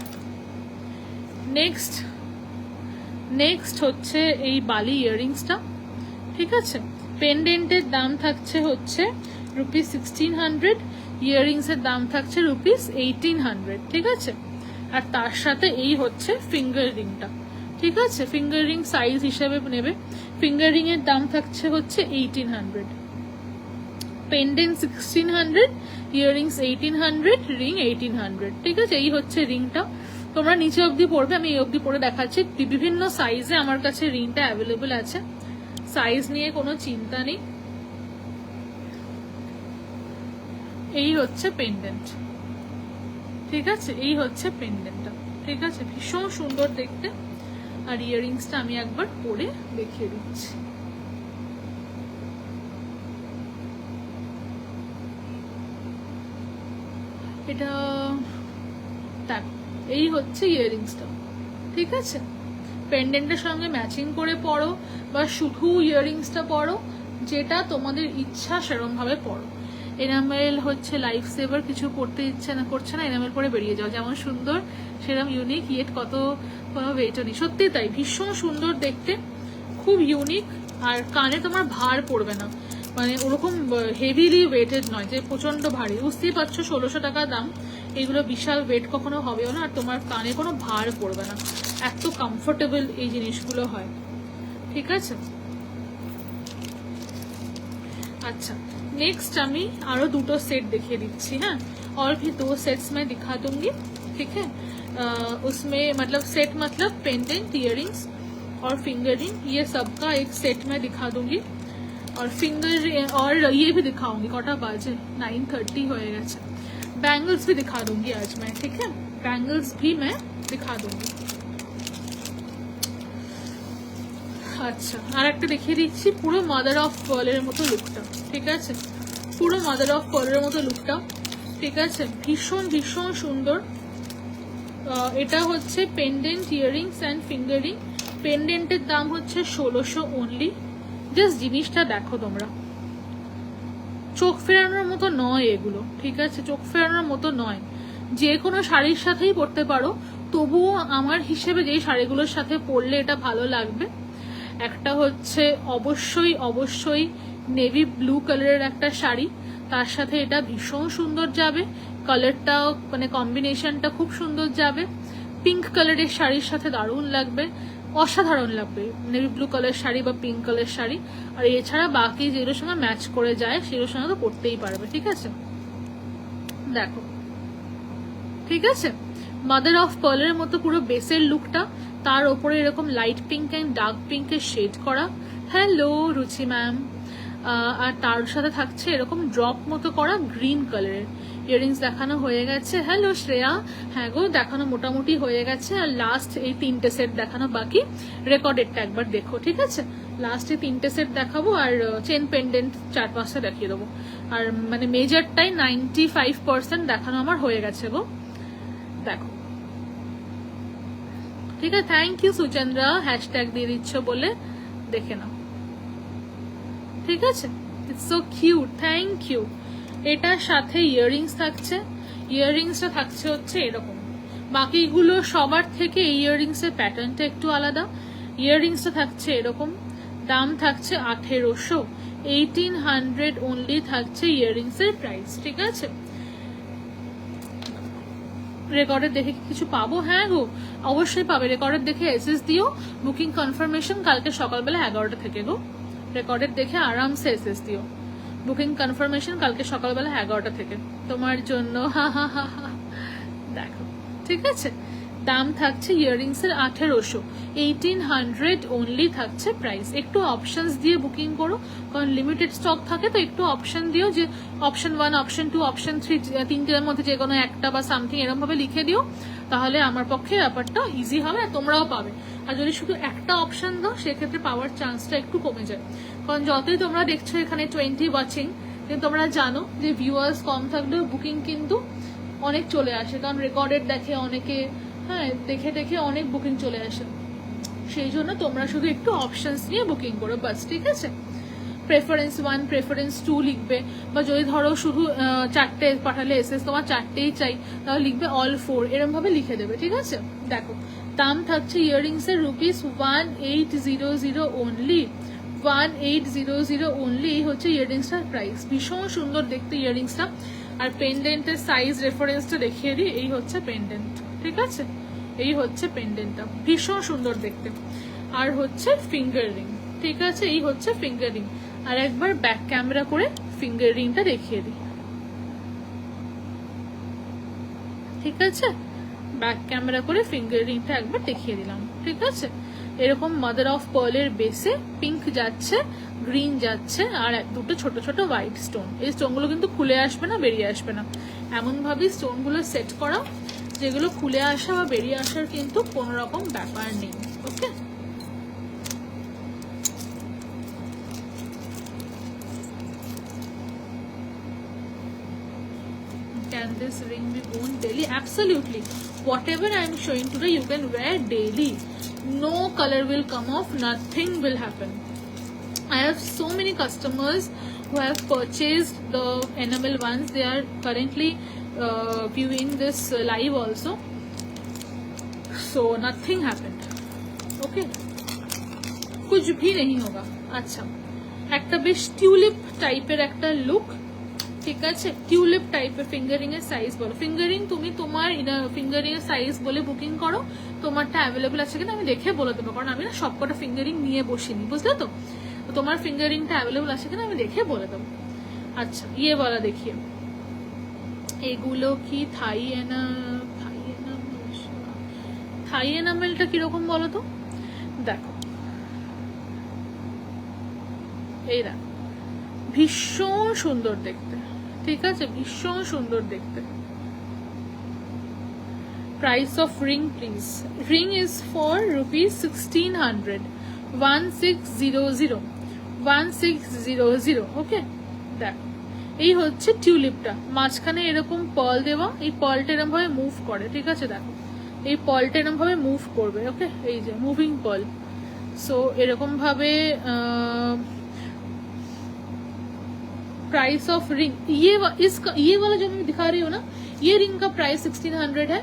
নেক্সট হচ্ছে এই বালি ইয়ারিংসটা, ঠিক আছে? পেন্ডেন্টের দাম থাকছে হচ্ছে ₹1600, ইয়ারিংসের দাম থাকছে ₹1800, ঠিক আছে? আর তার সাথে এই হচ্ছে ফিঙ্গার রিংটা, ঠিক আছে, ফিঙ্গার রিং সাইজ হিসেবে নেবে। ফিঙ্গার রিং এর দাম থাকছে হচ্ছে 1800, পেন্ডেন্ট 1600, ইয়াররিংস 1800, রিং 1800। ঠিক আছে, এই হচ্ছে রিংটা। তোমরা নিচে অবধি পড়বে, আমি এই অবধি পরে দেখাচ্ছি। বিভিন্ন সাইজে আমার কাছে রিংটা অ্যাভেলেবল আছে, সাইজ নিয়ে কোনো চিন্তা নেই। এই হচ্ছে পেন্ডেন্ট, ঠিক আছে, এই হচ্ছে পেন্ডেন্টটা। ঠিক আছে, ভীষণ সুন্দর দেখতে। আর ইয়াররিংসটা আমি একবার পরে দেখিয়ে দিচ্ছি। এটা দেখো, এই হচ্ছে ইয়াররিংসটা। ঠিক আছে, পেন্ডেন্টের সঙ্গে ম্যাচিং করে পরো বা শুধু ইয়াররিংসটা পরো, যেটা তোমাদের ইচ্ছা সেরকম ভাবে পরো। এনামেল হচ্ছে লাইফ সেভার, কিছু পড়তে ইচ্ছে না করছে না, এনামেল পরে বেরিয়ে যাও। যেমন সুন্দর সেরকম ইউনিক, ইয়েট কত কোনো ওয়েটও নেই। সত্যি তাই, ভীষণ সুন্দর দেখতে, খুব ইউনিক। আর কানে তোমার ভার পড়বে না, মানে ওরকম হেভিলি ওয়েটেড নয় যে প্রচন্ড ভারী। বুঝতেই পারছো 1600 টাকা দাম, এগুলো বিশাল ওয়েট কখনো হবেও না, আর তোমার কানে কোনো ভার পড়বে না, এত কমফোর্টেবল এই জিনিসগুলো হয়। ঠিক আছে, अच्छा नेक्स्ट আমি আরো দুটো সেট দেখিয়ে দিচ্ছি। হ্যাঁ, और भी दो सेट्स मैं दिखा दूंगी। ठीक है, उसमें मतलब सेट मतलब पेंडेंट, इयररिंग्स और फिंगर रिंग, ये सबका एक सेट मैं दिखा दूंगी। और फिंगर और ये भी दिखाऊंगी। कटा बाजे 9:30 हो गया। बैंगल्स भी दिखा दूंगी आज मैं। ठीक है, बैंगल्स भी मैं दिखा दूंगी। আচ্ছা, আর একটা দেখিয়ে দিচ্ছি পুরো মাদার অফ পার্লের মতো লুকটা। ঠিক আছে, পুরো মাদার অফ পার্লের মতো লুকটা। ঠিক আছে, ভীষণ ভীষণ সুন্দর। এটা হচ্ছে পেন্ডেন্ট, ইয়াররিংস অ্যান্ড ফিঙ্গারিং। পেন্ডেন্টের দাম হচ্ছে 1600 অনলি। জাস্ট জিনিসটা দেখো তোমরা, চোখ ফেরানোর মতো নয় এগুলো। ঠিক আছে, চোখ ফেরানোর মতো নয়, যে কোনো শাড়ির সাথেই পরতে পারো। তবুও আমার হিসেবে যেই শাড়িগুলোর সাথে পরলে এটা ভালো লাগবে, একটা হচ্ছে অবশ্যই অবশ্যই নেভি ব্লু কালারের একটা শাড়ি, তার সাথে এটা ভীষণ সুন্দর যাবে। কালারটাও মানে কম্বিনেশনটা খুব সুন্দর যাবে। পিঙ্ক কালারের শাড়ির সাথে দারুণ লাগবে, অসাধারণ লাগবে নেভি ব্লু কালার শাড়ি বা পিঙ্ক কালার শাড়ি। আর এছাড়া বাকি যেগুলোর সঙ্গে ম্যাচ করে যায় সেগুলোর সঙ্গে তো পরতেই পারবে। ঠিক আছে, দেখো, ঠিক আছে, মাদার অফ পার্লের মতো পুরো বেসের লুকটা, তার ওপরে এরকম লাইট পিঙ্ক এন্ড ডার্ক পিঙ্কের শেড করা। Hello Ruchi ma'am. আর তার সাথে থাকছে এরকম ড্রপ মতো করা গ্রিন কালারের ইয়াররিংস। দেখানো হয়ে গেছে। হ্যালো শ্রেয়া। হ্যাঁ গো, দেখানো মোটামুটি হয়ে গেছে। আর লাস্ট এই 3টে সেট দেখানো বাকি। রেকর্ডেডটা একবার দেখো। ঠিক আছে, লাস্টে 3টে সেট দেখাবো, আর চেন পেন্ডেন্ট 4-5টা দেখিয়ে দেবো। আর মানে মেজারটাই 95% দেখানো আমার হয়ে গেছে গো। দেখো, ঠিক আছে, থ্যাংক ইউ সুচন্দ্রা, হ্যাশট্যাগ দিয়ে দিচ্ছ বলে। দেখে নাও। ঠিক আছে, it's so cute, thank you. এটার সাথে ইয়াররিংস থাকছে। ইয়াররিংসটা থাকছে হচ্ছে এরকম। বাকিগুলো সবার থেকে এই ইয়াররিংস এর প্যাটার্নটা একটু আলাদা। ইয়াররিংসটা থাকছে এরকম, দাম থাকছে 1800, 1800 অনলি থাকছে ইয়াররিংস এর প্রাইস। ঠিক আছে, রেকর্ডের দেখে কিছু পাবো? হ্যাঁ গো, অবশ্যই পাবে। রেকর্ডের দেখে এসএস দিও। বুকিং কনফার্মেশন কালকে সকালবেলা 11টা থেকে গো। রেকর্ডের দেখে আরামসে এসএস দিও। বুকিং কনফার্মেশন কালকে সকালবেলা 11টা থেকে তোমার জন্য। হা হা হা হা, দেখো, ঠিক আছে, দাম থাকছে ইয়াররিংস এর 1800, 1800 অনলি থাকছে প্রাইস। একটু অপশনস দিয়ে বুকিং করো, কারণ লিমিটেড স্টক থাকে, তো একটু অপশন দিও, যে অপশন 1, অপশন 2, অপশন 3, তিনটের মধ্যে যে কোনো একটা বা সামথিং এরকম ভাবে লিখে দিও, তাহলে আমার পক্ষে ব্যাপারটা ইজি হবে আর তোমরাও পাবে। আর যদি শুধু একটা অপশন দাও সেক্ষেত্রে পাওয়ার চান্সটা একটু কমে যায়, কারণ যতই তোমরা দেখছো এখানে 20 ওয়াচিং, কিন্তু তোমরা জানো যে ভিউয়ার্স কম থাকলেও বুকিং কিন্তু অনেক চলে আসে, কারণ রেকর্ডেড দেখে অনেকে। হ্যাঁ, দেখে দেখে অনেক বুকিং চলে আসে। সেই জন্য তোমরা শুধু একটু অপশনস নিয়ে বুকিং করো বাস। ঠিক আছে, প্রেফারেন্স 1, প্রেফারেন্স 2 লিখবে, বা যদি ধরো শুধু 4টে পাঠালে এসএস তোমার 4টেই চাই, তাহলে লিখবে অল 4, এরকম ভাবে লিখে দেবে। ঠিক আছে, দেখো, দাম থাকছে ইয়াররিংস এর ₹1800 অনলি। 1800 অনলি হচ্ছে ইয়াররিংসটার প্রাইস। ভীষণ সুন্দর দেখতে ইয়াররিংসটা। আর পেন্ডেন্টের সাইজ রেফারেন্সটা দেখিয়ে দিই, এই হচ্ছে পেন্ডেন্ট। ঠিক আছে, এই হচ্ছে পেন্ডেন্টটা, ভীষণ সুন্দর দেখতে। আর হচ্ছে ফিঙ্গার রিং, ঠিক আছে, এই হচ্ছে ফিঙ্গার রিং। আর একবার ব্যাক ক্যামেরা করে ফিঙ্গার রিংটা দেখিয়ে দিই, ঠিক আছে, ব্যাক ক্যামেরা করে ফিঙ্গার রিংটা একবার দেখিয়ে দিলাম, ঠিক আছে। এরকম মাদার অফ পার্লের বেসে পিঙ্ক যাচ্ছে, গ্রিন যাচ্ছে, আর দুটো ছোট ছোট হোয়াইট স্টোন। এই স্টোনগুলো কিন্তু খুলে আসবে না, বেরিয়ে আসবে না, এমন ভাবে স্টোনগুলো সেট করা যেগুলো খুলে আসা বা বেরিয়ে আসার কিন্তু কোনো রকম ব্যাপার নেই। ওকে, can this ring be worn daily? Absolutely. Whatever I am showing today you can wear daily. No color will come off, nothing will happen. I have so many customers who have purchased the enamel ones. They are currently viewing this live also, so nothing happened. Okay, कुछ भी नहीं होगा। अच्छा, একটা বেশ tulip টাইপের একটা look, ঠিক আছে, টিউলিপ টাইপের ফিঙ্গারিং এর সাইজ বলো, ফিঙ্গারিং তুমি তোমার ফিঙ্গারিং এর সাইজ বলে বুকিং করো, তোমারটা অ্যাভেলেবল আছে কিনা আমি দেখে বলে দেবো, কারণ আমি না সবকটা ফিঙ্গারিং নিয়ে বসিনি, বুঝলে তো, তোমার ফিঙ্গারিংটা অ্যাভেলেবল আছে কিনা আমি দেখে বলে দেবো। আচ্ছা, ইয়ে বলা দেখিয়ে, এগুলো কি থাই এনামেলটা কিরকম বলো তো, দেখো এই দেখো, ভীষণ সুন্দর দেখতে, ঠিক আছে, ভীষণ সুন্দর দেখতে। Price of ring please, ring is for rupees 1600, 1600। ওকে, দেখো এই হচ্ছে টিউলিপটা, মাঝখানে এরকম পার্ল দেওয়া, এই পার্লটা এরকম ভাবে মুভ করে, ঠিক আছে, দেখো এই পার্লটা এরকম ভাবে মুভ করবে। ওকে, এই যে মুভিং পার্ল, সো এরকম ভাবে। प्राइस ऑफ रिंग ये वाला जो मैं दिखा रही हूँ ना, ये रिंग का प्राइस 1600 है।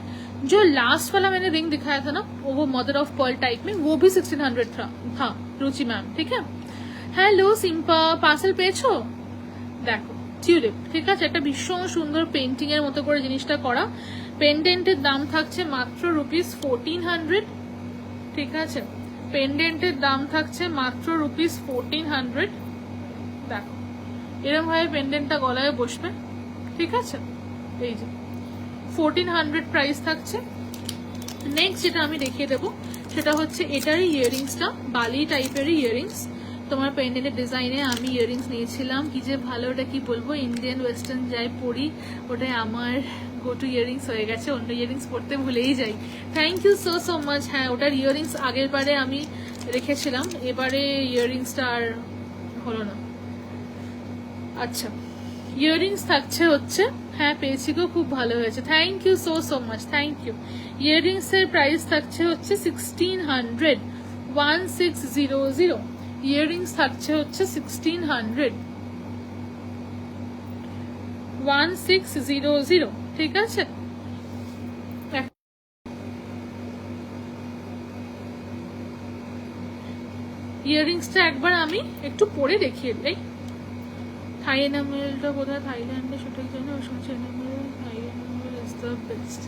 जो लास्ट वाला मैंने रिंग दिखाया था ना, वो मदर ऑफ पर्ल टाइप में, वो भी 1600 था रुचि मैम, ठीक है। हेलो सिम्पा, पार्सल পেয়েছো? দেখো টিউলিপ, ঠিক আছে, একটা ভীষণ সুন্দর পেন্টিং এর মতো করে জিনিসটা করা। পেন্ডেন্টের দাম থাকছে মাত্র রুপিস 1400, ঠিক আছে, পেন্ডেন্টের দাম থাকছে মাত্র রুপিস 1400। দেখো এরকম ভাবে পেন্ডেন্টটা গলায় বসবে, ঠিক আছে, এই যে 1400 প্রাইস থাকছে। নেক্সট যেটা আমি দেখিয়ে দেবো সেটা হচ্ছে এটারই ইয়ারিংসটা, বালি টাইপের ইয়ারিংস, তোমার পেন্ডেন্টের ডিজাইনে আমি ইয়ারিংস নিয়েছিলাম, কি যে ভালো, ওটা কি বলবো, ইন্ডিয়ান ওয়েস্টার্ন যাই পরি ওটাই আমার গো টু ইয়ারিংস হয়ে গেছে, অন্য ইয়ারিংস পড়তে ভুলেই যাই। Thank you so much. হ্যাঁ, ওটার ইয়ারিংস আগের বারে আমি রেখেছিলাম, এবারে ইয়ারিংসটা আর হলো না। আচ্ছা, ইয়ারিংস থাকছে হচ্ছে, হ্যাঁ পেয়েছি গো, খুব ভালো হয়েছে, thank you so much, thank you. Earrings এর প্রাইস থাকছে হচ্ছে 1600, 1600। ইয়ারিংস থাকছে হচ্ছে 1600, 1600, ঠিক আছে। ইয়ারিংসটা একবার আমি একটু পরে দেখিয়ে দিই। থাই এনামেলটা বোধহয় থাইল্যান্ডে সঠিক জানি, ওর সঙ্গে enamel, Thai enamel is the best.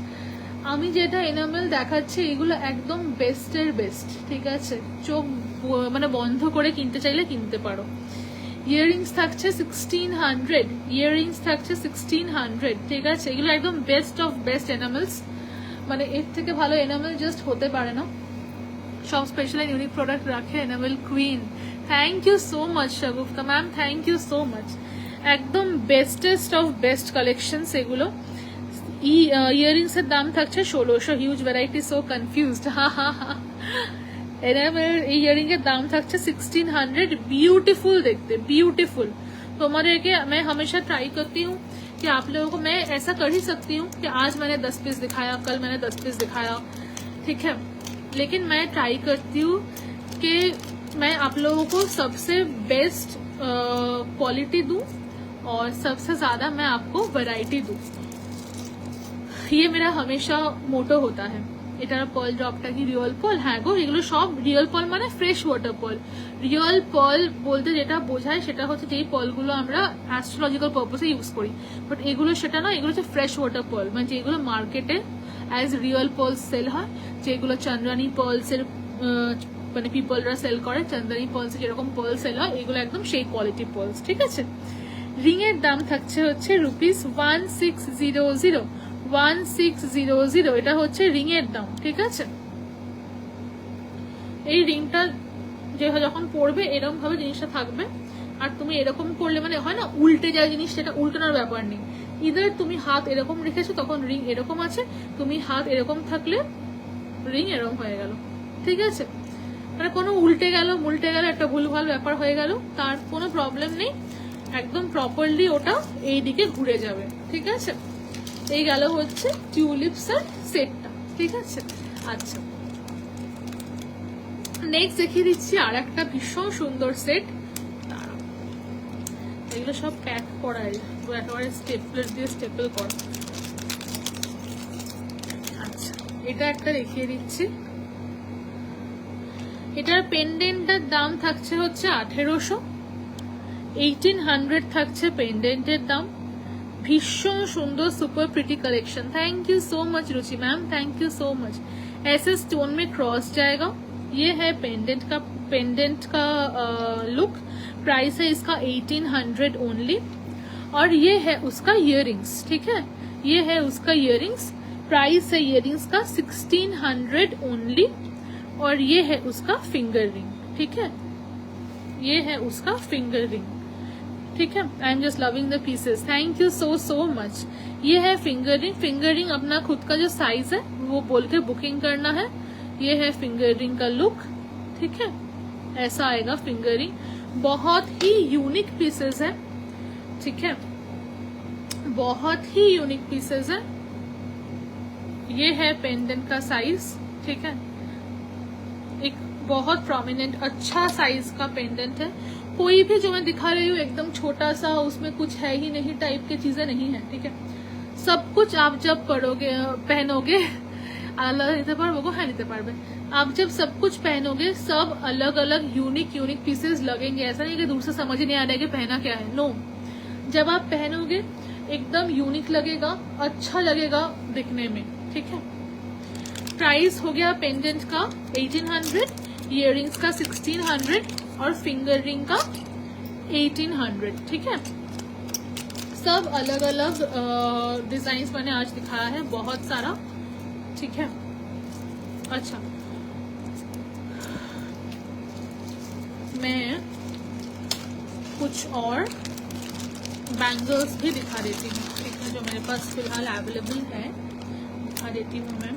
আমি যেটা এনামেল দেখাচ্ছি এগুলো একদম বেস্টের বেস্ট, ঠিক আছে, চোখ মানে বন্ধ করে কিনতে চাইলে কিনতে পারো। ইয়ারিংস থাকছে 1600, ইয়ারিংস থাকছে 1600, ঠিক আছে, এগুলো একদম বেস্ট অফ বেস্ট এনামেলস, মানে এর থেকে ভালো এনামেল জাস্ট হতে পারে না। সব স্পেশাল এন্ড ইউনিক প্রোডাক্ট রাখে enamel queen. Thank you so much Shagufta ma'am, thank you so much. একদম বেস্টেস্ট অফ বেস্ট কালেকশনস এগুলো। ইয়ারিংস এর দাম থাকছে 1600, huge variety, so confused, enamel এই ইয়ারিং এর দাম থাকছে 1600। ब्यूटीफुल देखते, ब्यूटीफुल। तुम्हारे के मैं हमेशा ट्राई करती हूँ कि आप लोगों को, मैं ऐसा कर ही सकती हूँ कि आज मैंने 10 पीस दिखाया, कल मैंने 10 पीस दिखाया, ठीक है, लेकिन मैं ट्राई करती हूँ कि मैं आप लोगों को सबसे बेस्ट क्वालिटी दूं और सबसे ज्यादा मैं आपको वैरायटी दूं। ये मेरा हमेशा मोटो होता है। এটার পার্ল ড্রপটা কি রিয়েল পার্ল? হ্যাঁ গো, এগুলো সব রিয়েল পার্ল, মানে fresh water pearl. Real pearl বলতে যেটা বোঝায় সেটা হচ্ছে যেই পার্লগুলো আমরা অ্যাস্ট্রোলজিক্যাল পারপাসে ইউজ করি, বাট এগুলো সেটা না, এগুলো হচ্ছে ফ্রেশ ওয়াটার পার্ল, মানে যেগুলো মার্কেটে অ্যাজ রিয়েল পার্লস সেল হয়, যেগুলো চন্দ্রানী পার্লসের মানে পিপলরা সেল করে, চন্দ্রানী পার্লসে যেরকম পার্ল সেল হয় এগুলো একদম সেই কোয়ালিটি পার্লস, ঠিক আছে। রিং এর দাম থাকছে হচ্ছে ₹1600, 1600, এটা হচ্ছে রিং এর দাম, ঠিক আছে। এই রিংটা যে যখন পরবে এরকম ভাবে জিনিসটা থাকবে, আর তুমি এরকম করলে মানে হয় না উল্টে যায় জিনিস, সেটা উল্টানোর ব্যাপার নেই। ইদার তুমি হাত এরকম রেখেছো তখন রিং এরকম আছে, তুমি হাত এরকম থাকলে রিং এরকম হয়ে গেল, ঠিক আছে। মানে কোনো উল্টে গেল একটা ভুলভাল ব্যাপার হয়ে গেল, তার কোনো প্রবলেম নেই, একদম প্রপারলি ওটা এই দিকে ঘুরে যাবে, ঠিক আছে। এই গেল হচ্ছে টিউলিপস এর সেটটা, ঠিক আছে। আচ্ছা, নেক্সট দেখিয়ে দিচ্ছি আর একটা ভীষণ সুন্দর সেট। এগুলো সব প্যাক করাই, একেবারে স্টেপলার দিয়ে স্টেপল করা। আচ্ছা, এটা একটা দেখিয়ে দিচ্ছি। এটার পেন্ডেন্টের দাম থাকছে হচ্ছে 1800, 1800 থাকছে পেন্ডেন্টের দাম। भीषण सुंदर super pretty collection. Thank you so much Ruchi ma'am, thank you so much. ऐसे स्टोन में क्रॉस जाएगा, ये है पेंडेंट का लुक। प्राइस है इसका 1800 ओनली, और ये है उसका इयररिंग्स, ठीक है, ये है उसका इयररिंग्स। प्राइस है इयररिंग्स का 1600 ओनली, और ये है उसका फिंगर रिंग, ठीक है, ये है उसका फिंगर रिंग, ठीक है। I am just loving the pieces, thank you so much. ये है फिंगर रिंग। फिंगर रिंग अपना खुद का जो साइज है वो बोल के बुकिंग करना है। ये है फिंगर रिंग का लुक, ठीक है, ऐसा आएगा फिंगर रिंग। बहुत ही यूनिक पीसेस है, ठीक है, बहुत ही यूनिक पीसेस है। ये है पेंडेंट का साइज, ठीक है, एक बहुत प्रोमिनेंट अच्छा साइज का पेंडेंट है। कोई भी जो मैं दिखा रही हूँ एकदम छोटा सा, उसमें कुछ है ही नहीं टाइप की चीजें नहीं है, ठीक है। सब कुछ आप जब पहनोगे आप जब सब कुछ पहनोगे सब अलग अलग यूनिक पीसेस लगेंगे। ऐसा नहीं कि दूर से समझ ही नहीं आ रहा है कि पहना क्या है, नो। जब आप पहनोगे एकदम यूनिक लगेगा, अच्छा लगेगा दिखने में, ठीक है। प्राइस हो गया पेंडेंट का 1800, इयररिंग्स का 1600 और फिंगर रिंग का 1800, ठीक है। सब अलग अलग डिजाइन मैंने आज दिखाया है, बहुत सारा, ठीक है। अच्छा, मैं कुछ और बैंगल्स भी दिखा देती हूँ, ठीक है, जो मेरे पास फिलहाल अवेलेबल है, दिखा देती हूँ मैं।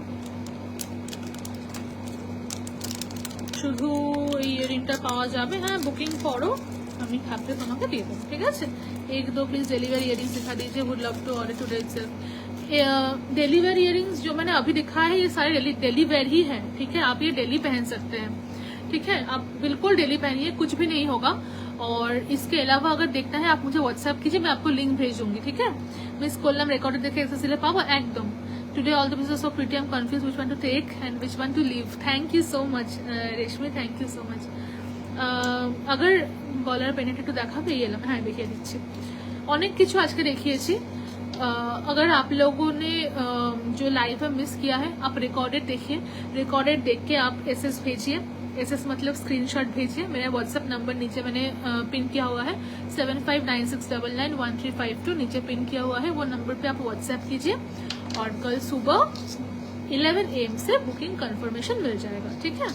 শুধু এই ইয়ারিংটা পাওয়া যাবে, হ্যাঁ বুকিং করো, আমি থাকতে তোমাকে দিয়ে দেবো, ঠিক আছে। एक दो प्लीज डिलीवर इयरिंग्स दिखा दीजिए, would love to order today itself. Deliver earrings जो मैंने अभी दिखाया है ये सारे डेली वेयर ही है, ठीक है, आप ये डेली पहन सकते हैं, ठीक है, आप बिल्कुल डेली पहनिए, कुछ भी नहीं होगा। और इसके अलावा अगर देखना है आप मुझे व्हाट्सएप कीजिए, मैं आपको लिंक भेज दूंगी, ठीक है। मिस कोलम रिकॉर्डेड देखे एक्सेसिले पाबो एकदम। Today all the pieces are so pretty, I'm confused which one to take and which one to leave. Thank you so much, रेशमी, thank you so much. अगर गलार पेन একটু দেখাবে, এই এলাম, হ্যাঁ দেখিয়ে দিচ্ছি। অনেক কিছু আজকে দেখিয়েছি। अगर आप लोगों ने जो लाइव में मिस किया है, आप रिकॉर्डेड देखिए, रिकॉर्डेड देख के आप एसएस भेजिए, एसएस मतलब स्क्रीनशॉट भेजिए। मेरा व्हाट्सएप नंबर नीचे मैंने पिन किया हुआ है 7596991352, नीचे पिन किया हुआ है, वो नंबर पे आप व्हाट्सएप कीजिए और कल सुबह 11 AM से बुकिंग कंफर्मेशन मिल जाएगा, ठीक है।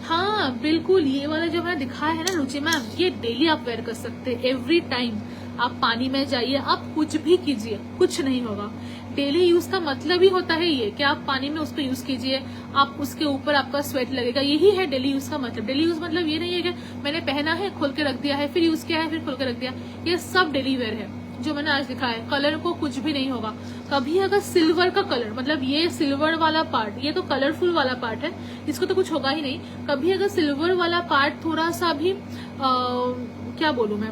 हाँ बिल्कुल, ये वाला जो मैंने दिखाया है ना रुचि मैम, ये डेली आप वेयर कर सकते हैं, एवरी टाइम। आप पानी में जाइए, आप कुछ भी कीजिए, कुछ नहीं होगा। डेली यूज का मतलब ही होता है ये कि आप पानी में उसको यूज कीजिए, आप उसके ऊपर आपका स्वेट लगेगा, यही है डेली यूज का मतलब। डेली यूज मतलब ये नहीं है कि मैंने पहना है, खोल के रख दिया है, फिर यूज किया है, फिर खोल के रख दिया, ये सब डेली वेयर है जो मैंने आज दिखाया है। कलर को कुछ भी नहीं होगा। कभी अगर सिल्वर का कलर, मतलब ये सिल्वर वाला पार्ट, ये तो कलरफुल वाला पार्ट है, इसको तो कुछ होगा ही नहीं। कभी अगर सिल्वर वाला पार्ट थोड़ा सा भी क्या बोलूं मैं,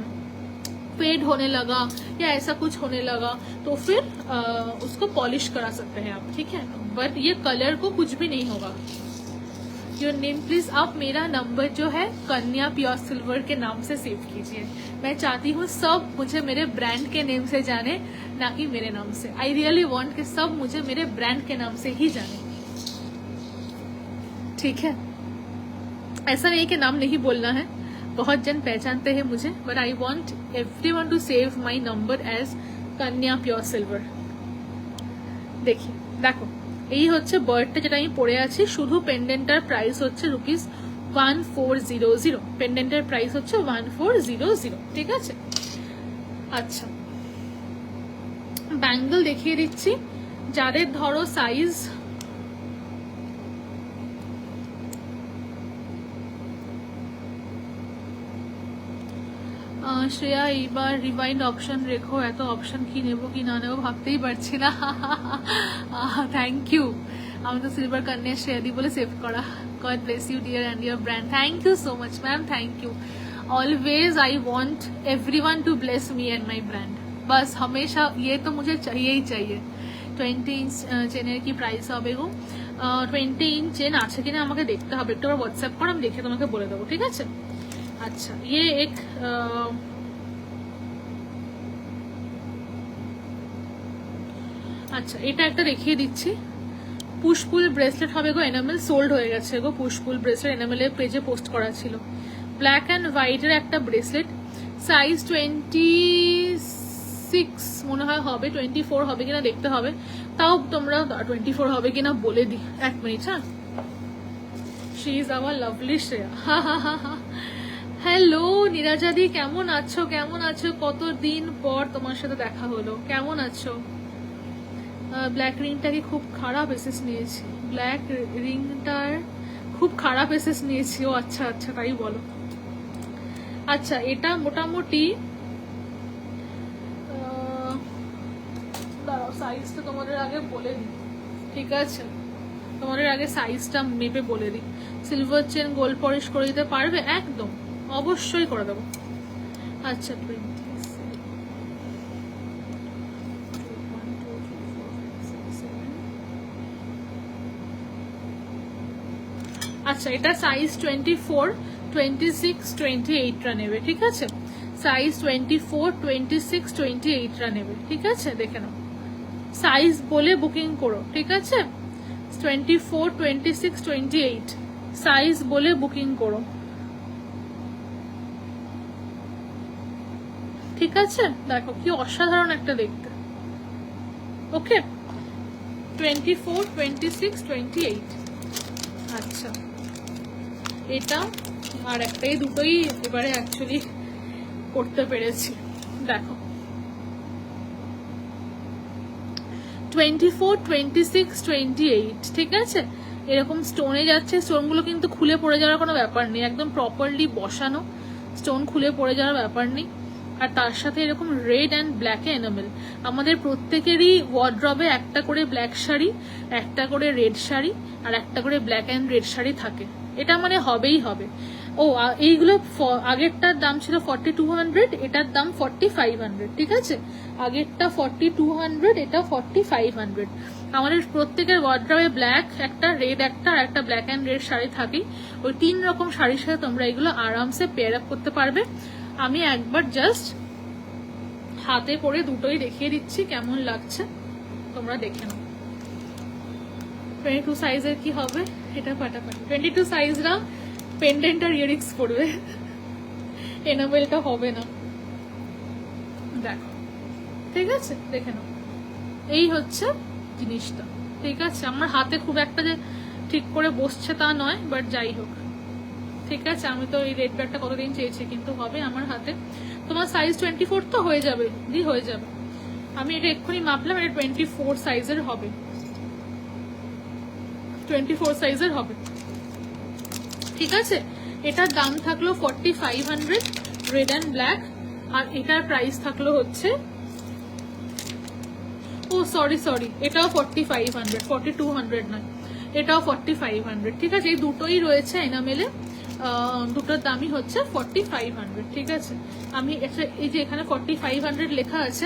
फेड होने लगा या ऐसा कुछ होने लगा, तो फिर उसको पॉलिश करा सकते हैं आप, ठीक है। बट ये कलर को कुछ भी नहीं होगा, योर नेम प्लीज। आप मेरा नंबर जो है कन्या प्योर सिल्वर के नाम से सेव कीजिए। मैं चाहती हूँ सब मुझे मेरे ब्रांड के नेम से जाने, ना कि मेरे नाम से। आई रियली वॉन्ट कि सब मुझे मेरे ब्रांड के नाम से ही जाने, ठीक है। ऐसा नहीं कि नाम नहीं बोलना है, बहुत जन पहचानते हैं मुझे, but I want everyone to save my number as Kanya pure silver. देखिए देखो, এই হচ্ছে বার্ডটা যেটা আমি পরে আছি। শুধু পেন্ডেন্টার প্রাইস হচ্ছে ₹1400। পেন্ডেন্টার প্রাইস হচ্ছে 1400, ঠিক আছে। আচ্ছা, ব্যাঙ্গল দেখিয়ে দিচ্ছি। যাদের ধরো সাইজ শ্রেয়া এইবার রিভাইন্ড অপশন রেখো, এত অপশন কি নেবো কি না নেবো ভাবতেই পারছি না। থ্যাংক ইউ, আমি তো সিলভার কন্যা শ্রেয়াদি বলে সেভ করা। God bless you dear and your brand. Thank you so much ma'am, thank you. Always I want everyone to bless me and my brand, बस हमेशा ये तो मुझे चाहिए ही चाहिए। 20 इंच চেনের কি প্রাইস হবে গো? 20 इंच চেন আছে কিনা আমাকে দেখতে হবে, একটু হোয়াটসঅ্যাপ করে আমি দেখে তোমাকে বলে দেবো, ঠিক আছে। अच्छा, ये एक আচ্ছা এটা একটা দেখিয়ে দিচ্ছি। পুশপুল ব্রেসলেট হবে গো, এনামেল সোল্ড হয়ে গেছে গো। পুশপুল ব্রেসলেট এনামেলের পেজে পোস্ট করা ছিল। ব্ল্যাক অ্যান্ড হোয়াইটের একটা ব্রেসলেট, সাইজ 26 মনে হয় হবে, 24 হবে কিনা দেখতে হবে। তাও তোমরা 24 হবে কিনা বলে দিই, এক মিনিট। হ্যাঁ, she is our lovely Shreya. Hello নীরাজাদি, কেমন আছো? কেমন আছো? কতদিন পর তোমার সাথে দেখা হলো, কেমন আছো? ব্ল্যাক রিংটা কি খুব খারাপ এসেস নিয়েছি? ব্ল্যাক রিংটার খুব খারাপ এসেস নিয়েছি। ও আচ্ছা আচ্ছা, তাই বলো। আচ্ছা, এটা মোটামুটি দাঁড়াও, সাইজটা তোমাদের আগে বলে দিই, ঠিক আছে। তোমাদের আগে সাইজটা মেপে বলে দিই। সিলভার চেন গোল্ড পলিশ করে দিতে পারবে? একদম, অবশ্যই করে দেবো। আচ্ছা, 20 আচ্ছা, এটা সাইজ 24, 26, 28টা নেবে, ঠিক আছে। সাইজ 24, 26, 28টা নেবে, ঠিক আছে। দেখে নাও, সাইজ বলে বুকিং করো, ঠিক আছে। 24, 26, 28 সাইজ বলে বুকিং করো, ঠিক আছে। দেখো কি অসাধারণ একটা দেখতে। ওকে, 24, 26, 28। আচ্ছা, এটা আর একটা, এই দুটোই এবারে অ্যাকচুয়ালি করতে পেরেছি। দেখো 24, 26, 28, ঠিক আছে। এরকম স্টোনে যাচ্ছে। স্টোনগুলো কিন্তু খুলে পড়ে যাওয়ার কোনো ব্যাপার নেই, একদম প্রপারলি বসানো, স্টোন খুলে পড়ে যাওয়ার ব্যাপার নেই। আর তার সাথে এরকম রেড অ্যান্ড ব্ল্যাকে এনামেল। আমাদের প্রত্যেকেরই ওয়ার্ড্রবে একটা করে ব্ল্যাক শাড়ি, একটা করে রেড শাড়ি আর একটা করে ব্ল্যাক অ্যান্ড রেড শাড়ি থাকে, এটা মানে হবেই হবে। ও এইগুলো আগেরটার দাম ছিল 4200, এটার দাম 4500, ঠিক আছে। আগেরটা 4200, এটা 4500। আমাদের প্রত্যেকের ওয়ার্ড্রবে ব্ল্যাক একটা, রেড একটা আর একটা ব্ল্যাক অ্যান্ড রেড শাড়ি থাকে। ওই 3 রকম শাড়ির সাথে তোমরা এগুলো আরামসে পেয়ার আপ করতে পারবে। আমি একবার জাস্ট হাতে পরে দুটোই দেখিয়ে দিচ্ছি কেমন লাগছে, তোমরা দেখে নাও। 22 সাইজের কি হবে এটা ফাটাফাটি। 22 সাইজরা পেন্ডেন্ট আর ইয়ারিংস পড়বে, এনামেলটা হবে না। দেখো, ঠিক আছে, দেখে নাও। এই হচ্ছে জিনিসটা, ঠিক আছে। আমার হাতে খুব একটা যে ঠিক করে বসছে তা নয়, বাট যাই হোক, ঠিক আছে। আমি তো এই রেড ব্যাগটা কতদিন চেয়েছি, কিন্তু হবে আমার হাতে। তোমার সাইজ 24 তো হয়ে যাবে, হয়ে যাবে। আমি এটা এক্ষুনি মাপলাম, এটা 24 সাইজের হবে, 24 সাইজের হবে, ঠিক আছে। এটার দাম থাকলো 4500, রেড অ্যান্ড ব্ল্যাক। আর এটার প্রাইস থাকলো হচ্ছে, ও সরি, এটাও 4500, 4200 নয়, এটাও 4500, ঠিক আছে। এই দুটোই রয়েছে এনামেলে, দুটোর দামই হচ্ছে 4500, ঠিক আছে। আমি এই যে এখানে 4500 লেখা আছে,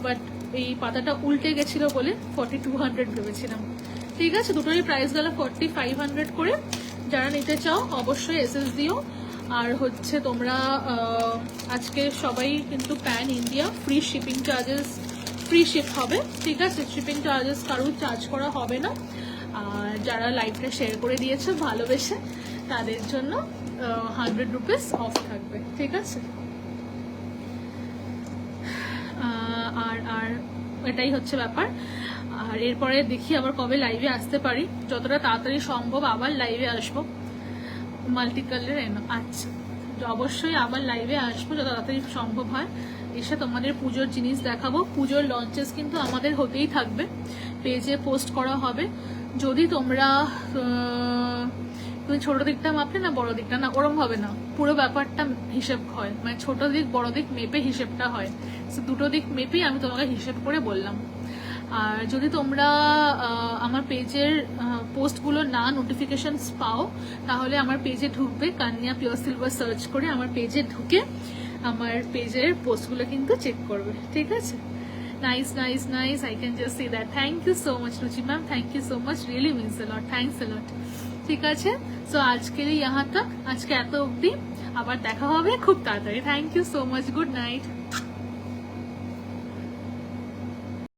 বাট এই পাতাটা উল্টে গেছিল বলে 4200 ভেবেছিলাম, ঠিক আছে। দুটোরই প্রাইস গেল 4500 করে। যারা নিতে চাও অবশ্যই এসএস দিও। আর হচ্ছে তোমরা আজকে সবাই কিন্তু pan India, free shipping charges, free ship হবে, ঠিক আছে? শিপিং চার্জেস কারোর চার্জ করা হবে না। আর যারা লাইভটা শেয়ার করে দিয়েছে ভালোবেসে, তাদের জন্য 100 রুপিস অফ থাকবে, ঠিক আছে? আর এটাই হচ্ছে ব্যাপার। আর এরপরে দেখি আবার কবে লাইভে আসতে পারি, যতটা তাড়াতাড়ি সম্ভব আবার লাইভে আসবো। মাল্টি কালার আচ্ছা, অবশ্যই আবার লাইভে আসবো যত তাড়াতাড়ি সম্ভব হয়, এসে তোমাদের পুজোর জিনিস দেখাবো। পুজোর লঞ্চেস কিন্তু আমাদের হতেই থাকবে, পেজে পোস্ট করা হবে। যদি তোমরা তুমি ছোট দিকটা মাপলে না বড় দিকটা, না ওরম হবে না, পুরো ব্যাপারটা হিসেব হয়, মানে ছোট দিক বড় দিক মেপে হিসেবটা হয়। দুটো দিক মেপেই আমি তোমাকে হিসেব করে বললাম। আর যদি তোমরা আমার পেজের পোস্টগুলো না নোটিফিকেশনস পাও, তাহলে আমার পেজে ঢুকবে, কান্যা পিওর সিলভার সার্চ করে আমার পেজে ঢুকে আমার পেজের পোস্টগুলো কিন্তু চেক করবে, ঠিক আছে? Nice nice nice, I can just say that. Thank you so much Ruchi ma'am, thank you so much, really means a lot, thanks a lot. ঠিক আছে, সো আজকে यहाँ तक, আজকে এত অবধি, আবার দেখা হবে খুব তাড়াতাড়ি। Thank you so much, good night.